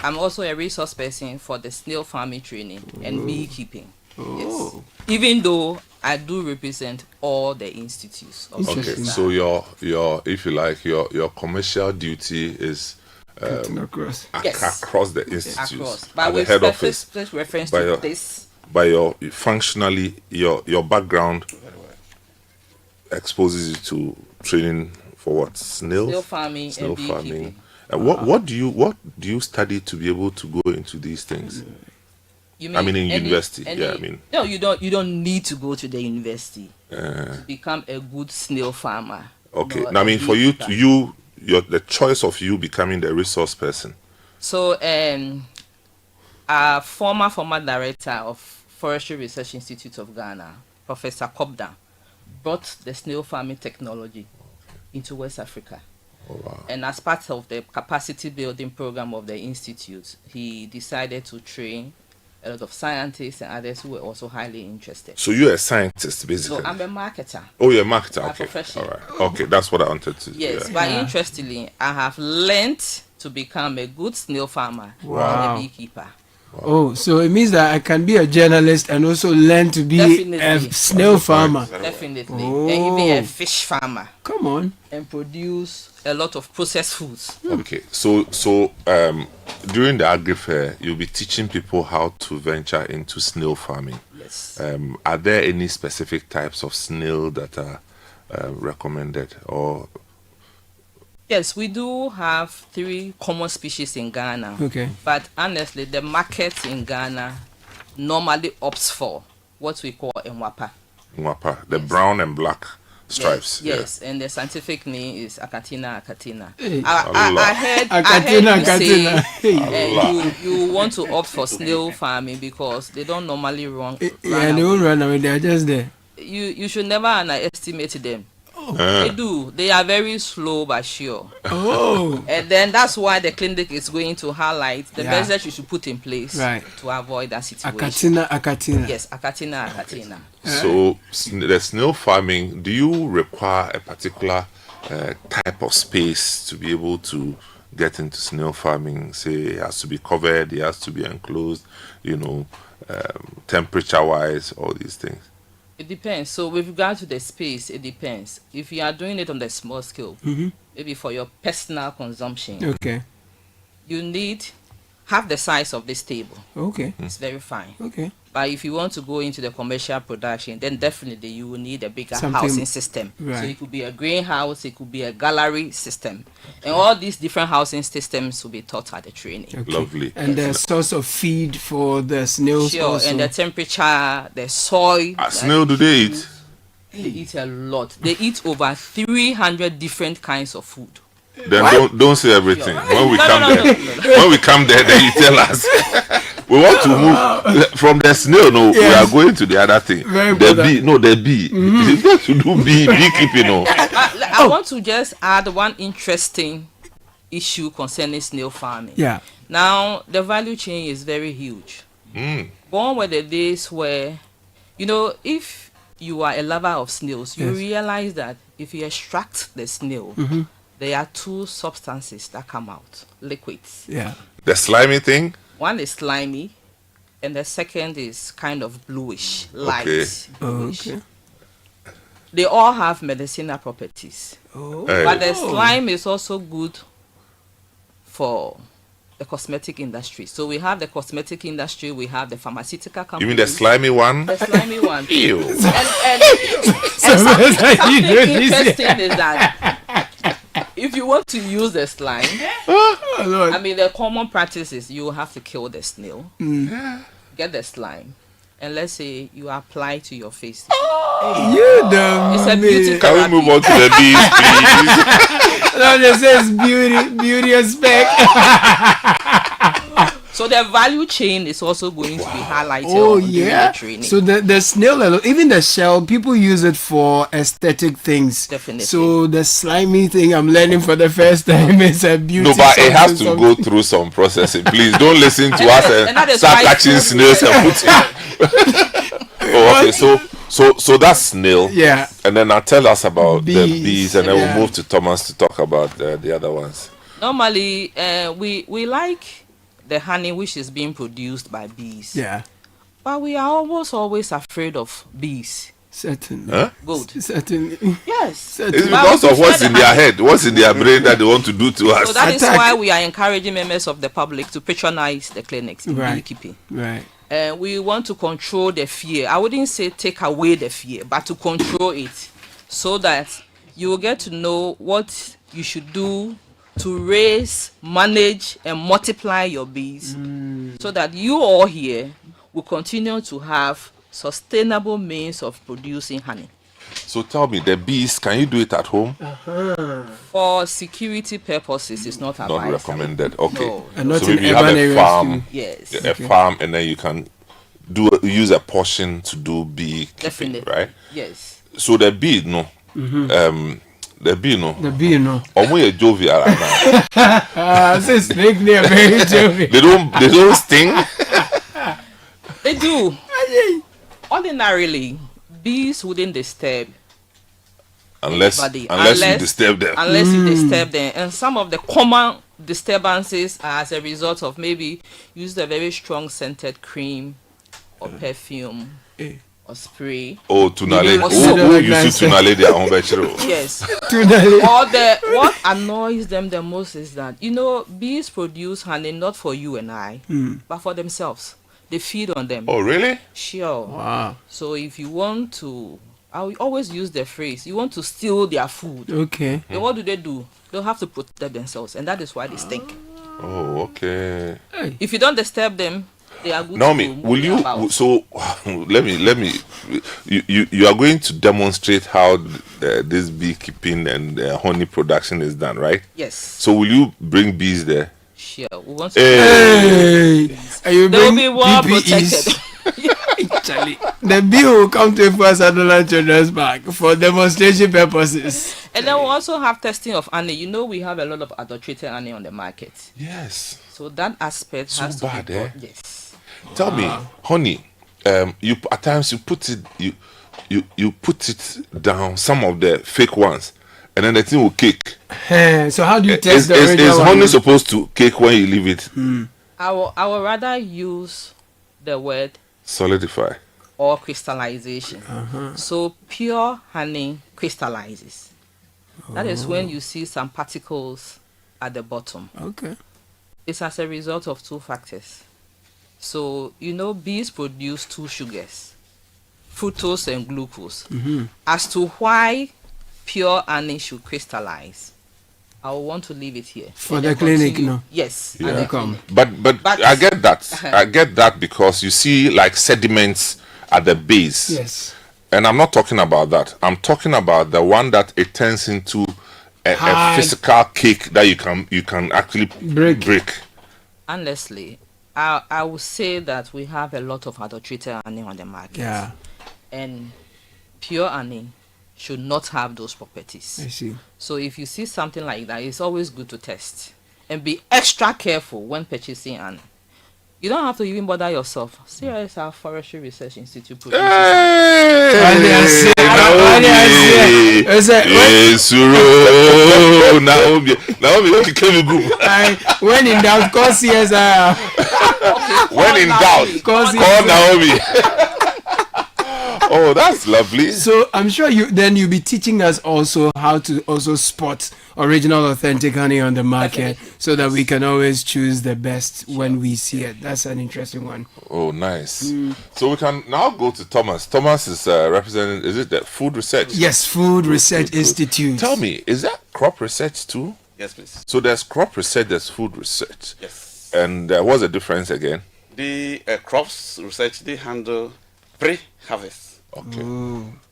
I'm also a resource person for the snail farming training and beekeeping. Yes. Even though I do represent all the institutes. Okay, so your if you like your commercial duty is across the institutes but at the with head office. Reference to this. By your functionally your background exposes you to training for what? Snail farming and beekeeping. What do you study to be able to go into these things? You mean in university? No, you don't need to go to the university to become a good snail farmer. Okay. Now, for the choice of you becoming the resource person. So, our former director of Forestry Research Institute of Ghana, Professor Kobda, brought the snail farming technology into West Africa. Oh, wow. And as part of the capacity building program of the institute, he decided to train a lot of scientists and others who were also highly interested. So you're a scientist, basically? So I'm a marketer. Oh, you're a marketer. Okay. Profession. All right. Okay, that's what I wanted to. Yes, but interestingly, I have learned to become a good snail farmer and a beekeeper. Wow. Oh, so it means that I can be a journalist and also learn to be a snail farmer. Definitely. And even a fish farmer. Come on. And produce a lot of processed foods. Okay. So during the Agri Fair, you'll be teaching people how to venture into snail farming. Yes. Are there any specific types of snail that are recommended, or Yes, we do have 3 common species in Ghana. Okay. But honestly, the market in Ghana normally opts for what we call Nwapa. Nwapa, the brown and black stripes. Yes, and the scientific name is Achatina achatina. Hey. I heard you say you want to opt for snail farming because they don't normally run. They won't run away. They are just there. You should never underestimate them. They do. They are very slow but sure. Oh. And then that's why the clinic is going to highlight the measures you should put in place to avoid that situation. Achatina. Yes, achatina. So the snail farming, do you require a particular type of space to be able to get into snail farming? Say it has to be covered, it has to be enclosed, temperature wise, all these things. It depends. So with regard to the space, it depends. If you are doing it on the small scale, maybe for your personal consumption, okay, you need half the size of this table. Okay. It's very fine. Okay. But if you want to go into the commercial production, then definitely you will need a bigger Something, housing system. right. So it could be a greenhouse, it could be a gallery system. And all these different housing systems will be taught at the training. Okay. Lovely. And the source of feed for the snails Sure, also. and the temperature, the soil. Snail, do they eat? They eat a lot. They eat over 300 different kinds of food. Then don't say everything. Sure. When we No, come no, no, there, no. when we come there, then you tell us. We want to move from the snail. No, we are going to the other thing. The bee. It's got to do beekeeping. No. I want to just add one interesting issue concerning snail farming. Yeah. Now the value chain is very huge. Gone were the days where, if you are a lover of snails, you realize that if you extract the snail, there are 2 substances that come out, liquids. Yeah. The slimy thing? One is slimy, and the second is kind of bluish, light. Bluish. Okay. They all have medicinal properties. Hey. But the slime is also good for the cosmetic industry. So we have the cosmetic industry, we have the pharmaceutical companies. You mean the slimy one? The slimy one. Ew. And something interesting is that if you want to use the slime, I mean the common practice is you have to kill the snail, get the slime, and let's say you apply to your face. It's a beauty Can we move on to the bees, please? No, this says beauty aspect. So the value chain is also going to be highlighted. During the training. So the snail, even the shell, people use it for aesthetic things. Definitely. So the slimy thing I'm learning for the first time is a beauty. No, but it has to go through some processing. Please don't listen to us and start catching snails and putting. Okay, so that's snail. Yeah. And then now tell us about the bees, and then we'll move to Thomas to talk about the other ones. Normally, we like the honey which is being produced by bees. Yeah. But we are always afraid of bees. Certainly. Huh? Good. Certainly. Yes. It's because of what's in their head, what's in their brain that they want to do to us. So that is why we are encouraging members of the public to patronize the clinics in beekeeping. Right. We want to control the fear. I wouldn't say take away the fear, but to control it so that you will get to know what you should do to raise, manage, and multiply your bees so that you all here will continue to have sustainable means of producing honey. So tell me, the bees, can you do it at home? For security purposes, it's not advisable. Not recommended. Okay. No. And not so in maybe you have urban a areas farm, too. Yes. a farm, and then you can use a portion to do beekeeping, Definitely. right? Yes. So the bee, no. The bee, no. Omo ye jovial now. This snake they are very jovial. They don't sting. They do. Ordinarily, bees wouldn't disturb unless anybody, you disturb them. Unless you disturb them. And some of the common disturbances are as a result of maybe use a very strong scented cream or perfume or spray. Oh, tunale. Who used to tunale their own vegetable? Yes. What annoys them the most is that, bees produce honey not for you and I, but for themselves. They feed on them. Oh, really? Sure. Wow. So if you want to I will always use the phrase, you want to steal their food. Okay. Then what do? They'll have to protect themselves, and that is why they stink. Oh, okay. If you don't disturb them, they are good Naomi, to will you? about. So let me. You are going to demonstrate how this beekeeping and honey production is done, right? Yes. So will you bring bees there? Sure. We want to. Hey, and you They will bring be well PPEs. protected. Actually, the bee will come to first Adonai Children's Park for demonstration purposes. And then we also have testing of honey. You know, we have a lot of adulterated honey on the market. Yes. So that aspect So has bad, to be eh? Yes. Tell me, honey. You at times you put it you put it down, some of the fake ones, and then the thing will cake. So how do you test the Is original one? honey supposed to cake when you leave it? I will rather use the word Solidify. or crystallization. So pure honey crystallizes. That is when you see some particles at the bottom. Okay. It's as a result of two factors. So, you know, bees produce two sugars, fructose and glucose. As to why pure honey should crystallize, I will want to leave it here. For And the then clinic, continue. no? Yes. Yeah. at the Come. clinic. But I get that. I get that because you see like sediments at the base. Yes. And I'm not talking about that. I'm talking about the one that it turns into a physical cake that you can actually break. Honestly, I would say that we have a lot of adulterated honey on the market. Yeah. And pure honey should not have those properties. I see. So if you see something like that, it's always good to test and be extra careful when purchasing honey. You don't have to even bother yourself. CSIR Forestry Research Institute produces. Naomi, when in doubt, call CSIR. When in doubt, call Naomi. Oh, that's lovely. So I'm sure you'll be teaching us also how to also spot original authentic honey on the market so that we can always choose the best when we see it. That's an interesting one. Oh, nice. So we can now go to Thomas. Thomas is representing, is it the Food Research? Yes, Food Research Institute. Tell me, is that crop research too? Yes, please. So there's crop research, there's food research. Yes. And what's the difference again? The crops research, they handle pre-harvest. Okay.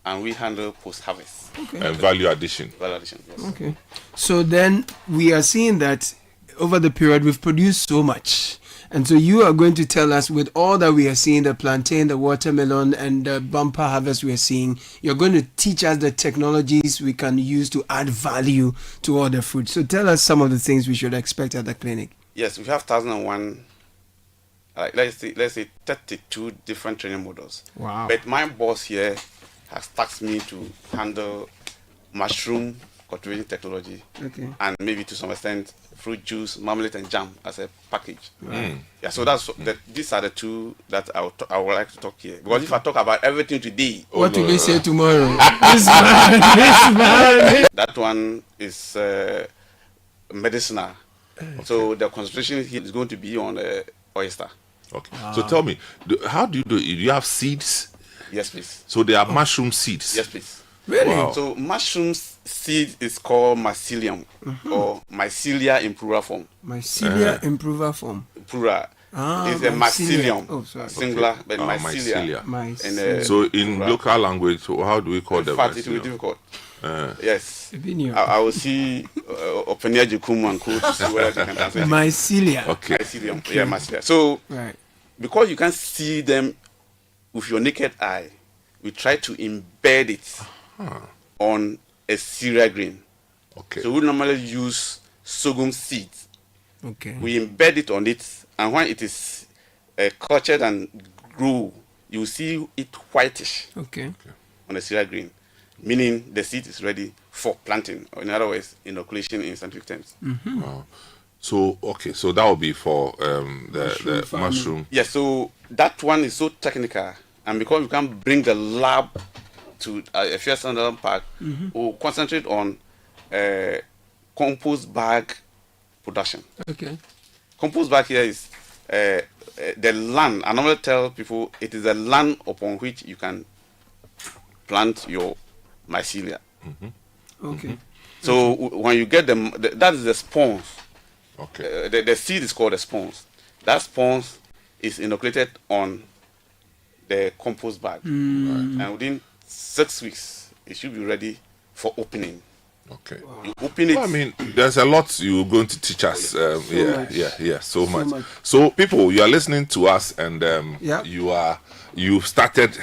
And we handle post-harvest. Okay. And value addition. Value addition, yes. Okay. So then we are seeing that over the period we've produced so much. And so you are going to tell us, with all that we are seeing, the plantain, the watermelon, and the bumper harvest we are seeing, you're going to teach us the technologies we can use to add value to all the food. So tell us some of the things we should expect at the clinic. Yes, we have 1,001, let's say 32 different training models. Wow. But my boss here has tasked me to handle mushroom cultivation technology, and maybe to some extent fruit juice, marmalade, and jam as a package. Yeah, so these are the two that I would like to talk here. Because if I talk about everything today, What will they say tomorrow? this man. That one is medicinal. So the concentration here is going to be on oyster. Okay. So tell me, how do you do it? Do you have seeds? Yes, please. So they are mushroom seeds? Yes, please. Really? Wow. So mushroom seed is called mycelium or mycelia in plural form. Mycelia improver form. Plural. It's a mycelium. Oh, sorry. Singular, but mycelia. Mycelia. So in local language, how do we call them? In fact, it will be difficult. Yes. I will see Openia Jukum and Co to see whether I can translate. Mycelia. Okay. Mycelium. Okay. Yeah, mycelia. So, because you can see them with your naked eye, we try to embed it on a cereal grain. Okay. So we normally use sorghum seeds. Okay. We embed it on it, and when it is cultured and grew, you see it whitish. Okay. On the cereal grain, meaning the seed is ready for planting, or in other words, inoculation in scientific terms. Wow. So so that will be for the mushroom. Yes. So that one is so technical, and because we can bring the lab to a fair standard park, we'll concentrate on compost bag production. Okay. Compost bag here is the land. I normally tell people it is the land upon which you can plant your mycelia. Okay. So when you get them, that is the spawns. Okay. The seed is called the spawns. That spawns is inoculated on the compost bag, and within 6 weeks it should be ready for opening. Okay. You open it. Well, I mean, there's a lot you're going to teach us. So much. So people, you are listening to us, and you've started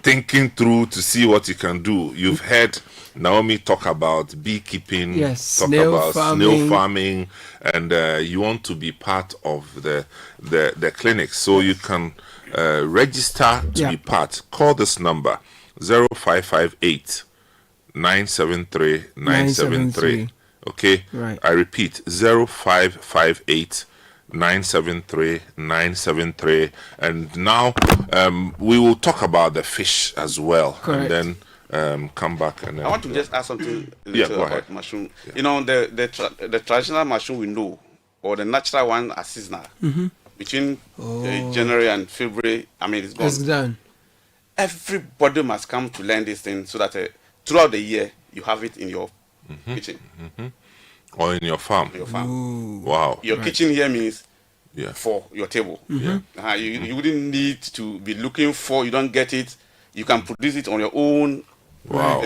thinking through to see what you can do. You've heard Naomi talk about beekeeping, talk about snail farming, and you want to be part of the clinic, so you can register to be part. Call this number 0558 973 973. Okay, right. I repeat 0558 973 973. And now we will talk about the fish as well. Correct. And then come back and I want to just add something go about ahead. mushroom. You know, the traditional mushroom we know, or the natural one are seasonal. Between January and February, I mean, it's gone. It's done. Everybody must come to learn this thing so that throughout the year you have it in your kitchen. Or in your farm. Ooh. Wow. Your kitchen here means for your table. You wouldn't need to be looking for, you don't get it. You can produce it on your own. Wow.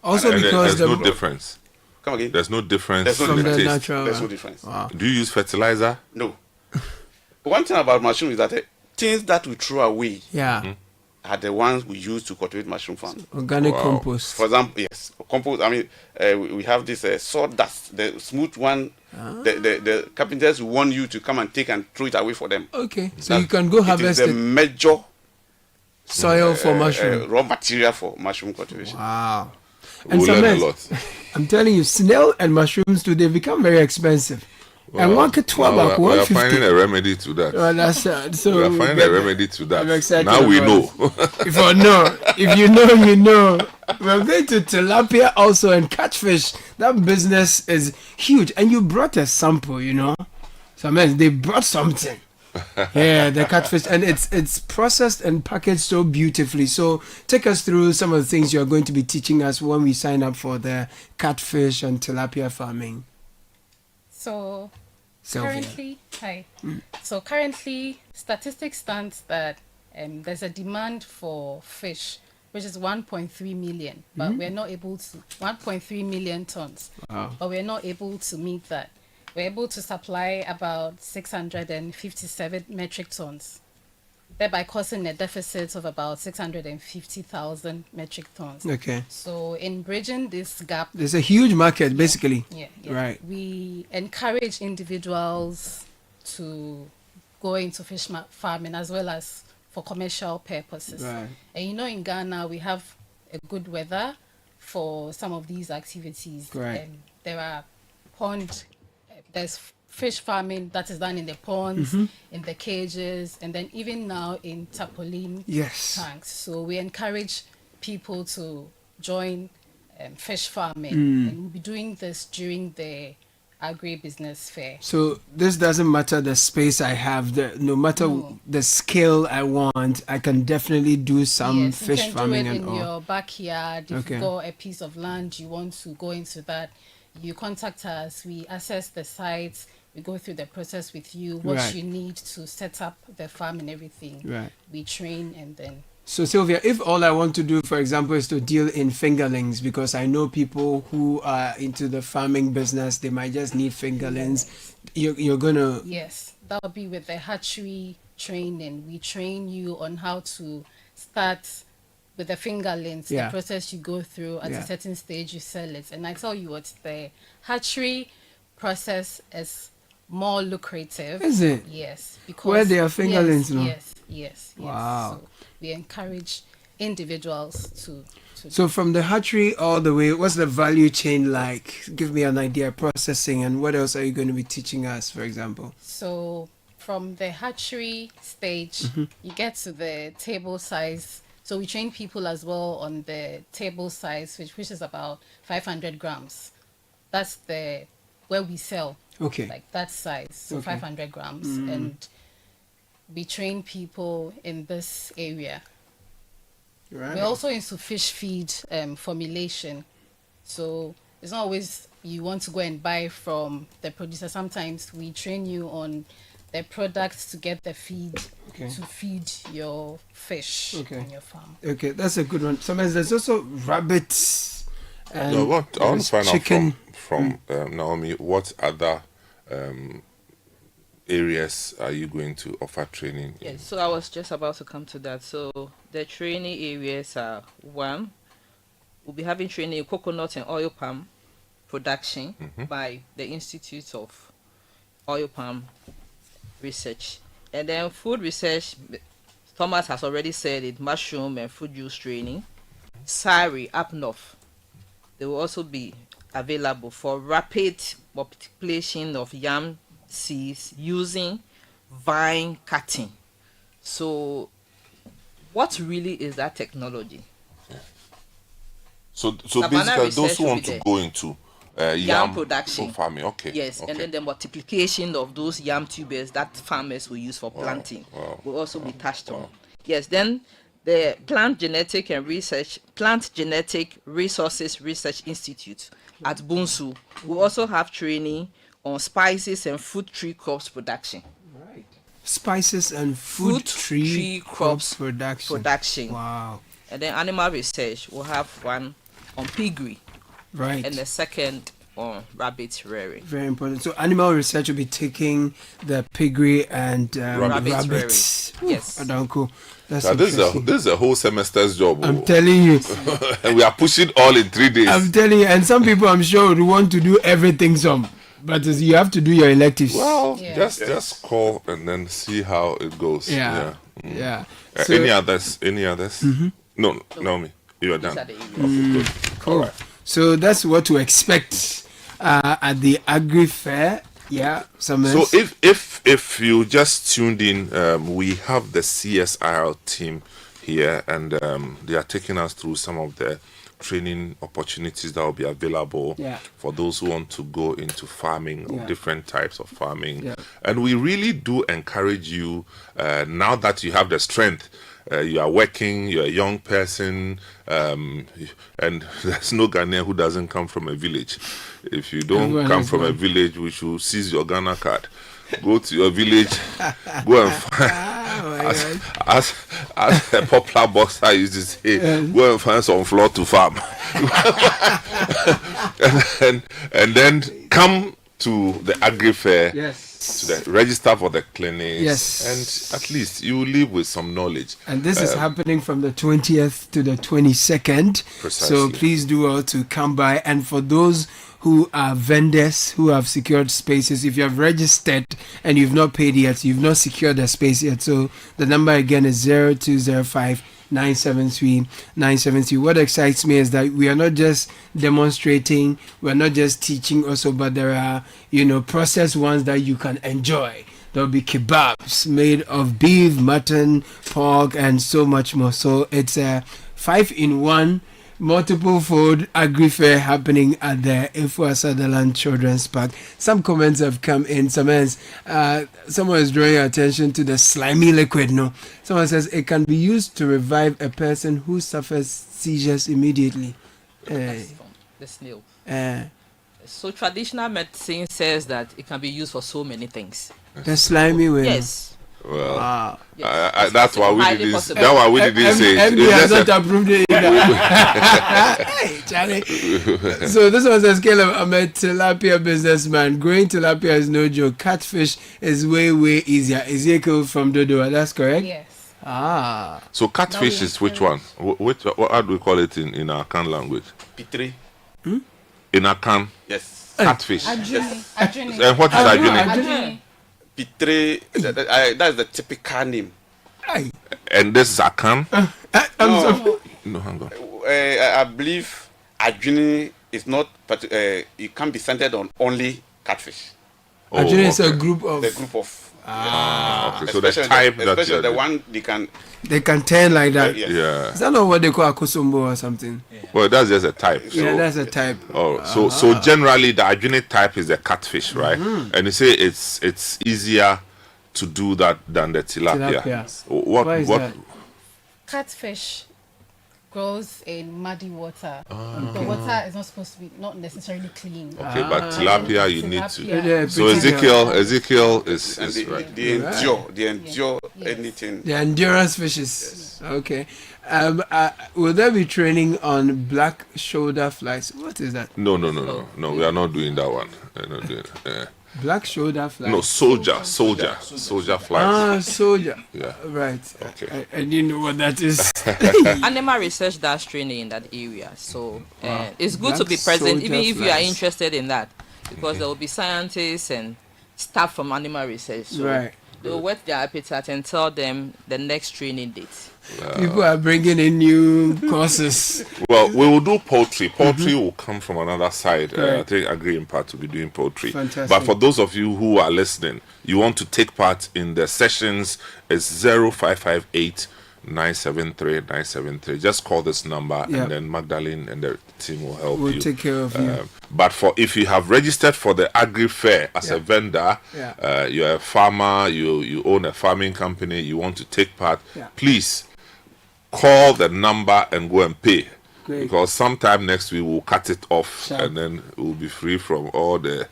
Also and because there's no difference. Come again? There's no difference There's no in the difference. taste. There's no difference. Wow. Do you use fertilizer? No. One thing about mushroom is that things that we throw away are the ones we use to cultivate mushroom farms. Organic compost. For example, yes, compost. I mean, we have this sawdust, the smooth one. The carpenters want you to come and take and throw it away for them. Okay, so you can go harvest it. Is the major soil for mushroom. Raw material for mushroom cultivation. Wow. And we'll learn a lot. I'm telling you, snail and mushrooms today become very expensive. Wow. And one could 12 we are finding a remedy to that. Well, that's so we are finding a remedy to that. I'm excited. Now we know. If you know, you know. We're going to tilapia also and catfish. That business is huge. And you brought a sample, you know. So man, they brought something. Yeah, the catfish, and it's processed and packaged so beautifully. So take us through some of the things you're going to be teaching us when we sign up for the catfish and tilapia farming. So Sylvia. Currently, statistics stands that there's a demand for fish, which is 1.3 million, but we're not able to 1.3 million tons. Wow. But we're not able to meet that. We're able to supply about 657 metric tons, thereby causing a deficit of about 650,000 metric tons. Okay. So in bridging this gap, There's a huge market, basically. Yeah. Right. We encourage individuals to go into fish farming as well as for commercial purposes. Right. And you know, in Ghana, we have a good weather for some of these activities. Right. There are there's fish farming that is done in the ponds, in the cages, and then even now in tarpaulin tanks. So we encourage people to join fish farming, and we'll be doing this during the Agribusiness Fair. So this doesn't matter the space I have, no matter the scale I want, I can definitely do some fish farming you can and do it in all. your backyard. If you've got a piece of land you want to go into that, you contact us, we assess the sites, we go through the process with you, what you need to set up the farm and everything. Right. We train and then. So Sylvia, if all I want to do, for example, is to deal in fingerlings, because I know people who are into the farming business, they might just need fingerlings. You're gonna. Yes, that will be with the hatchery training. We train you on how to start with the fingerlings, the process you go through at a certain stage, you sell it. And I tell you what, the hatchery process is more lucrative. Is it? Yes. Because where they are fingerlings now? Yes. Wow. So we encourage individuals to So from the hatchery all the way, what's the value chain like? Give me an idea, processing, and what else are you going to be teaching us, for example? So from the hatchery stage, you get to the table size. So we train people as well on the table size, which is about 500 grams. That's where we sell. Okay. Like that size, so 500 grams. And we train people in this area. Right. We're also into fish feed formulation. So it's not always you want to go and buy from the producer. Sometimes we train you on the products to get the feed to feed your fish on your farm. Okay, that's a good one. Sometimes there's also rabbits and I want to find chicken. out from Naomi, what other areas are you going to offer training in? Yes, so I was just about to come to that. So the training areas are, one, we'll be having training in coconut and oil palm production by the Institute of Oil Palm Research. And then food research, Thomas has already said it, mushroom and food use training. CSIR up north, they will also be available for rapid multiplication of yam seeds using vine cutting. So what really is that technology? So basically those who want to go into yam production farming, yes, and then the multiplication of those yam tubers that farmers will use for planting will also be touched on. Yes, then the Plant Genetic Resources Research Institute at Bunsu will also have training on spices and fruit tree crops production. Right. Spices and fruit tree crops production. Wow. And then animal research will have one on piggery. Right. And the second on rabbit rearing. Very important. So animal research will be taking the piggery and rabbits. Yes. Adanko. That's this is a whole semester's job. I'm telling you. And we are pushing all in 3 days. I'm telling you. And some people, I'm sure, would want to do everything some. But you have to do your electives. Well, just call and then see how it goes. Yeah. So, any others? No, Naomi, you are done. Okay, good. Cool. Right. So that's what to expect at the Agri Fair. Yeah. So if you just tuned in, we have the CSIR team here, and they are taking us through some of the training opportunities that will be available for those who want to go into farming or different types of farming. And we really do encourage you, now that you have the strength, you are working, you're a young person, and there's no Ghanaian who doesn't come from a village. If you don't come from a village, we should seize your Ghana card. Go to your village, go and find, as a popular boxer used to say, go and find some floor to farm. and then come to the Agri Fair, to register for the clinics, and at least you live with some knowledge. And this is happening from the 20th to the 22nd. Precisely. So please do well to come by. And for those who are vendors who have secured spaces, if you have registered and you've not paid yet, you've not secured the space yet. So the number again is 0205 973. What excites me is that we are not just demonstrating, we're not just teaching also, but there are, processed ones that you can enjoy. There'll be kebabs made of beef, mutton, pork, and so much more. So it's a 5-in-1 multiple fold Agri Fair happening at the Efua Sutherland Children's Park. Some comments have come in. Someone is drawing attention to the slimy liquid. No, someone says it can be used to revive a person who suffers seizures immediately. The snail. So traditional medicine says that it can be used for so many things. The slimy way. Yes. Well, that's why we didn't. That's why we didn't say it. MD has not approved it either. Hey, Charlie. So this was a scale of I'm a tilapia businessman. Growing tilapia is no joke. Catfish is way easier. Ezekiel from Dodoa. That's correct. Yes. So catfish is which one? What how do we call it in Akan language? P3. In Akan. Yes. Catfish. Yes. And what is adjuni? P3, that is the typical name. And this is Akan? No, hang on. I believe adjuni is not, but it can be centered on only catfish. Adjuni is a group of. The group of. Okay, so the type especially the one they can turn like that. Yeah. Is that not what they call akosombo or something? Well, that's just a type. So, yeah, that's a type. So generally the adjunate type is the catfish, right? And you say it's easier to do that than the tilapia. What is that? Catfish grows in muddy water. The water is not supposed to be not necessarily clean. Okay, but tilapia you need to. Yeah, So Ezekiel is right. They endure anything. The endurance fishes. Yes. Okay. Will there be training on black shoulder flies? What is that? No. We are not doing that one. We're not doing it. Black shoulder flies. No, soldier flies. Soldier. Yeah. Right. Okay. I didn't know what that is. Animal research does training in that area, so it's good to be present, even if you are interested in that, because there will be scientists and staff from animal research. So they will whet their appetite and tell them the next training date. People are bringing in new courses. Well, we will do poultry. Poultry will come from another side. I think Agri Impact will be doing poultry. Fantastic. But for those of you who are listening, you want to take part in the sessions, it's 0558 973 973. Just call this number and then Magdalene and the team will help you. We'll take care of you. But if you have registered for the Agri Fair as a vendor, you're a farmer, you own a farming company, you want to take part, please call the number and go and pay. Great. Because sometime next week we'll cut it off and then we'll be free from all the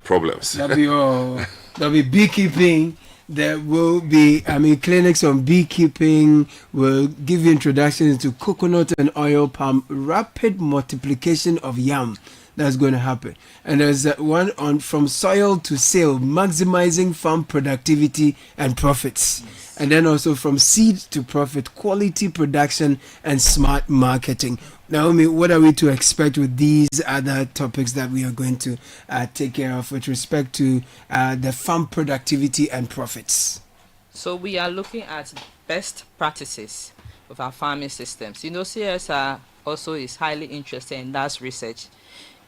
problems. There'll be beekeeping. There will be, clinics on beekeeping. We'll give you introductions to coconut and oil palm, rapid multiplication of yam. That's going to happen. And there's one on from soil to sale, maximizing farm productivity and profits. And then also from seed to profit, quality production and smart marketing. Naomi, what are we to expect with these other topics that we are going to take care of with respect to the farm productivity and profits? So we are looking at best practices of our farming systems. CSIR also is highly interested in that research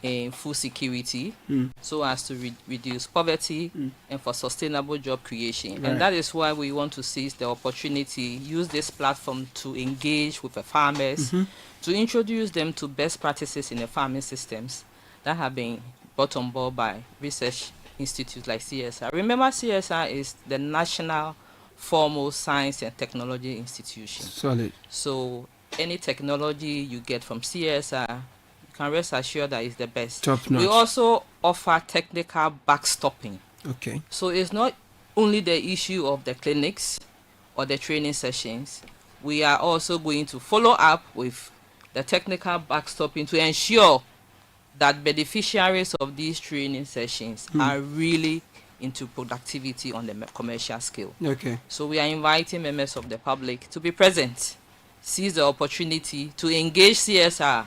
in food security, so as to reduce poverty and for sustainable job creation. And that is why we want to seize the opportunity, use this platform to engage with the farmers, to introduce them to best practices in the farming systems that have been brought on board by research institutes like CSIR. Remember, CSIR is the national formal science and technology institution. Solid. So any technology you get from CSIR, can rest assured that it's the best. Top notch. We also offer technical backstopping. Okay. So it's not only the issue of the clinics or the training sessions. We are also going to follow up with the technical backstopping to ensure that beneficiaries of these training sessions are really into productivity on the commercial scale. Okay. So we are inviting members of the public to be present, seize the opportunity to engage CSIR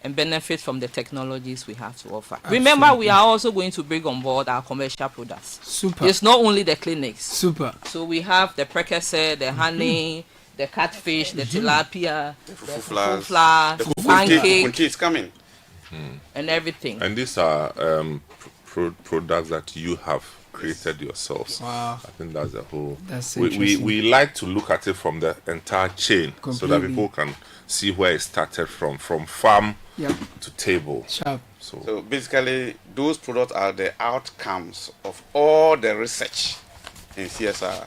and benefit from the technologies we have to offer. Absolutely. Remember, we are also going to bring on board our commercial products. Super. It's not only the clinics. Super. So we have the precursor, the honey, the catfish, the tilapia, the fufu flour, the pancake. It's coming. And everything. And these are products that you have created yourselves. Wow. I think that's the whole. That's we like to look at it from the entire chain. Completely. So that people can see where it started from farm to table. Sharp. So basically, those products are the outcomes of all the research in CSIR.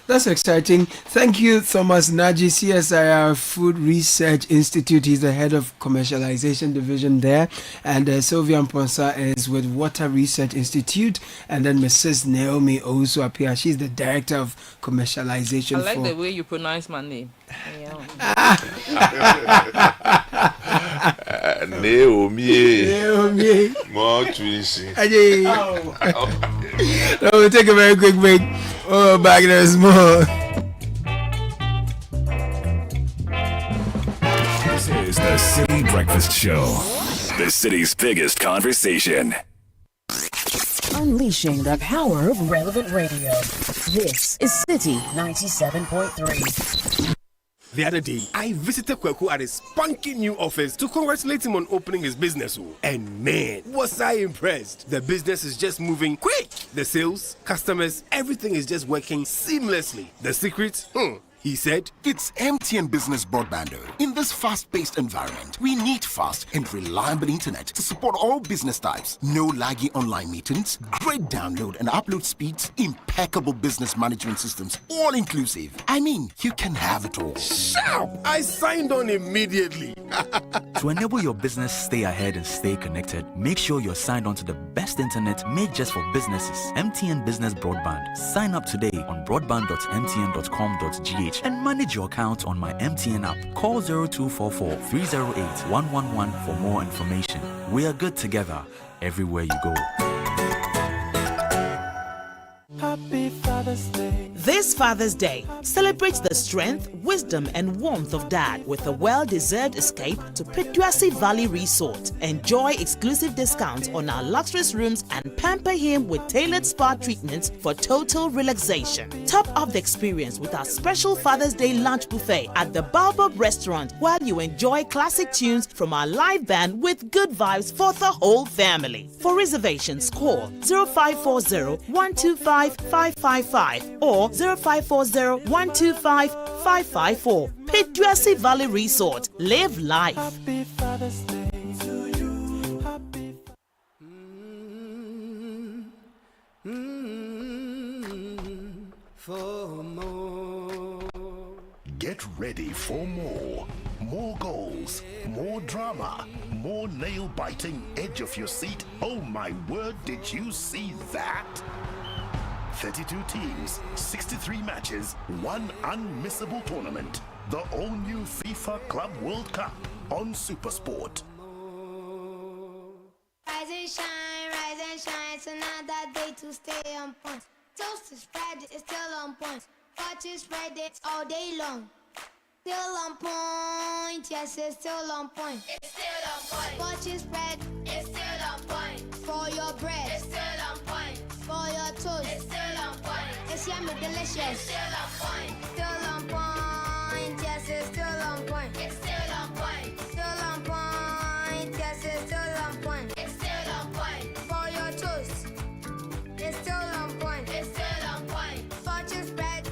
That's exciting. Thank you, Thomas Naji, CSIR Food Research Institute. He's the head of commercialization division there. And Sylvia Mponsa is with Water Research Institute. And then Mrs. Naomi also appears. She's the director of commercialization. I like the way you pronounce my name. Naomi. More twisty. We'll take a very quick break. Oh, back there's more. This is the City Breakfast Show, the city's biggest conversation. Unleashing the power of relevant radio. This is City 97.3. The other day, I visited Kweku at his spunky new office to congratulate him on opening his business. And man, was I impressed. The business is just moving quick. The sales, customers, everything is just working seamlessly. The secret? He said, It's MTN Business Broadband. In this fast-paced environment, we need fast and reliable internet to support all business types. No laggy online meetings, great download and upload speeds, impeccable business management systems, all inclusive. I mean, you can have it all. Sharp! I signed on immediately. To enable your business stay ahead and stay connected, make sure you're signed on to the best internet made just for businesses. MTN Business Broadband. Sign up today on broadband.mtn.com.gh and manage your account on my MTN app. Call 0244 308 111 for more information. We are good together everywhere you go. Happy Father's Day. This Father's Day, celebrate the strength, wisdom, and warmth of Dad with a well-deserved escape to Petuasi Valley Resort. Enjoy exclusive discounts on our luxurious rooms and pamper him with tailored spa treatments for total relaxation. Top up the experience with our special Father's Day lunch buffet at the Baobab Restaurant while you enjoy classic tunes from our live band with good vibes for the whole family. For reservations, call 0540-125-555 or 0540-125-554. Petuasi Valley Resort. Live life. Happy Father's Day to you. Happy for more. Get ready for more. More goals, more drama, more nail-biting edge of your seat. Oh my word, did you see that? 32 teams, 63 matches, one unmissable tournament. The all-new FIFA Club World Cup on SuperSport. Rise and shine, it's another day to stay on point. Toast to spread, it's still on point. Watch it spread, it's all day long. Still on point, yes, it's still on point. It's still on point. Watch it spread, it's still on point. For your bread, it's still on point. For your toast, it's still on point. It's yummy, delicious. It's still on point. Still on point, yes, it's still on point. It's still on point. Still on point, yes, it's still on point. It's still on point. For your toast, it's still on point. It's still on point. Fortune spread,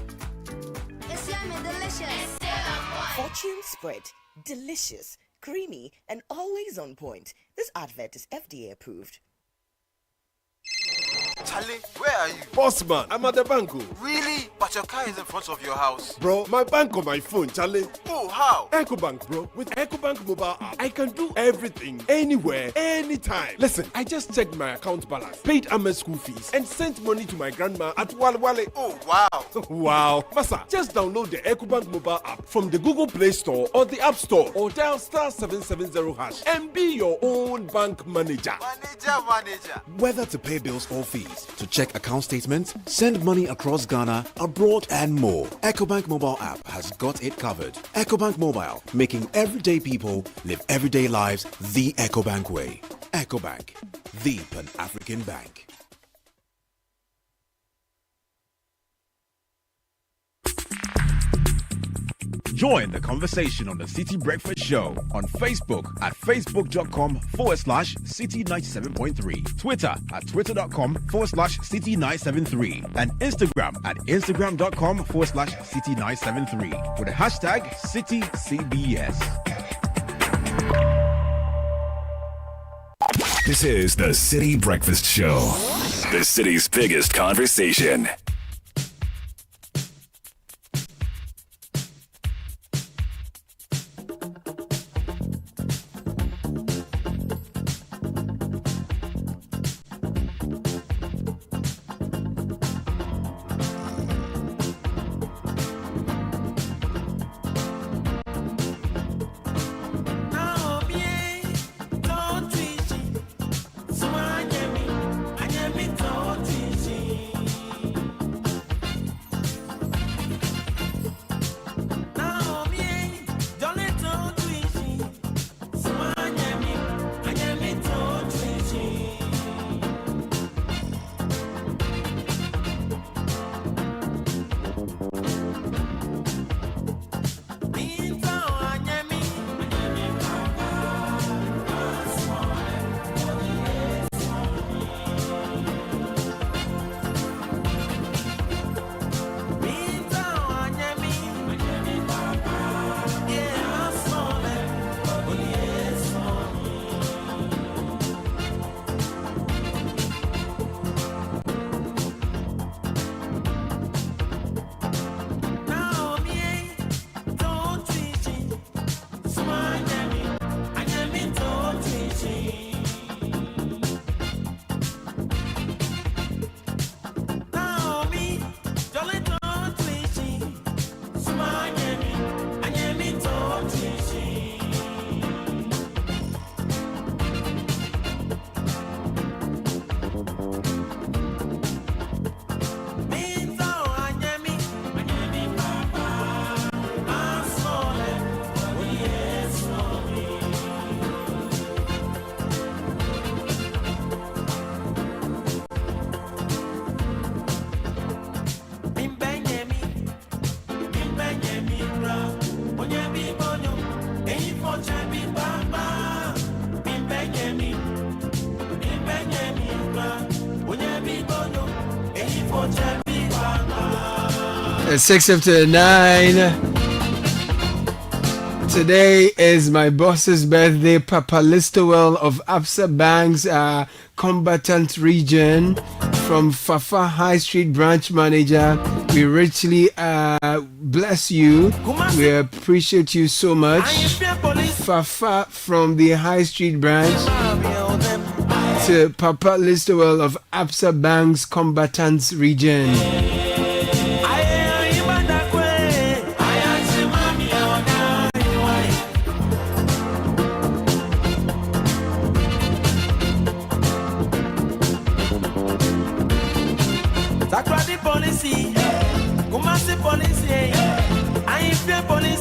it's yummy, delicious. It's still on point. Fortune spread, delicious, creamy, and always on point. This advert is FDA approved. Charlie, where are you? Bossman, I'm at the bank. Really? But your car is in front of your house. Bro, my bank on my phone, Charlie. Oh, how? EcoBank, bro. With EcoBank mobile app, I can do everything, anywhere, anytime. Listen, I just checked my account balance, paid Ahmed's school fees, and sent money to my grandma at Wale. Oh, wow. Wow. Masa, just download the EcoBank mobile app from the Google Play Store or the App Store or dial *770# and be your own bank manager. Manager. Whether to pay bills or fees, to check account statements, send money across Ghana, abroad, and more, EcoBank mobile app has got it covered. EcoBank Mobile, making everyday people live everyday lives the EcoBank way. EcoBank, the Pan-African bank. Join the conversation on the City Breakfast Show on Facebook at facebook.com/City97.3, Twitter at twitter.com/City973, and Instagram at instagram.com/City973 with the hashtag CityCBS. This is the City Breakfast Show, the city's biggest conversation. 6 after 9. Today is my boss's birthday, Papa Listowell of Absa Bank's combatant region. From Fafa High Street branch manager, we richly bless you. We appreciate you so much. Fafa from the High Street branch to Papa Listowell of Absa Bank's combatants region.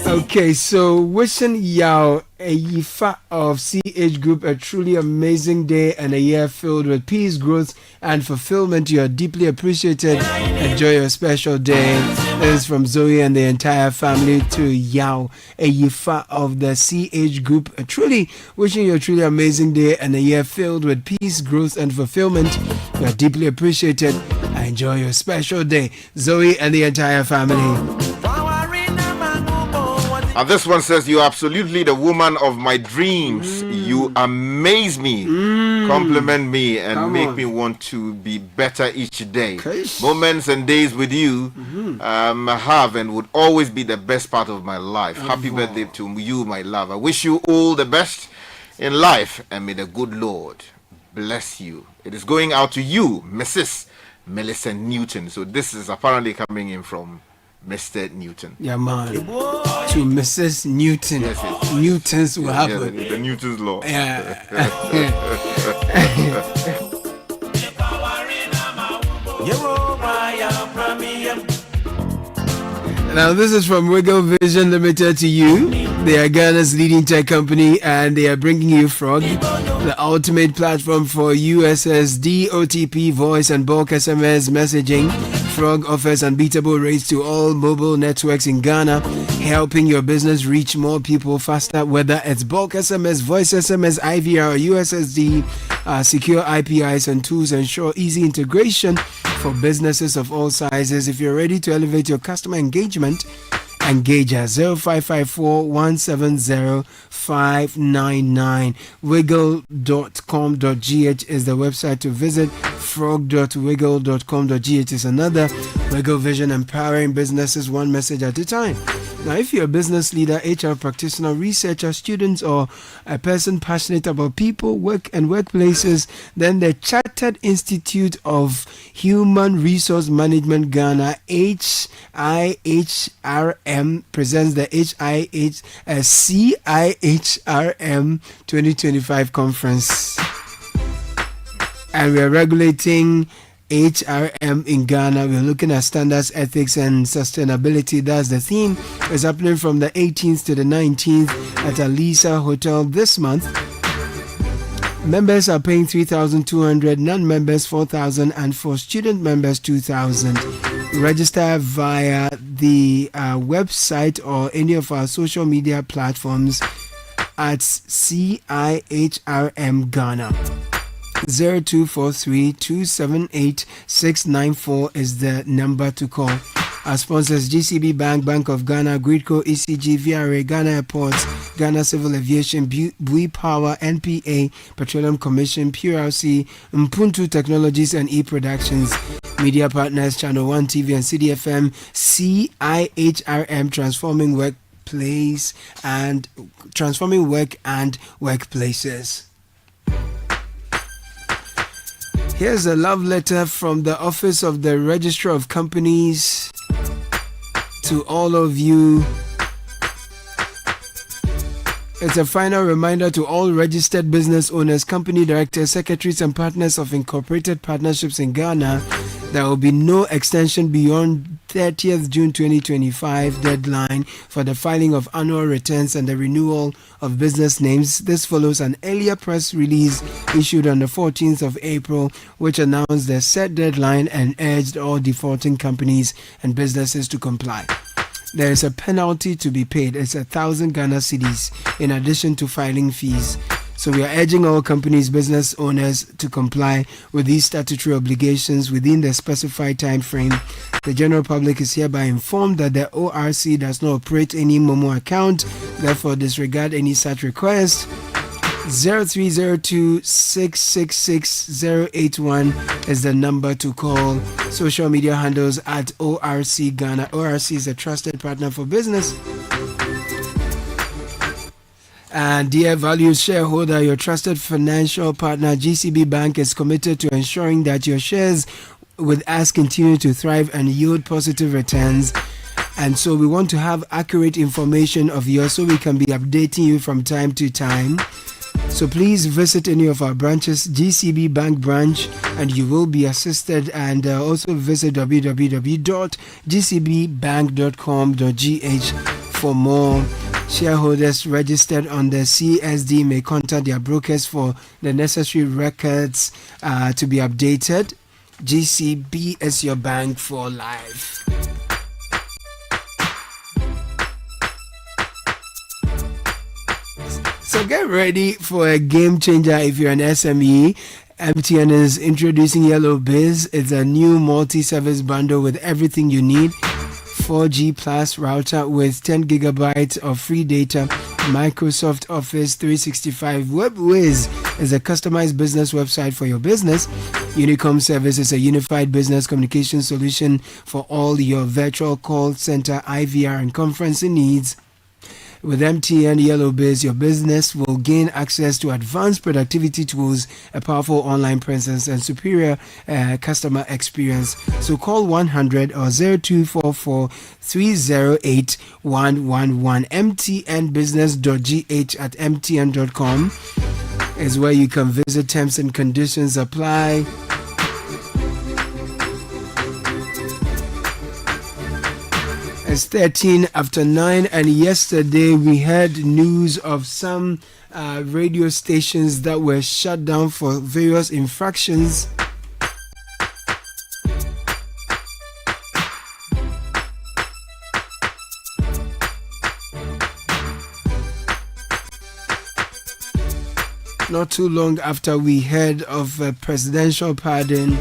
Okay, so wishing Yao Ayifa of CH Group a truly amazing day and a year filled with peace, growth, and fulfillment. You are deeply appreciated. Enjoy your special day. This is from Zoe and the entire family to Yao Ayifa of the CH Group. Wishing you a truly amazing day and a year filled with peace, growth, and fulfillment. You are deeply appreciated. Enjoy your special day. Zoe and the entire family. And this one says, "You are absolutely the woman of my dreams. You amaze me, compliment me, and make me want to be better each day. Moments and days with you have and would always be the best part of my life. Happy birthday to you, my love. I wish you all the best in life, and may the good Lord bless you." It is going out to you, Mrs. Melissa Newton. So this is apparently coming in from Mr. Newton. Yeah, man. To Mrs. Newton. Yes, yes. Newton's will happen. The Newton's law. Yeah. Now this is from Wiggle Vision Limited to you. They are Ghana's leading tech company and they are bringing you Frog, the ultimate platform for USSD, OTP, voice and bulk SMS messaging. Frog offers unbeatable rates to all mobile networks in Ghana, helping your business reach more people faster, whether it's bulk SMS, voice SMS, IVR, or USSD. Secure APIs and tools ensure easy integration for businesses of all sizes. If you're ready to elevate your customer engagement, engage at 0554 170 599. Wiggle.com.gh is the website to visit. Frog.wiggle.com.gh is another. Wiggle Vision, empowering businesses one message at a time. Now, if you're a business leader, HR practitioner, researcher, student, or a person passionate about people, work, and workplaces, then the Chartered Institute of Human Resource Management Ghana, HIHRM, presents the CIHRM 2025 conference. And we are regulating HRM in Ghana. We're looking at standards, ethics, and sustainability. That's the theme. It's happening from the 18th to the 19th at Alisa Hotel this month. Members are paying 3,200, non-members 4,000, and for student members 2,000. Register via the website or any of our social media platforms at CIHRM Ghana. 0243-278-694 is the number to call. Our sponsors: GCB Bank, Bank of Ghana, Gridco, ECG, VRA, Ghana Airports, Ghana Civil Aviation, Bui Power, NPA, Petroleum Commission, PRC, Mpuntu Technologies, and E-Productions. Media partners: Channel 1 TV and Citi FM. CIHRM, transforming work and workplaces. Here's a love letter from the Office of the Registrar of Companies to all of you. It's a final reminder to all registered business owners, company directors, secretaries, and partners of incorporated partnerships in Ghana. There will be no extension beyond 30th June 2025 deadline for the filing of annual returns and the renewal of business names. This follows an earlier press release issued on the 14th of April, which announced the set deadline and urged all defaulting companies and businesses to comply. There is a penalty to be paid. It's 1,000 Ghana cedis in addition to filing fees. So we are urging all companies, business owners to comply with these statutory obligations within the specified time frame. The general public is hereby informed that the ORC does not operate any Momo account, therefore disregard any such request. 0302-666-081 is the number to call. Social media handles at ORC Ghana. ORC is a trusted partner for business. And dear valued shareholder, your trusted financial partner GCB Bank is committed to ensuring that your shares with us continue to thrive and yield positive returns. And so we want to have accurate information of yours so we can be updating you from time to time. So please visit any of our branches, GCB Bank branch, and you will be assisted. And also visit www.gcbbank.com.gh for more. Shareholders registered on the CSD may contact their brokers for the necessary records to be updated. GCB is your bank for life. So get ready for a game changer if you're an SME. MTN is introducing Yellow Biz. It's a new multi-service bundle with everything you need. 4G plus router with 10 gigabytes of free data. Microsoft Office 365. WebWiz is a customized business website for your business. Unicom Service is a unified business communication solution for all your virtual call center, IVR, and conferencing needs. With MTN Yellow Biz, your business will gain access to advanced productivity tools, a powerful online presence, and superior customer experience. So call 100 or 0244 308 111. mtnbusiness.gh at mtn.com is where you can visit. Terms and conditions apply. It's 13 after 9, and yesterday we heard news of some radio stations that were shut down for various infractions. Not too long after we heard of a presidential pardon.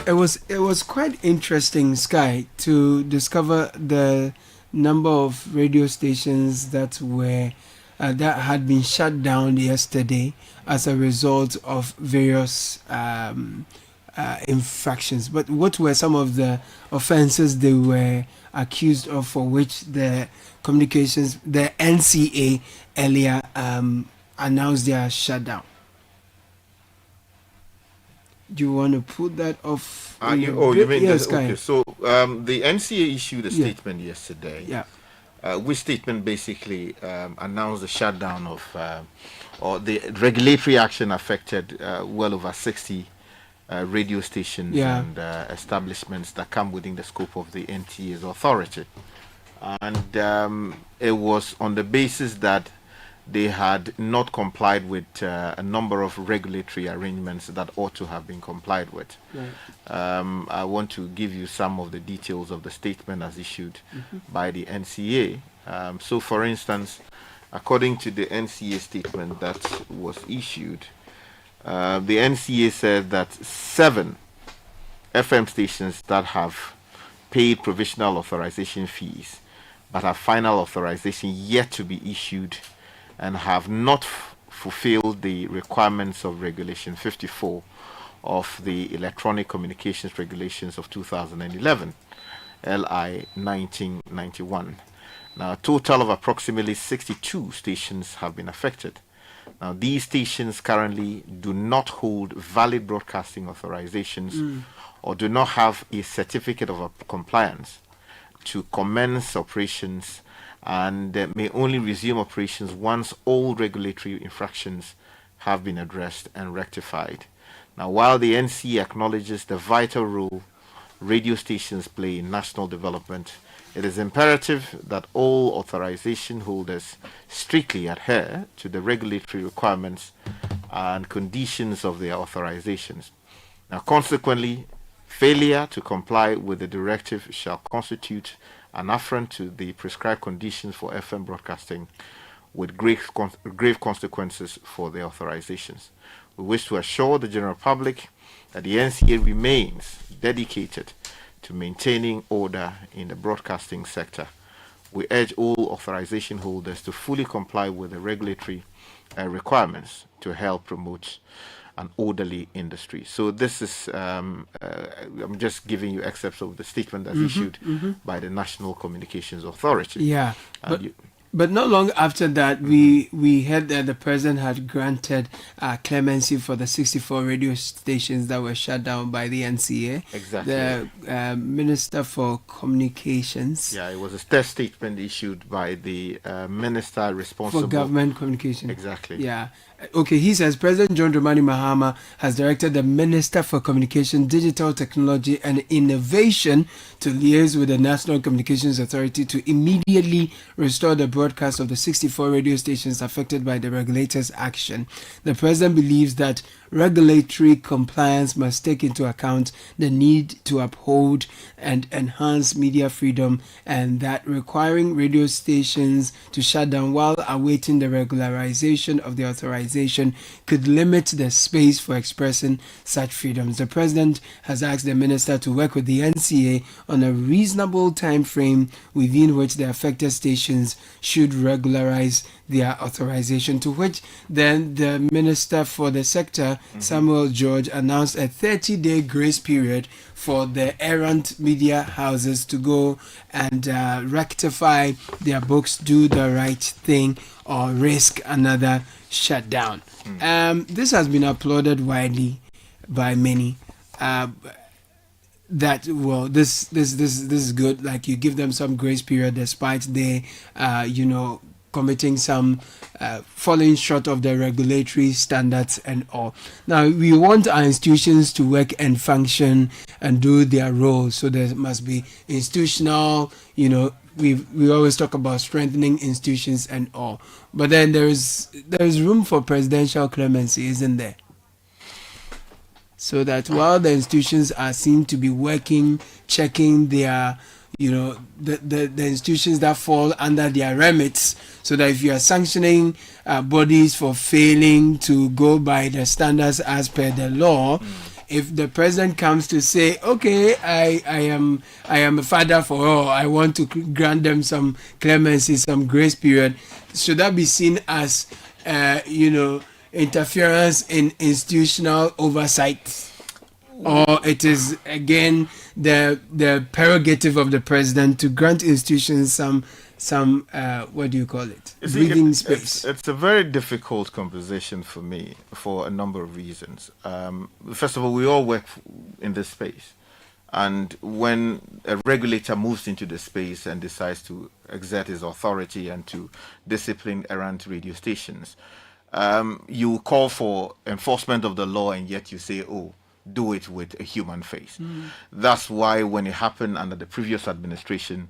It was quite interesting, Sky, to discover the number of radio stations that were that had been shut down yesterday as a result of various infractions. But what were some of the offences they were accused of, for which the NCA earlier announced their shutdown? Do you want to put that off? You mean yes, okay? So the NCA issued a statement yesterday. Yeah. Which statement basically announced the shutdown of or the regulatory action affected well over 60 radio stations and establishments that come within the scope of the NTA's authority, and it was on the basis that they had not complied with a number of regulatory arrangements that ought to have been complied with. Right. I want to give you some of the details of the statement as issued by the NCA. So, for instance, according to the NCA statement that was issued, the NCA said that 7 FM stations that have paid provisional authorization fees but have final authorization yet to be issued and have not fulfilled the requirements of Regulation 54 of the Electronic Communications Regulations of 2011, LI 1991. Now, a total of approximately 62 stations have been affected. Now, these stations currently do not hold valid broadcasting authorizations or do not have a certificate of compliance to commence operations, and may only resume operations once all regulatory infractions have been addressed and rectified. Now, while the NC acknowledges the vital role radio stations play in national development, it is imperative that all authorization holders strictly adhere to the regulatory requirements and conditions of their authorizations. Now, consequently, failure to comply with the directive shall constitute an affront to the prescribed conditions for FM broadcasting with grave consequences for their authorizations. We wish to assure the general public that the NCA remains dedicated to maintaining order in the broadcasting sector. We urge all authorization holders to fully comply with the regulatory requirements to help promote an orderly industry. So this is, I'm just giving you excerpts of the statement that's issued by the National Communications Authority. Yeah, but not long after that, we heard that the president had granted clemency for the 64 radio stations that were shut down by the NCA. Exactly. The Minister for Communications. Yeah, it was a test statement issued by the minister responsible for government communication. Exactly. Yeah. Okay, he says President John Dramani Mahama has directed the Minister for Communication, Digital Technology and Innovation to liaise with the National Communications Authority to immediately restore the broadcast of the 64 radio stations affected by the regulator's action. The President believes that regulatory compliance must take into account the need to uphold and enhance media freedom, and that requiring radio stations to shut down while awaiting the regularization of the authorization could limit the space for expressing such freedoms. The President has asked the Minister to work with the NCA on a reasonable time frame within which the affected stations should regularize their authorization, to which then the Minister for the sector, Samuel George, announced a 30-day grace period for the errant media houses to go and rectify their books, do the right thing, or risk another shutdown. This has been applauded widely by many. That this is good. Like, you give them some grace period despite they committing some falling short of the regulatory standards and all. Now, we want our institutions to work and function and do their role. So there must be institutional, we always talk about strengthening institutions and all. But then there is room for presidential clemency, isn't there? So that while the institutions are seen to be working, checking their the institutions that fall under their remits, so that if you are sanctioning bodies for failing to go by the standards as per the law, if the president comes to say, okay, I am a father for all, I want to grant them some clemency, some grace period, should that be seen as interference in institutional oversight? Or it is again the prerogative of the president to grant institutions some what do you call it? Breathing space. It's a very difficult conversation for me for a number of reasons. First of all, we all work in this space, and when a regulator moves into the space and decides to exert his authority and to discipline errant radio stations, you call for enforcement of the law, and yet you say, oh, do it with a human face. That's why when it happened under the previous administration,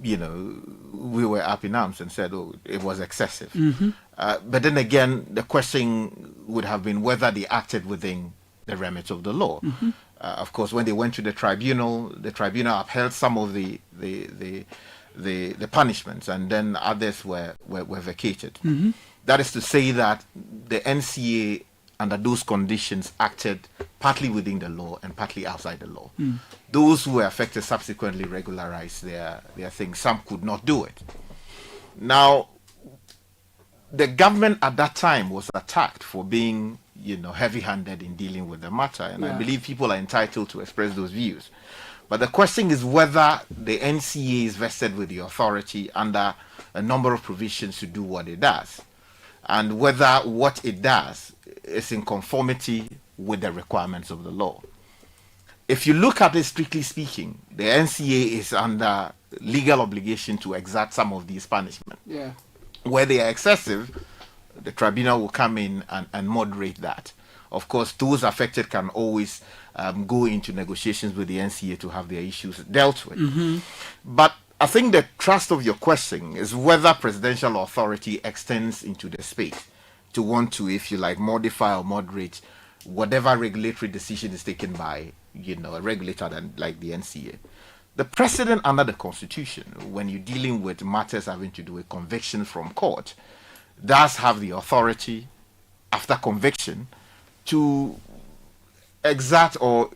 we were up in arms and said, oh, it was excessive. But then again, the question would have been whether they acted within the remit of the law. Of course, when they went to the tribunal upheld some of the punishments, and then others were vacated. That is to say that the NCA, under those conditions, acted partly within the law and partly outside the law. Those who were affected subsequently regularized their things. Some could not do it. Now, the government at that time was attacked for being, heavy-handed in dealing with the matter, and I believe people are entitled to express those views. But the question is whether the NCA is vested with the authority under a number of provisions to do what it does, and whether what it does is in conformity with the requirements of the law. If you look at it strictly speaking, the NCA is under legal obligation to exact some of these punishments. Where they are excessive, the tribunal will come in and moderate that. Of course, those affected can always go into negotiations with the NCA to have their issues dealt with. But I think the thrust of your question is whether presidential authority extends into the space to want to, if you like, modify or moderate whatever regulatory decision is taken by, a regulator like the NCA. The president under the Constitution, when you're dealing with matters having to do with conviction from court, does have the authority after conviction to exert or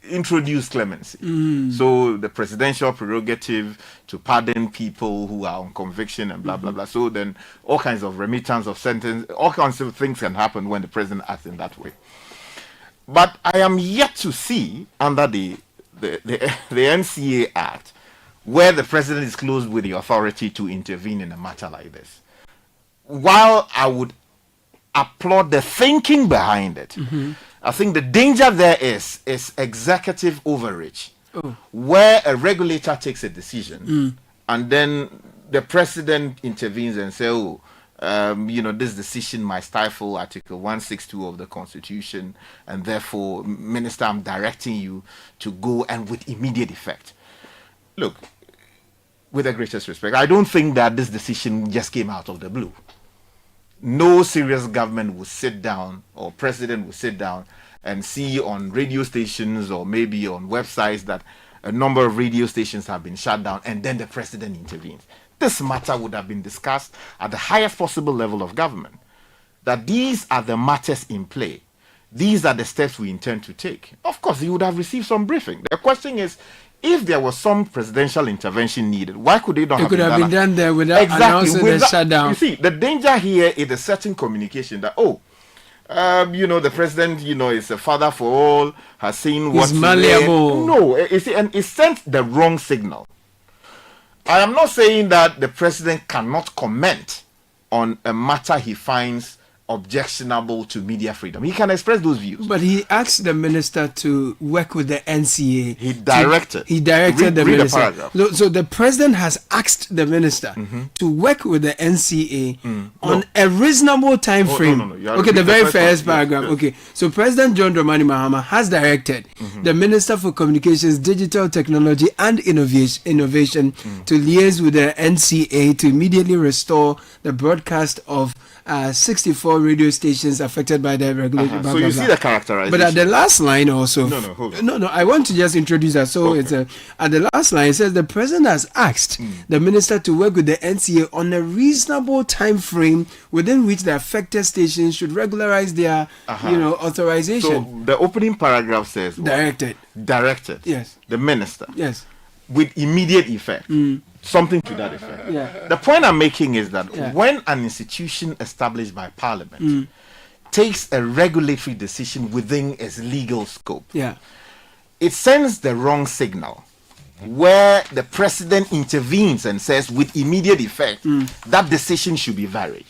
introduce clemency. So the presidential prerogative to pardon people who are on conviction and blah, blah, blah. So then all kinds of remittance of sentence, all kinds of things can happen when the president acts in that way. But I am yet to see under the NCA Act where the president is clothed with the authority to intervene in a matter like this. While I would applaud the thinking behind it, I think the danger there is executive overreach, where a regulator takes a decision and then the president intervenes and says, this decision might stifle Article 162 of the Constitution, and therefore, Minister, I'm directing you to go and with immediate effect. Look, with the greatest respect, I don't think that this decision just came out of the blue. No serious government would sit down, or president would sit down and see on radio stations or maybe on websites that a number of radio stations have been shut down, and then the president intervenes. This matter would have been discussed at the highest possible level of government. That these are the matters in play. These are the steps we intend to take. Of course, he would have received some briefing. The question is, if there was some presidential intervention needed, why could they not have been done? It could have been done there without announcing the shutdown. You see, the danger here is a certain communication that, the president, is a father for all, has seen what's malleable. No, and it sent the wrong signal. I am not saying that the president cannot comment on a matter he finds objectionable to media freedom. He can express those views. But he asked the minister to work with the NCA. He directed the minister. So the president has asked the minister to work with the NCA on a reasonable time frame. Okay, the very first paragraph. Yes. Okay, so President John Dramani Mahama has directed the Minister for Communications, Digital Technology and Innovation to liaise with the NCA to immediately restore the broadcast of 64 radio stations affected by the regulation. So you see the characterization. But at the last line also. No, I want to just introduce that. So it's at the last line, it says the president has asked the minister to work with the NCA on a reasonable time frame within which the affected stations should regularize their authorization. So the opening paragraph says directed. Yes. The minister. Yes. With immediate effect. Something to that effect. The point I'm making is that when an institution established by Parliament takes a regulatory decision within its legal scope, it sends the wrong signal. Where the president intervenes and says with immediate effect, that decision should be varied.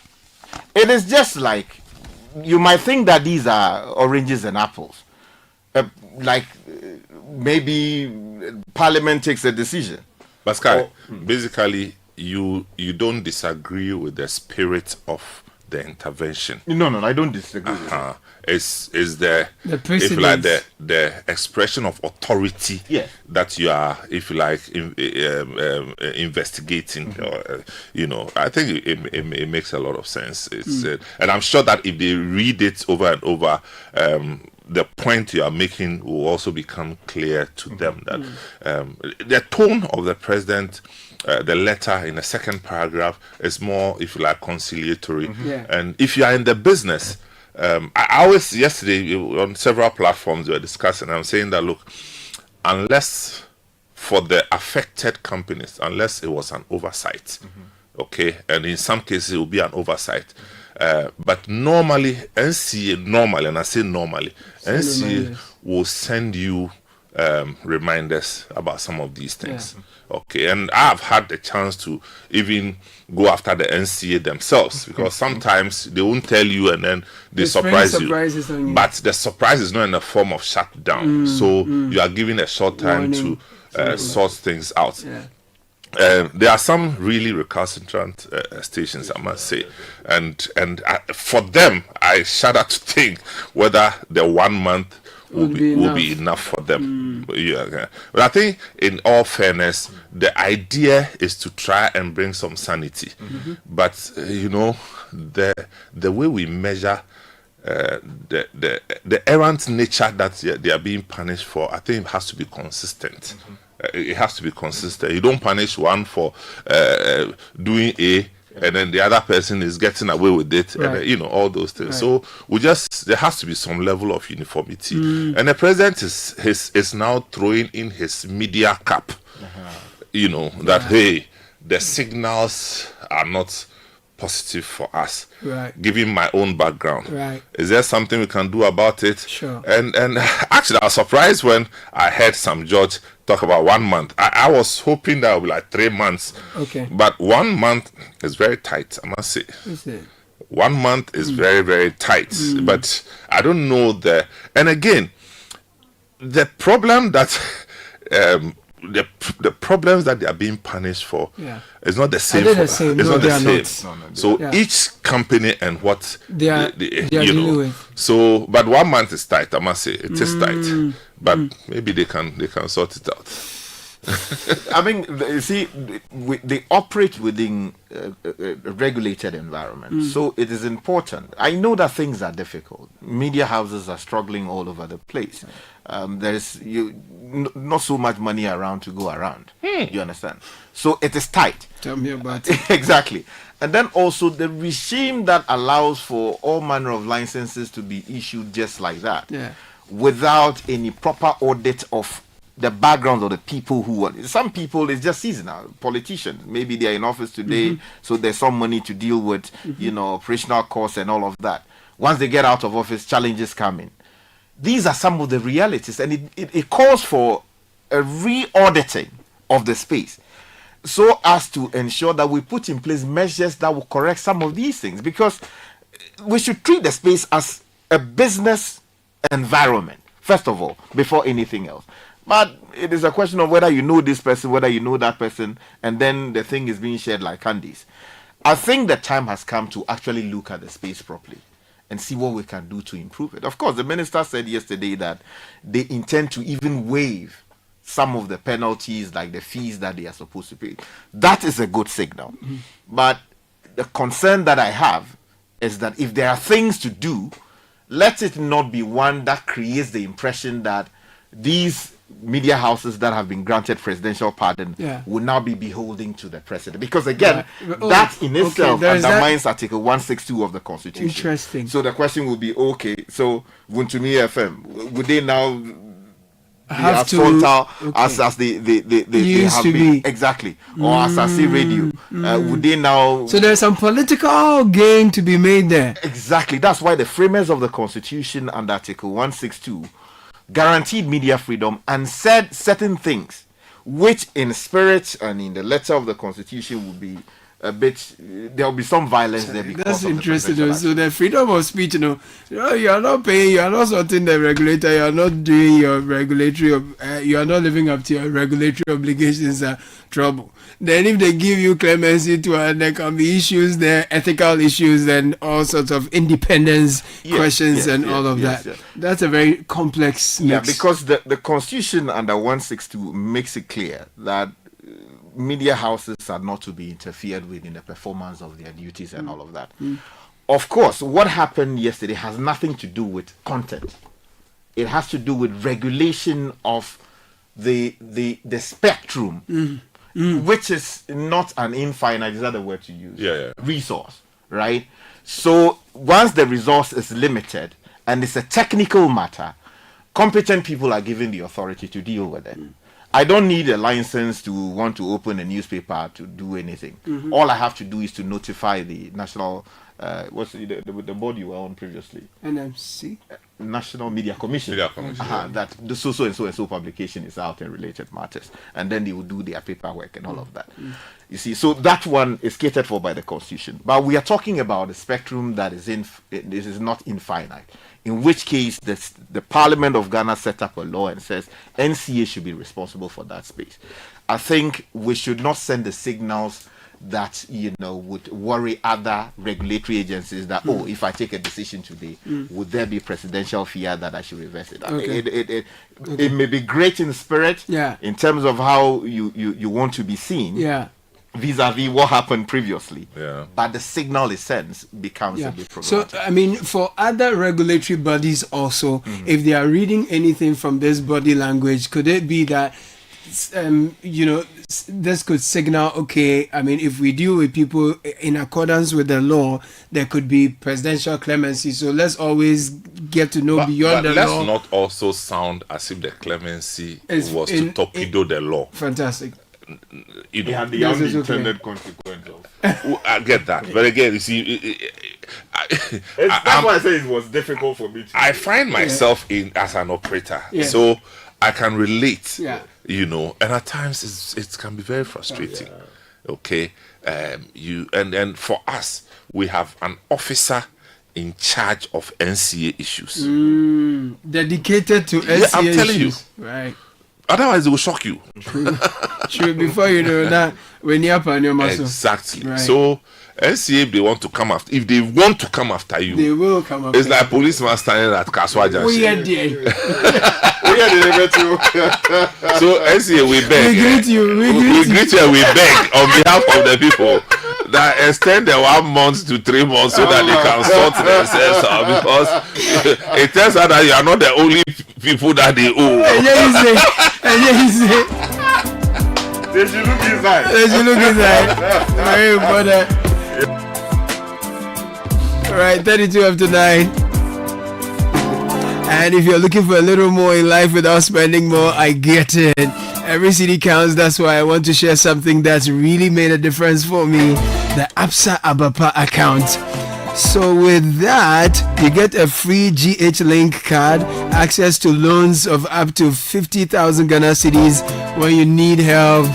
It is just like, you might think that these are oranges and apples. Maybe Parliament takes a decision. Pascal, basically, you don't disagree with the spirit of the intervention. No, I don't disagree. Is the if you like the expression of authority that you are, if you like, investigating. I think it makes a lot of sense. It's and I'm sure that if they read it over and over, the point you are making will also become clear to them that the tone of the president, the letter in the second paragraph is more, if you like, conciliatory. And if you are in the business, I always, yesterday on several platforms we were discussing, I'm saying that, look, unless for the affected companies, unless it was an oversight, okay, and in some cases it will be an oversight. But normally, NCA, and I say normally, NCA will send you reminders about some of these things. Okay, and I've had the chance to even go after the NCA themselves, because sometimes they won't tell you and then they surprise you. But the surprise is not in the form of shutdown. So you are given a short time to sort things out. There are some really recalcitrant stations, I must say, and for them, I shudder to think whether the 1 month will be enough for them. But I think, in all fairness, the idea is to try and bring some sanity. But the way we measure the errant nature that they are being punished for, I think it has to be consistent. It has to be consistent. You don't punish one for doing A, and then the other person is getting away with it, Right. and all those things. Right. So there has to be some level of uniformity. And the president is now throwing in his media cap. That hey, the signals are not positive for us. Right. Given my own background, Right. is there something we can do about it? Sure. And actually, I was surprised when I heard some judge talk about 1 month. I was hoping that would be like 3 months. Okay. But 1 month is very tight, I must say. Is it? 1 month is very, very tight. But I don't know and again, the problem that the problems that they are being punished for is not the same. It's not the same. So each company and what they are dealing with. So, but 1 month is tight. I must say it is tight. But maybe they can sort it out. I mean, you see, they operate within a regulated environment, so it is important. I know that things are difficult. Media houses are struggling all over the place. There is not so much money around to go around. You understand? So it is tight. Tell me about it. Exactly. And then also the regime that allows for all manner of licenses to be issued just like that, without any proper audit of the background of the people who are. Some people is just seasonal politicians. Maybe they're in office today, so there's some money to deal with, operational costs and all of that. Once they get out of office, challenges come in. These are some of the realities, and it calls for a re-auditing of the space, so as to ensure that we put in place measures that will correct some of these things, because we should treat the space as a business environment, first of all, before anything else. But it is a question of whether you know this person, whether you know that person, and then the thing is being shared like candies. I think the time has come to actually look at the space properly and see what we can do to improve it. Of course, the minister said yesterday that they intend to even waive some of the penalties, like the fees that they are supposed to pay. That is a good signal. But the concern that I have is that if there are things to do, let it not be one that creates the impression that these media houses that have been granted presidential pardon will now be beholding to the president, because again that in itself undermines Article 162 of the Constitution. Interesting. So the question will be, okay, so Wuntumi FM, would they now be have as to frontal okay. as they Used have to been? be. Exactly. Or as I see radio, would they now? So there's some political gain to be made there. Exactly. That's why the framers of the Constitution under Article 162 guaranteed media freedom and said certain things which in spirit and in the letter of the Constitution would be a bit, there will be some violence there because that's of interesting. the So the freedom of speech, you are not paying, you are not sorting the regulator, you are not doing your regulatory, you are not living up to your regulatory obligations, trouble. Then if they give you clemency there can be issues there, ethical issues and all sorts of independence questions and all of that. Yes. That's a very complex mix. Yeah, because the Constitution under 162 makes it clear that media houses are not to be interfered with in the performance of their duties and all of that. Of course, what happened yesterday has nothing to do with content. It has to do with regulation of the spectrum, which is not an infinite, is that the word to use? Resource, right? So once the resource is limited and it's a technical matter, competent people are given the authority to deal with it. I don't need a license to want to open a newspaper to do anything. All I have to do is to notify the national, what's the board you were on previously? NMC? National Media Commission. That the so and so publication is out and related matters. And then they will do their paperwork and all of that. You see, so that one is catered for by the Constitution. But we are talking about a spectrum that is this is not infinite. In which case, the Parliament of Ghana set up a law and says NCA should be responsible for that space. I think we should not send the signals that would worry other regulatory agencies that if I take a decision today, would there be presidential fear that I should reverse it? Okay. It may be great in spirit, in terms of how you want to be seen. Vis-a-vis what happened previously, but the signal it sends becomes a bit problematic. So, I mean, for other regulatory bodies also, if they are reading anything from this body language, could it be that this could signal, okay, I mean, if we deal with people in accordance with the law, there could be presidential clemency. So let's always get to know beyond the law. Let's not also sound as if the clemency was to torpedo the law. Fantastic. You know, the unintended consequence of. I get that, but again, you see, that's why I say it was difficult for me. I find myself in as an operator, so I can relate. You know, and at times it can be very frustrating. Okay, and for us, we have an officer in charge of NCA issues, dedicated to NCA I'm telling issues. You, right? Otherwise, it will shock you. True. Before you know that, when you're up on your muscle. Exactly. Right. So, NCA, if they want to come after, if they want to come after you, they will come after. It's like policeman standing at Kaswa Junction. We are there. So, NCA, we beg. We greet you. We greet you and we beg on behalf of the people that extend the 1 month to 3 months so that they can sort themselves out, because it turns out that you are not the only people that they owe. They should look inside. Very important. Alright, 32 after 9. And if you're looking for a little more in life without spending more, I get it. Every city counts. That's why I want to share something that's really made a difference for me. The Absa Abapa account. So with that, you get a free GH Link card, access to loans of up to 50,000 Ghana cedis when you need help,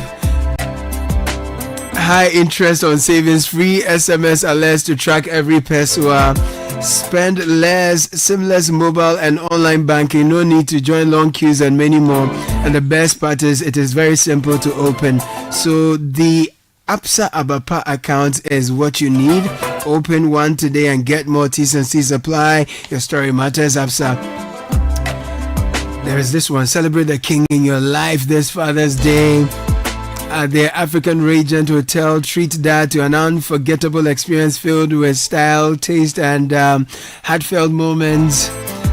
high interest on savings, free SMS alerts to track every peso, spend less, seamless mobile and online banking, no need to join long queues and many more. And the best part is it is very simple to open. So the Absa Abapa account is what you need. Open one today and get more. T's and C's apply. Your story matters, Absa. There is this one. Celebrate the king in your life this Father's Day. At the African Regent Hotel, treat that to an unforgettable experience filled with style, taste, and heartfelt moments.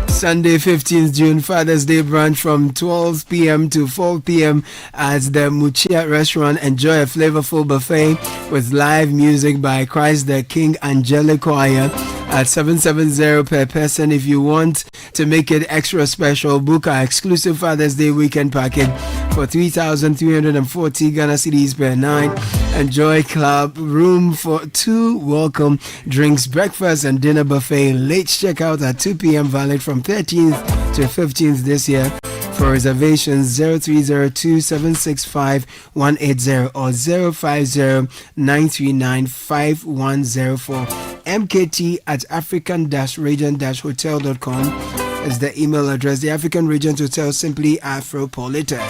Sunday, 15th June, Father's Day brunch from 12 p.m. to 4 p.m. at the Muchia restaurant. Enjoy a flavorful buffet with live music by Christ the King Angelic Choir at 770 per person. If you want to make it extra special, book our exclusive Father's Day weekend package for 3,340 Ghana cedis per night. Enjoy club room for 2 welcome drinks, breakfast and dinner buffet. Late checkout at 2 p.m. valid from 13th to 15th this year. For reservations, 0302-765-180 or 050-939-5104. MKT at african-regent-hotel.com is the email address. The African Regent Hotel, simply Afropolitan.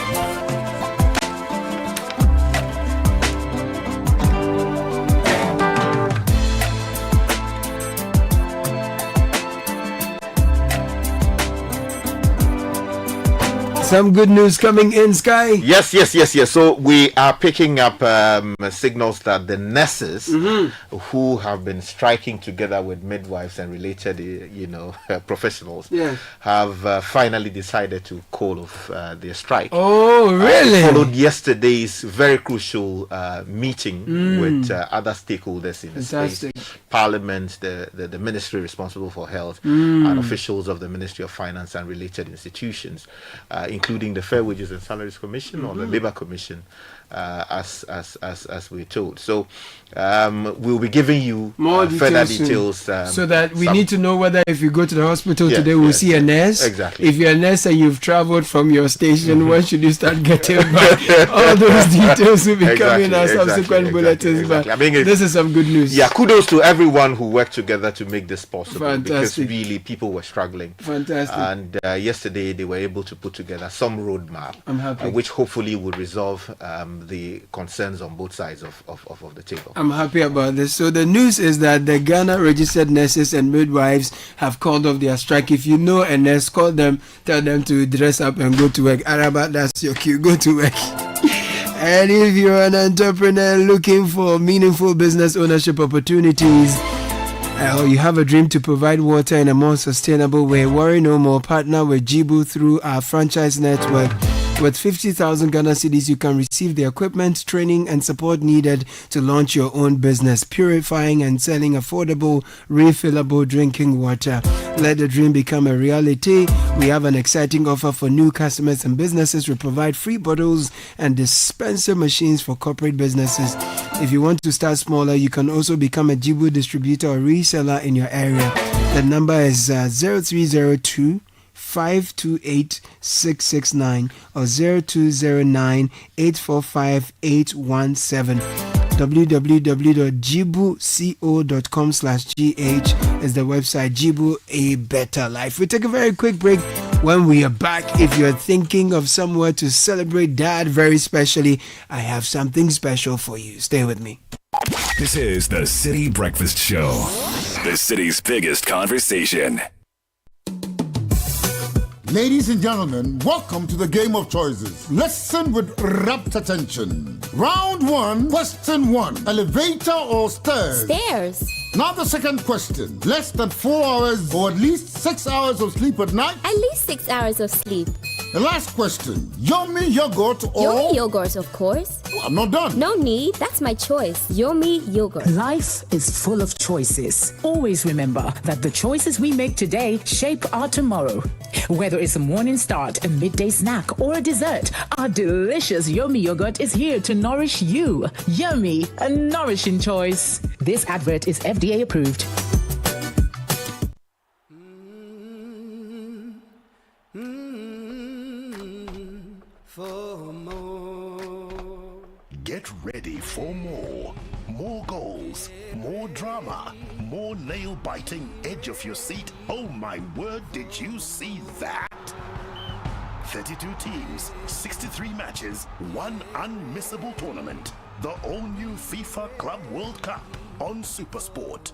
Some good news coming in, Sky. Yes. So we are picking up signals that the nurses who have been striking together with midwives and related, professionals, have finally decided to call off their strike. Oh, really? Followed yesterday's very crucial meeting with other stakeholders in the space, Parliament, the ministry responsible for health, and officials of the Ministry of Finance and related institutions, including the Fair Wages and Salaries Commission or the Labour Commission, as we're told. So we'll be giving you more further details. So that we need to know whether if you go to the hospital today, we'll see a nurse. Exactly. If you're a nurse and you've traveled from your station, when should you start getting back? All those details will be coming as subsequent bulletins. But I mean, this is some good news. Yeah, kudos to everyone who worked together to make this possible. Fantastic. Because really people were struggling. Fantastic. And yesterday they were able to put together some roadmap, I'm happy. Which hopefully would resolve the concerns on both sides of the table. I'm happy about this. So the news is that the Ghana registered nurses and midwives have called off their strike. If you know a nurse, call them, tell them to dress up and go to work. Araba, that's your cue. Go to work. And if you're an entrepreneur looking for meaningful business ownership opportunities, or you have a dream to provide water in a more sustainable way, worry no more. Partner with Jibu through our franchise network With 50,000 Ghana cedis, you can receive the equipment, training, and support needed to launch your own business, purifying and selling affordable, refillable drinking water. Let the dream become a reality. We have an exciting offer for new customers and businesses. We provide free bottles and dispenser machines for corporate businesses. If you want to start smaller, you can also become a Jibu distributor or reseller in your area. The number is 0302 528 669 or 0209 845 817. www.jibuco.com/gh is the website. Jibu, a better life. We take a very quick break. When we are back, if you're thinking of somewhere to celebrate Dad very specially, I have something special for you. Stay with me. This is the Citi Breakfast Show, the city's biggest conversation. Ladies and gentlemen, welcome to the game of choices. Listen with rapt attention. Round 1, question 1. Elevator or stairs? Stairs. Now the second question. Less than 4 hours or at least 6 hours of sleep at night? At least 6 hours of sleep. The last question. Yomi yogurt or... Yomi yogurt, of course. Oh, I'm not done. No need. That's my choice. Yomi yogurt. Life is full of choices. Always remember that the choices we make today shape our tomorrow. Whether it's a morning start, a midday snack, or a dessert, our delicious Yomi yogurt is here to nourish you. Yummy, a nourishing choice. This advert is FDA approved. Get ready for more. More goals, more drama, more nail-biting edge of your seat. Oh my word, did you see that? 32 teams, 63 matches, one unmissable tournament. The all-new FIFA Club World Cup on SuperSport.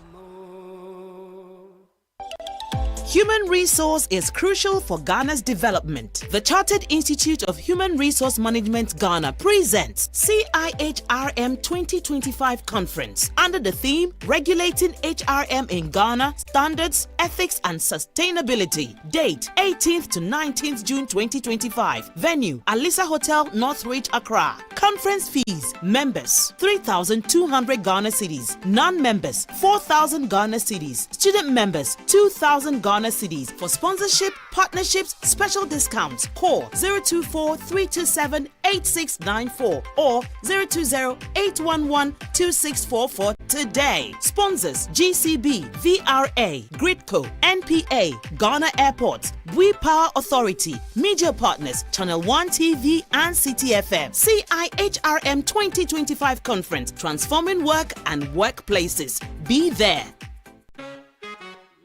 Human resource is crucial for Ghana's development. The Chartered Institute of Human Resource Management Ghana presents CIHRM 2025 Conference under the theme Regulating HRM in Ghana, Standards, Ethics and Sustainability. Date 18th to 19th June 2025. Venue Alisa Hotel, Northridge, Accra. Conference fees: members 3,200 Ghana cedis, non-members 4,000 Ghana cedis, student members 2,000 Ghana cedis. For sponsorship, partnerships, special discounts, call 024-327-8694 or 020-811-2644 today. Sponsors: GCB, VRA, Gridco, NPA, Ghana Airports, We Power Authority. Media partners: Channel 1 TV and Citi FM. CIHRM 2025 Conference, transforming work and workplaces. Be there.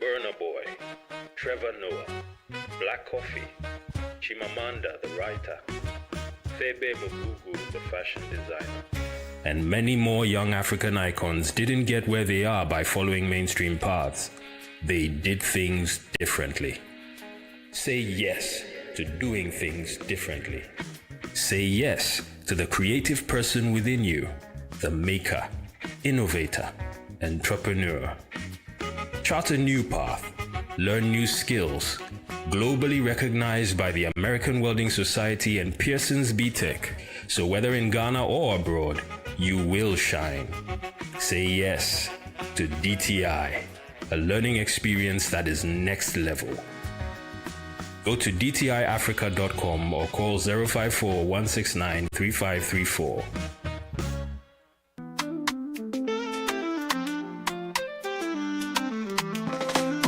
Burna Boy, Trevor Noah, Black Coffee, Chimamanda the writer, Febe Mugugu the fashion designer, and many more young African icons didn't get where they are by following mainstream paths. They did things differently. Say yes to doing things differently. Say yes to the creative person within you, the maker, innovator, entrepreneur. Chart a new path, learn new skills, globally recognized by the American Welding Society and Pearson's Beekeeping. So whether in Ghana or abroad, you will shine. Say yes to DTI, a learning experience that is next level. Go to dtiafrica.com or call 054-169-3534.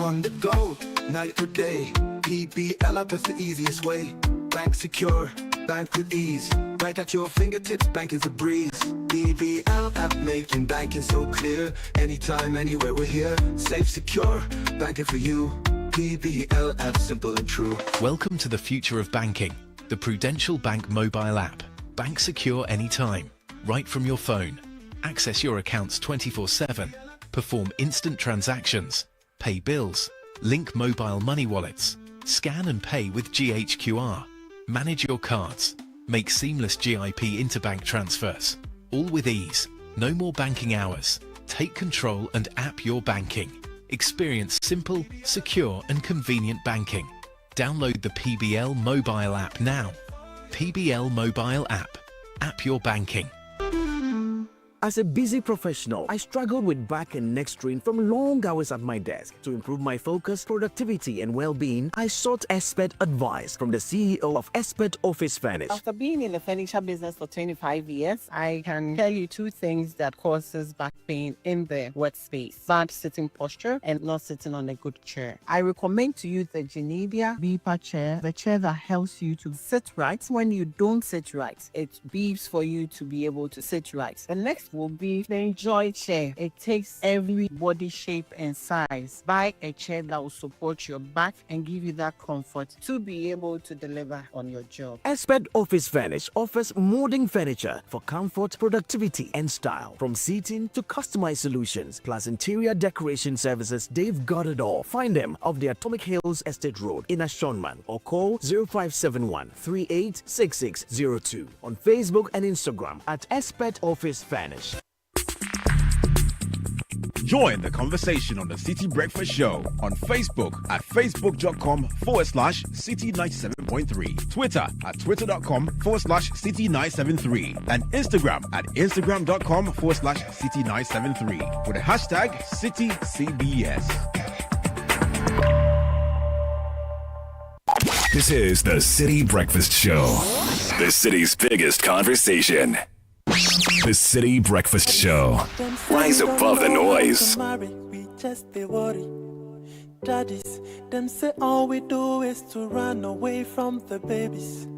On the go, night or day. PBL up is the easiest way. Bank secure, bank with ease. Right at your fingertips, bank is a breeze. PBL app making banking so clear. Anytime, anywhere, we're here. Safe, secure, banking for you. PBL app, simple and true. Welcome to the future of banking. The Prudential Bank mobile app. Bank secure anytime. Right from your phone. Access your accounts 24/7. Perform instant transactions. Pay bills, link mobile money wallets, scan and pay with GHQR, manage your cards, make seamless GIP interbank transfers, all with ease. No more banking hours. Take control and app your banking. Experience simple, secure and convenient banking. Download the PBL mobile app now. PBL mobile app. App your banking. As a busy professional, I struggled with back and neck strain from long hours at my desk. To improve my focus, productivity, and well-being, I sought expert advice from the CEO of Expert Office Furnish. After being in the furniture business for 25 years, I can tell you two things that causes back pain in the workspace: bad sitting posture and not sitting on a good chair. I recommend to you the Genevia Beeper chair, the chair that helps you to sit right. When you don't sit right, it beeps for you to be able to sit right. The next will be the Enjoy chair. It takes every body shape and size. Buy a chair that will support your back and give you that comfort to be able to deliver on your job. Expert Office Furnish offers molding furniture for comfort, productivity, and style. From seating to customized solutions, plus interior decoration services, they've got it all. Find them off the Atomic Hills Estate Road in Ashonman or call 0571 386602 on Facebook and Instagram at Expert Office Furnish. Join the conversation on the City Breakfast Show on Facebook at facebook.com/City97.3, Twitter at twitter.com/City973, and Instagram at instagram.com/City973 with the hashtag CityCBS. This is the City Breakfast Show, the city's biggest conversation. The City Breakfast Show. Rise above the noise. We just they worry. Daddies, them say all we do is to run away from the babies.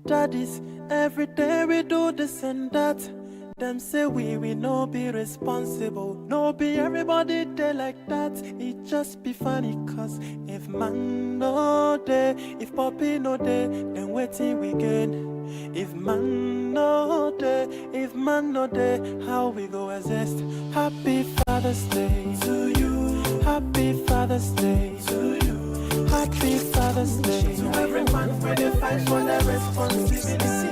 Daddies, every day we do this and that. Them say we no be responsible. No be everybody there like that. It just be funny cause if man no day, if puppy no day, then waiting we gain. If man no day, if man no day, how we go exist? Happy Father's Day to you. Happy Father's Day to you. Happy Father's Day to every man where they fight for their responsibility.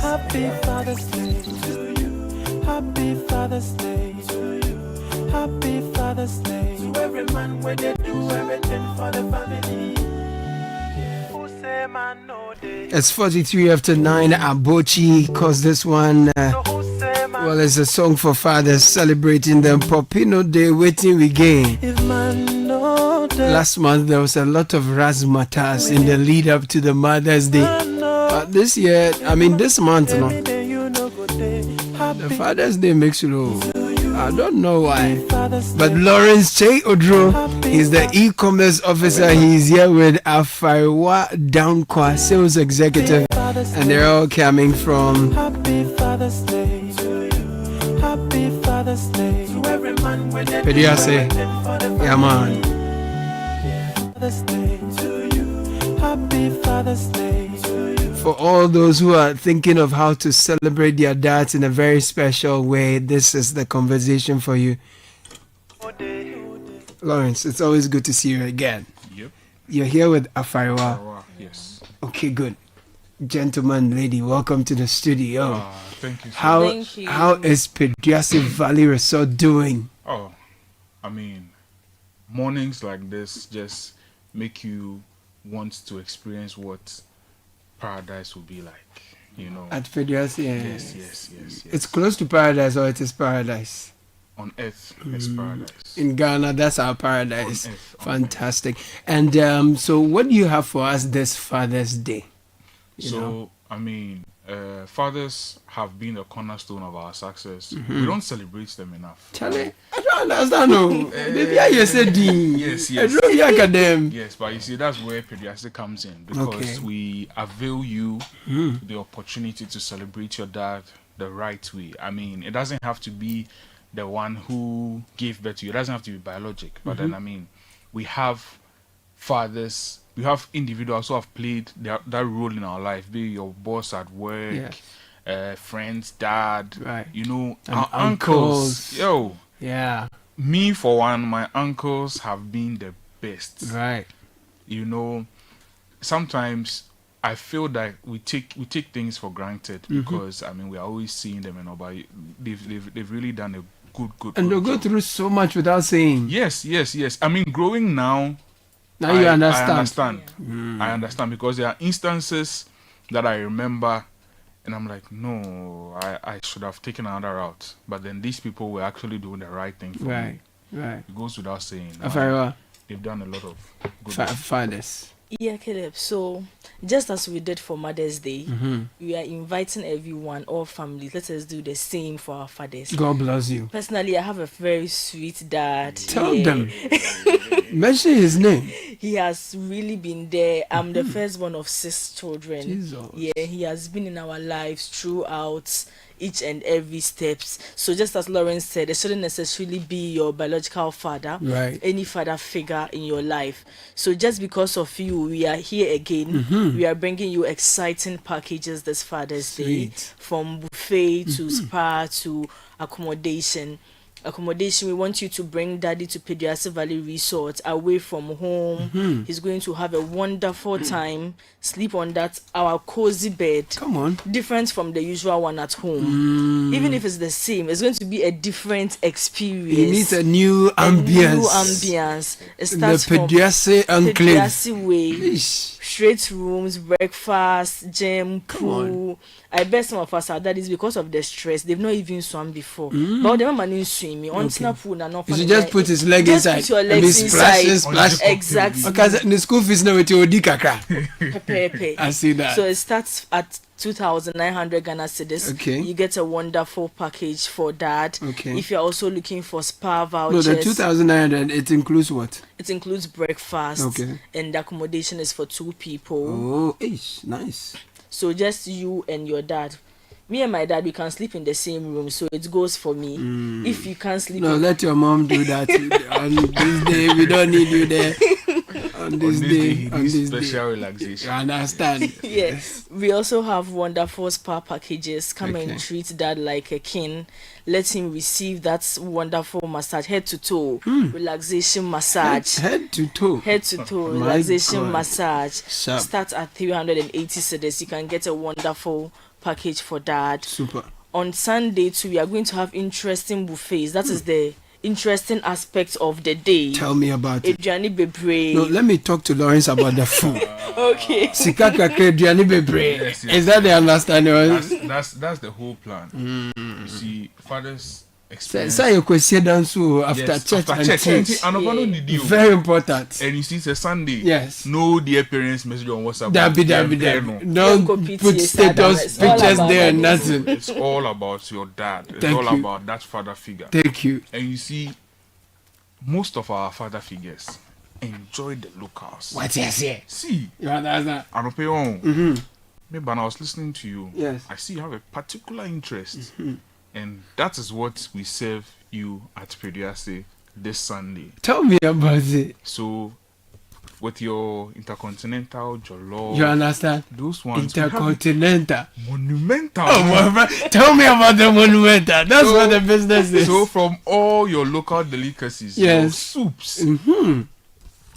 Happy Father's Day to you. Happy Father's Day to you. Happy Father's Day to every man where they do everything for the family. Who say man no day? It's 43 after 9 Abochi, cause this one, well, it's a song for fathers celebrating them. Popino Day, waiting we gain. Last month there was a lot of razzmatazz in the lead up to the Mother's Day. But this year, this month, the Father's Day makes low. I don't know why. But Lawrence Che Odro is the e-commerce officer. He's here with Afaiwa Dankwa, sales executive, and they're all coming from Pediase. Yeah, man. Happy Father's Day to you. For all those who are thinking of how to celebrate their dads in a very special way, this is the conversation for you. Lawrence, it's always good to see you again. Yep. You're here with Afaiwa. Yes. Okay, good. Gentleman, lady, welcome to the studio. Thank you. How is Pediase Valley Resort doing? Oh, mornings like this just make you want to experience what paradise will be like, At Pediase, yes. It's close to paradise, or it is paradise? On earth, it's paradise. In Ghana, that's our paradise. On earth, fantastic. And so what do you have for us this Father's Day? Fathers have been the cornerstone of our success. Mm-hmm. We don't celebrate them enough. Charlie, I don't understand. Maybe I said yes. Yes, but you see, that's where Pediase comes in, because we avail you the opportunity to celebrate your dad the right way. It doesn't have to be the one who gave birth to you. It doesn't have to be biologic. But then, we have fathers. We have individuals who have played that role in our life, be your boss at work, friends, dad, right. Our uncles. Yeah. Me, for one, my uncles have been the best. Right. Sometimes I feel that we take things for granted because we are always seeing them and all, but they've really done a good and they'll go through so much without saying. Yes. Growing now. Now you understand. I understand because there are instances that I remember, and I'm like, no, I should have taken another route. But then these people were actually doing the right thing for me. Right. It goes without saying. They've done a lot of good fathers. Yeah, Caleb. So, just as we did for Mother's Day, we are inviting everyone, all families. Let us do the same for our fathers. God bless you. Personally, I have a very sweet dad. Tell them. Mention his name. He has really been there. I'm the first one of 6 children. Jesus. Yeah, he has been in our lives throughout each and every steps. So just as Lauren said, it shouldn't necessarily be your biological father, any father figure in your life. So just because of you, we are here again. We are bringing you exciting packages this Father's Day, from buffet to spa to accommodation. We want you to bring daddy to Pediassi Valley Resort, away from home. He's going to have a wonderful time, sleep on that our cozy bed. Come on. Different from the usual one at home. Even if it's the same, it's going to be a different experience. He needs a new ambience. It starts the Pediassi enclave. Pediassi way. Straight rooms, breakfast, gym, pool. I bet some of us are that is because of the stress. They've not even swum before. But the man didn't swim. On pool, you should just put his leg inside. Put your legs inside. Exactly. Because the school fees now with your dikaka. I see that. So it starts at 2,900 Ghana cedis. Okay. You get a wonderful package for that. Okay. If you're also looking for spa vouchers. No, the 2,900, it includes what? It includes breakfast. Okay. And the accommodation is for 2 people. Oh, nice. So just you and your dad. Me and my dad, we can sleep in the same room, so it goes for me. If you can't sleep, let your mom do that. On this day, we don't need you there. On this day, special relaxation. You understand? Yes. We also have wonderful spa packages. Come and treat dad like a king. Let him receive that wonderful massage, head to toe, relaxation massage. Head to toe, relaxation massage. Sharp. Starts at 380 cedis. You can get a wonderful package for that. Super. On Sunday too, we are going to have interesting buffets. That is the interesting aspect of the day. Tell me about it. Adriani Bebre. No, let me talk to Lawrence about the food. Okay. Sikaka Adriani Bebre. Yes. Is that the understanding? That's the whole plan. You see, fathers experience. Say you question dansu after church and teach. Very important. And you see, it's a Sunday. Yes. No, the parents message on WhatsApp. Don't put status pictures there and nothing. It's all about your dad. It's all about that father figure. Thank you. And you see, most of our father figures enjoy the locals. What is it? See, you understand? I don't pay on. Maybe when I was listening to you, yes, I see you have a particular interest. And that is what we serve you at Pediassi this Sunday. Tell me about it. So, with your intercontinental jollof, you understand? Those ones. Intercontinental. Monumental. Tell me about the monumental. That's what the business is. So, from all your local delicacies, yes, your soups.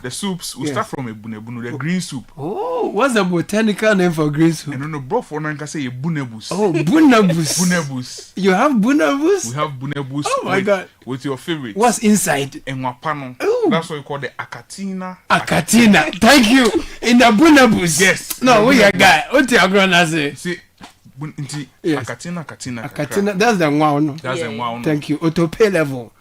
The soups will start from a bunebunu, the green soup. Oh, what's the botanical name for green soup? And no, bro, for one can say a bunebus. Oh, bunebus. Bunebus. You have bunebus? We have bunebus. Oh my God. With your favorite. What's inside? Enwapano. That's what you call the akatina. Akatina. Thank you. In the bunebus. Yes. No, we are guy. What you are going to say? See, yes. Akatina. That's the one. That's the one. Thank you. Autopay level.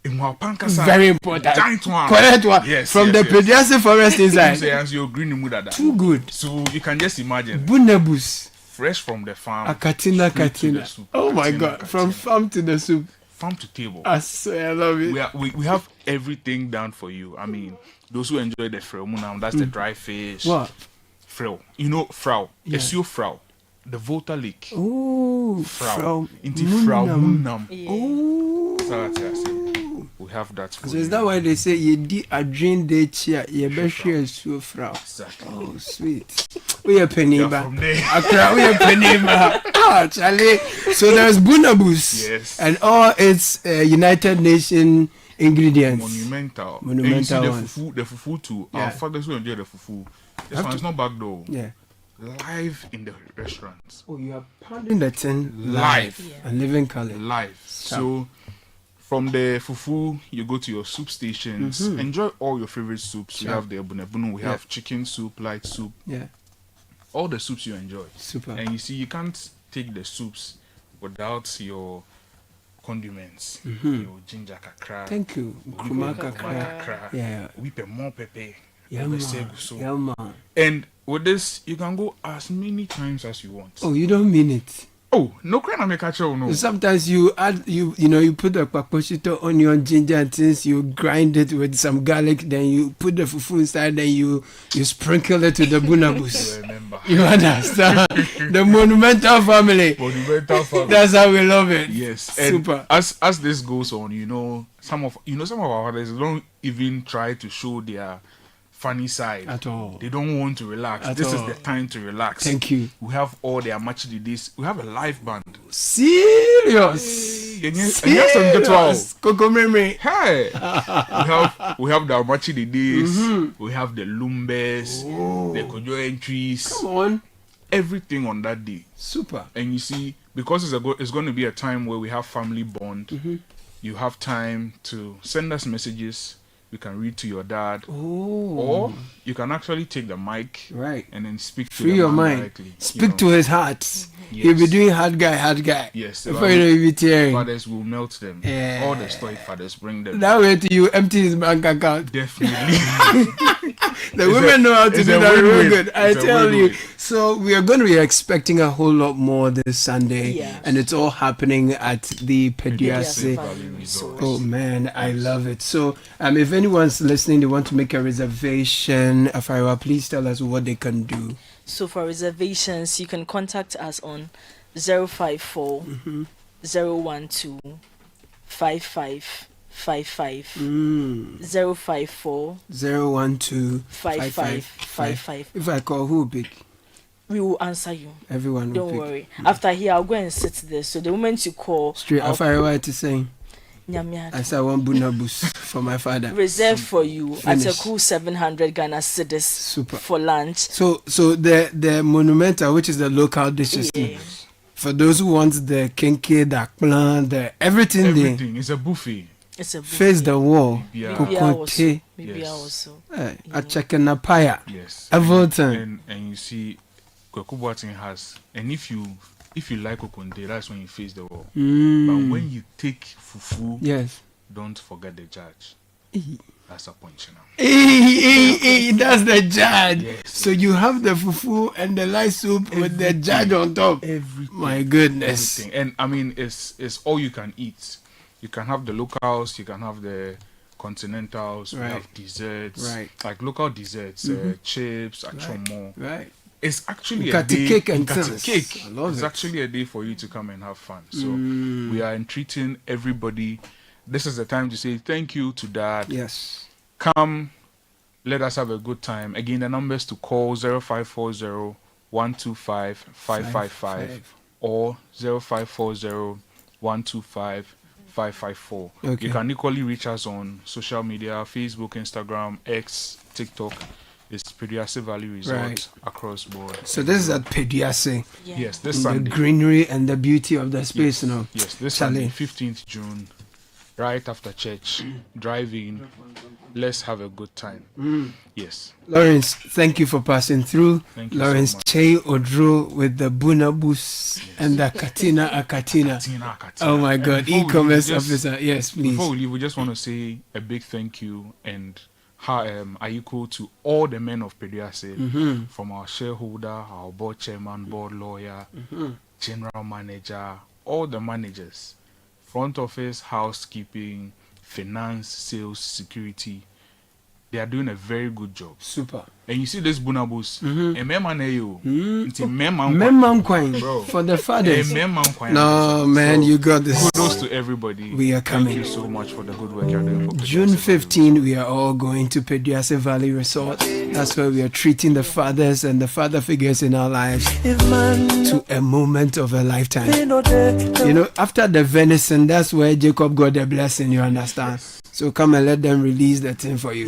Very important. Giant one. Correct one. Yes. From the Pediassi forest inside. Your green too good. So you can just imagine. Bunebus. Fresh from the farm. Akatina. Oh my God. From farm to the soup. Farm to table. I swear, I love it. We have everything done for you. I mean, those who enjoy the frau now, that's the dry fish. What? Frau. You know frau. Yeah. It's your frau. The Volta Lake. Oh, frau. Into frau Munam. Oh. So that's what I say. We have that for so you. Is that why they say you did a dream day cheer? You better so frau. Exactly. Oh, sweet. We are penny back. From there. We are penny back. Ah, Charlie. So there's bunabus. Yes. And all its United Nations ingredients. Monumental. And you see the fufu too. Yeah. Our fathers will enjoy the fufu. This one is not back though. Yeah. Live in the restaurants. Oh, you are pounding the tin live. Yeah. And living color. Live. So from the fufu, you go to your soup stations. Enjoy all your favorite soups. We have the ebunebunu. We have chicken soup, light soup. Yeah. all the soups you enjoy. Super. And you see, you can't take the soups without your condiments. Your ginger kakra. Thank you. Kuma kakra. Yeah. We pay more pepper. Yeah, man. And with this, you can go as many times as you want. Oh, you don't mean it. Oh, no crana make a show, no. Sometimes you add you put the paposhito, onion, ginger, and things, you grind it with some garlic, then you put the fufu inside, then you sprinkle it with the bunabus. You understand? The monumental family. That's how we love it. Yes. Super. And as this goes on, some of our fathers don't even try to show their funny side at all. They don't want to relax. This is the time to relax. Thank you. We have all their match-of-the-days. We have a live band. Serious. Coco Memory. Hey. we have the match-of-the-days. We have the lumbes, the kojo entries. Come on. Everything on that day. Super. And you see, because it's going to be a time where we have family bond. You have time to send us messages. You can read to your dad, or you can actually take the mic, and then speak to your mind directly. Speak to his heart. Yes. He'll be doing hard guy. Yes, before you'll be tearing. Fathers will melt them. All the stoic fathers bring them. That way to you empty his bank account. Definitely. The women know how to do that real good. I tell you. So we are going to be expecting a whole lot more this Sunday, and it's all happening at the Pediase. Oh man, I love it. So if anyone's listening, they want to make a reservation, Afaiwa, please tell us what they can do. So for reservations, you can contact us on 054 012 5555 054 012 5555. If I call, who big? We will answer you. Everyone will Don't worry. After here, I'll go and sit there. So the moment you call, straight Afaiwa to say, I said one bunabus for my father. Reserved for you at a cool 700 Ghana cedis. Super. For lunch. So the monumental, which is the local dishes. For those who want the kenke, the akplan, the everything there. It's a buffet. It's a buffet. Face the wall. Kokote. A chicken napaya. Yes. Everton. And you see, Kwakubuatin has, and if you like Okonde, that's when you face the wall. But when you take fufu, don't forget the judge. That's a point, That's the judge. Yes. So you have the fufu and the light soup with the judge on top. Everything. My goodness. Everything. And I mean, it's all you can eat. You can have the locals, you can have the continentals, we have desserts, like local desserts, chips, achomo. Right. It's actually a day. Cake and cake. It's actually a day for you to come and have fun. So we are entreating everybody. This is the time to say thank you to Dad. Yes. Come, let us have a good time. Again, the numbers to call 0540 125 555 or 0540 125 554. Okay. You can equally reach us on social media, Facebook, Instagram, X, TikTok. It's Pediase Valley Resort across board. So this is at Pediase. Yes, this Sunday. The greenery and the beauty of the space, Yes, this Sunday, 15th June, right after church. Drive in. Let's have a good time. Yes. Lawrence, thank you for passing through. Thank you Lawrence so much. Che Odro with the Bunabus and the Katina Akatina. Oh my God, e-commerce officer. Yes, please. Before we leave, we just want to say a big thank you and Ayiko to all the men of Pediase, from our shareholder, our board chairman, board lawyer, general manager, all the managers, front office, housekeeping, finance, sales, security. They are doing a very good job. Super. And you see this Bunabus, for the fathers. No, man, you got this. Kudos to everybody. We are coming. Thank you so much for the good work you're doing for June 15, we are all going to Pediase Valley Resort. That's where we are treating the fathers and the father figures in our lives to a moment of a lifetime. After the venison, that's where Jacob got the blessing, you understand? So come and let them release the thing for you.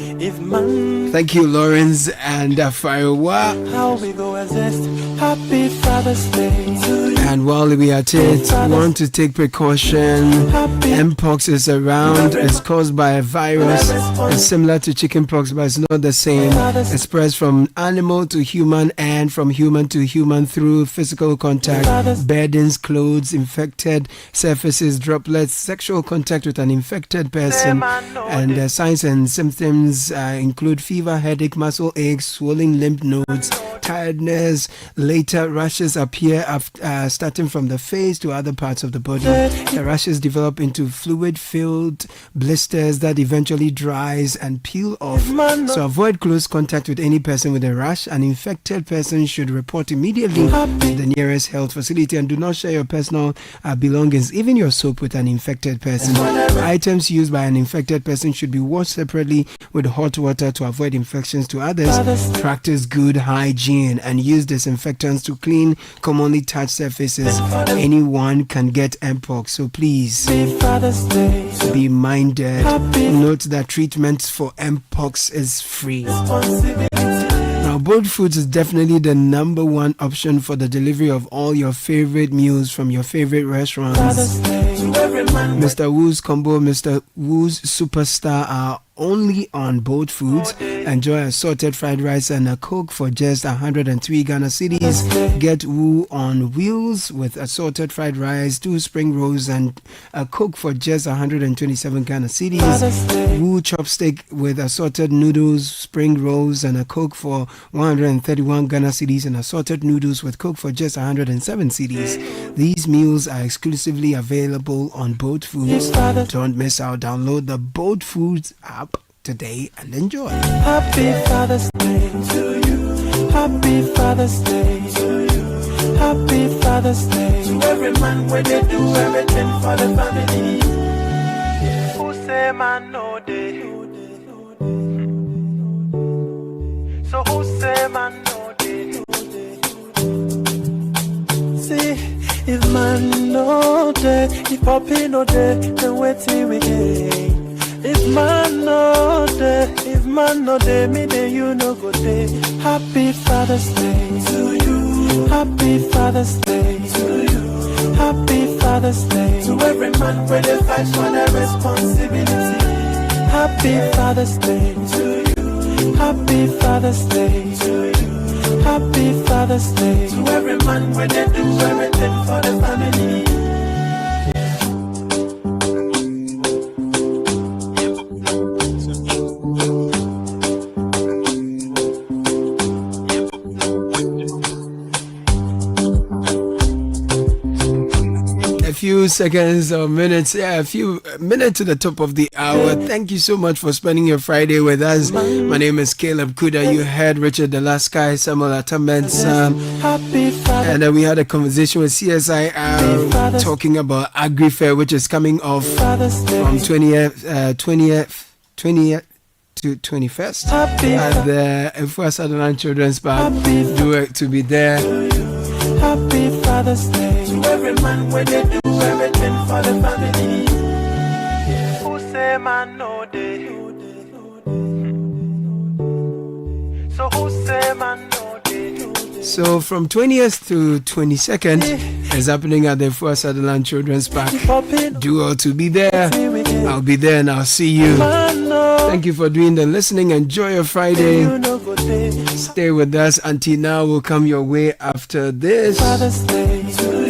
Thank you, Lawrence and Afaiwa. How we go exist. Happy Father's Day to you. And while we are at it, want to take precaution. Mpox is around. It's caused by a virus. It's similar to chickenpox, but it's not the same. It spreads from animal to human and from human to human through physical contact, beddings, clothes, infected surfaces, droplets, sexual contact with an infected person. And the signs and symptoms include fever, headache, muscle aches, swollen lymph nodes, tiredness. Later, rashes appear after, starting from the face to other parts of the body. The rashes develop into fluid-filled blisters that eventually dries and peel off. So avoid close contact with any person with a rash. An infected person should report immediately to the nearest health facility, and do not share your personal belongings, even your soap, with an infected person. Items used by an infected person should be washed separately with hot water to avoid infections to others. Practice good hygiene and use disinfectants to clean commonly touched surfaces. Anyone can get Mpox, so please be minded. Note that treatment for Mpox is free. Now, Bold Foods is definitely the number one option for the delivery of all your favorite meals from your favorite restaurants. Mr. Wu's Combo, Mr. Wu's Superstar are only on Bold Foods. Enjoy assorted fried rice and a Coke for just 103 Ghana cedis. Get Wu on wheels with assorted fried rice, 2 spring rolls and a Coke for just 127 Ghana cedis. Wu chopstick with assorted noodles, spring rolls and a Coke for 131 Ghana cedis, and assorted noodles with Coke for just 107 cedis. These meals are exclusively available on Bold Foods. Don't miss out. Download the Bold Foods app today and enjoy. Happy Father's Day to you. Happy Father's Day to you. Happy Father's Day to every man where they do everything for the family. Who say man no day? So who say man no day? See, if man no day, if puppy no day, then wait till we get. If man no day, me day you no go day. Happy Father's Day to you. Happy Father's Day to you. Happy Father's Day to every man where they fight for their responsibility. Happy Father's Day to you. Happy Father's Day to you. Happy Father's Day to every man where they do everything for the family. Few seconds or minutes, a few minutes to the top of the hour. Thank you so much for spending your Friday with us. My name is Caleb Kuda. You heard Richard the Last Guy, Samuel Atamens, and we had a conversation with CSIR talking about Agri Fair, which is coming off from 20th to 21st at the FA Sutherland Children's Park. Do to be there. Happy Father's Day to every man where they do everything for the family. Who say man no day? So who say man no day? So from 20th to 22nd is happening at the FA Sutherland Children's Park. Do all to be there. I'll be there and I'll see you. Thank you for doing the listening. Enjoy your Friday. Stay with us until now. Will come your way after this.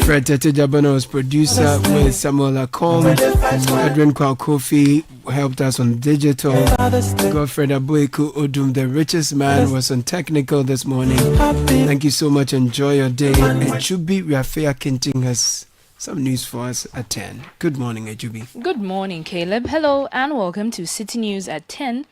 Fred Tete Jabana was producer with Samuel Akom. Edwin Kwao Kofi helped us on digital. Godfred Abueku Odum, the richest man, was on technical this morning. Thank you so much. Enjoy your day. And Chubi Rafea Kinting has some news for us at 10. Good morning, Ejubi. Good morning, Caleb. Hello and welcome to City News at 10.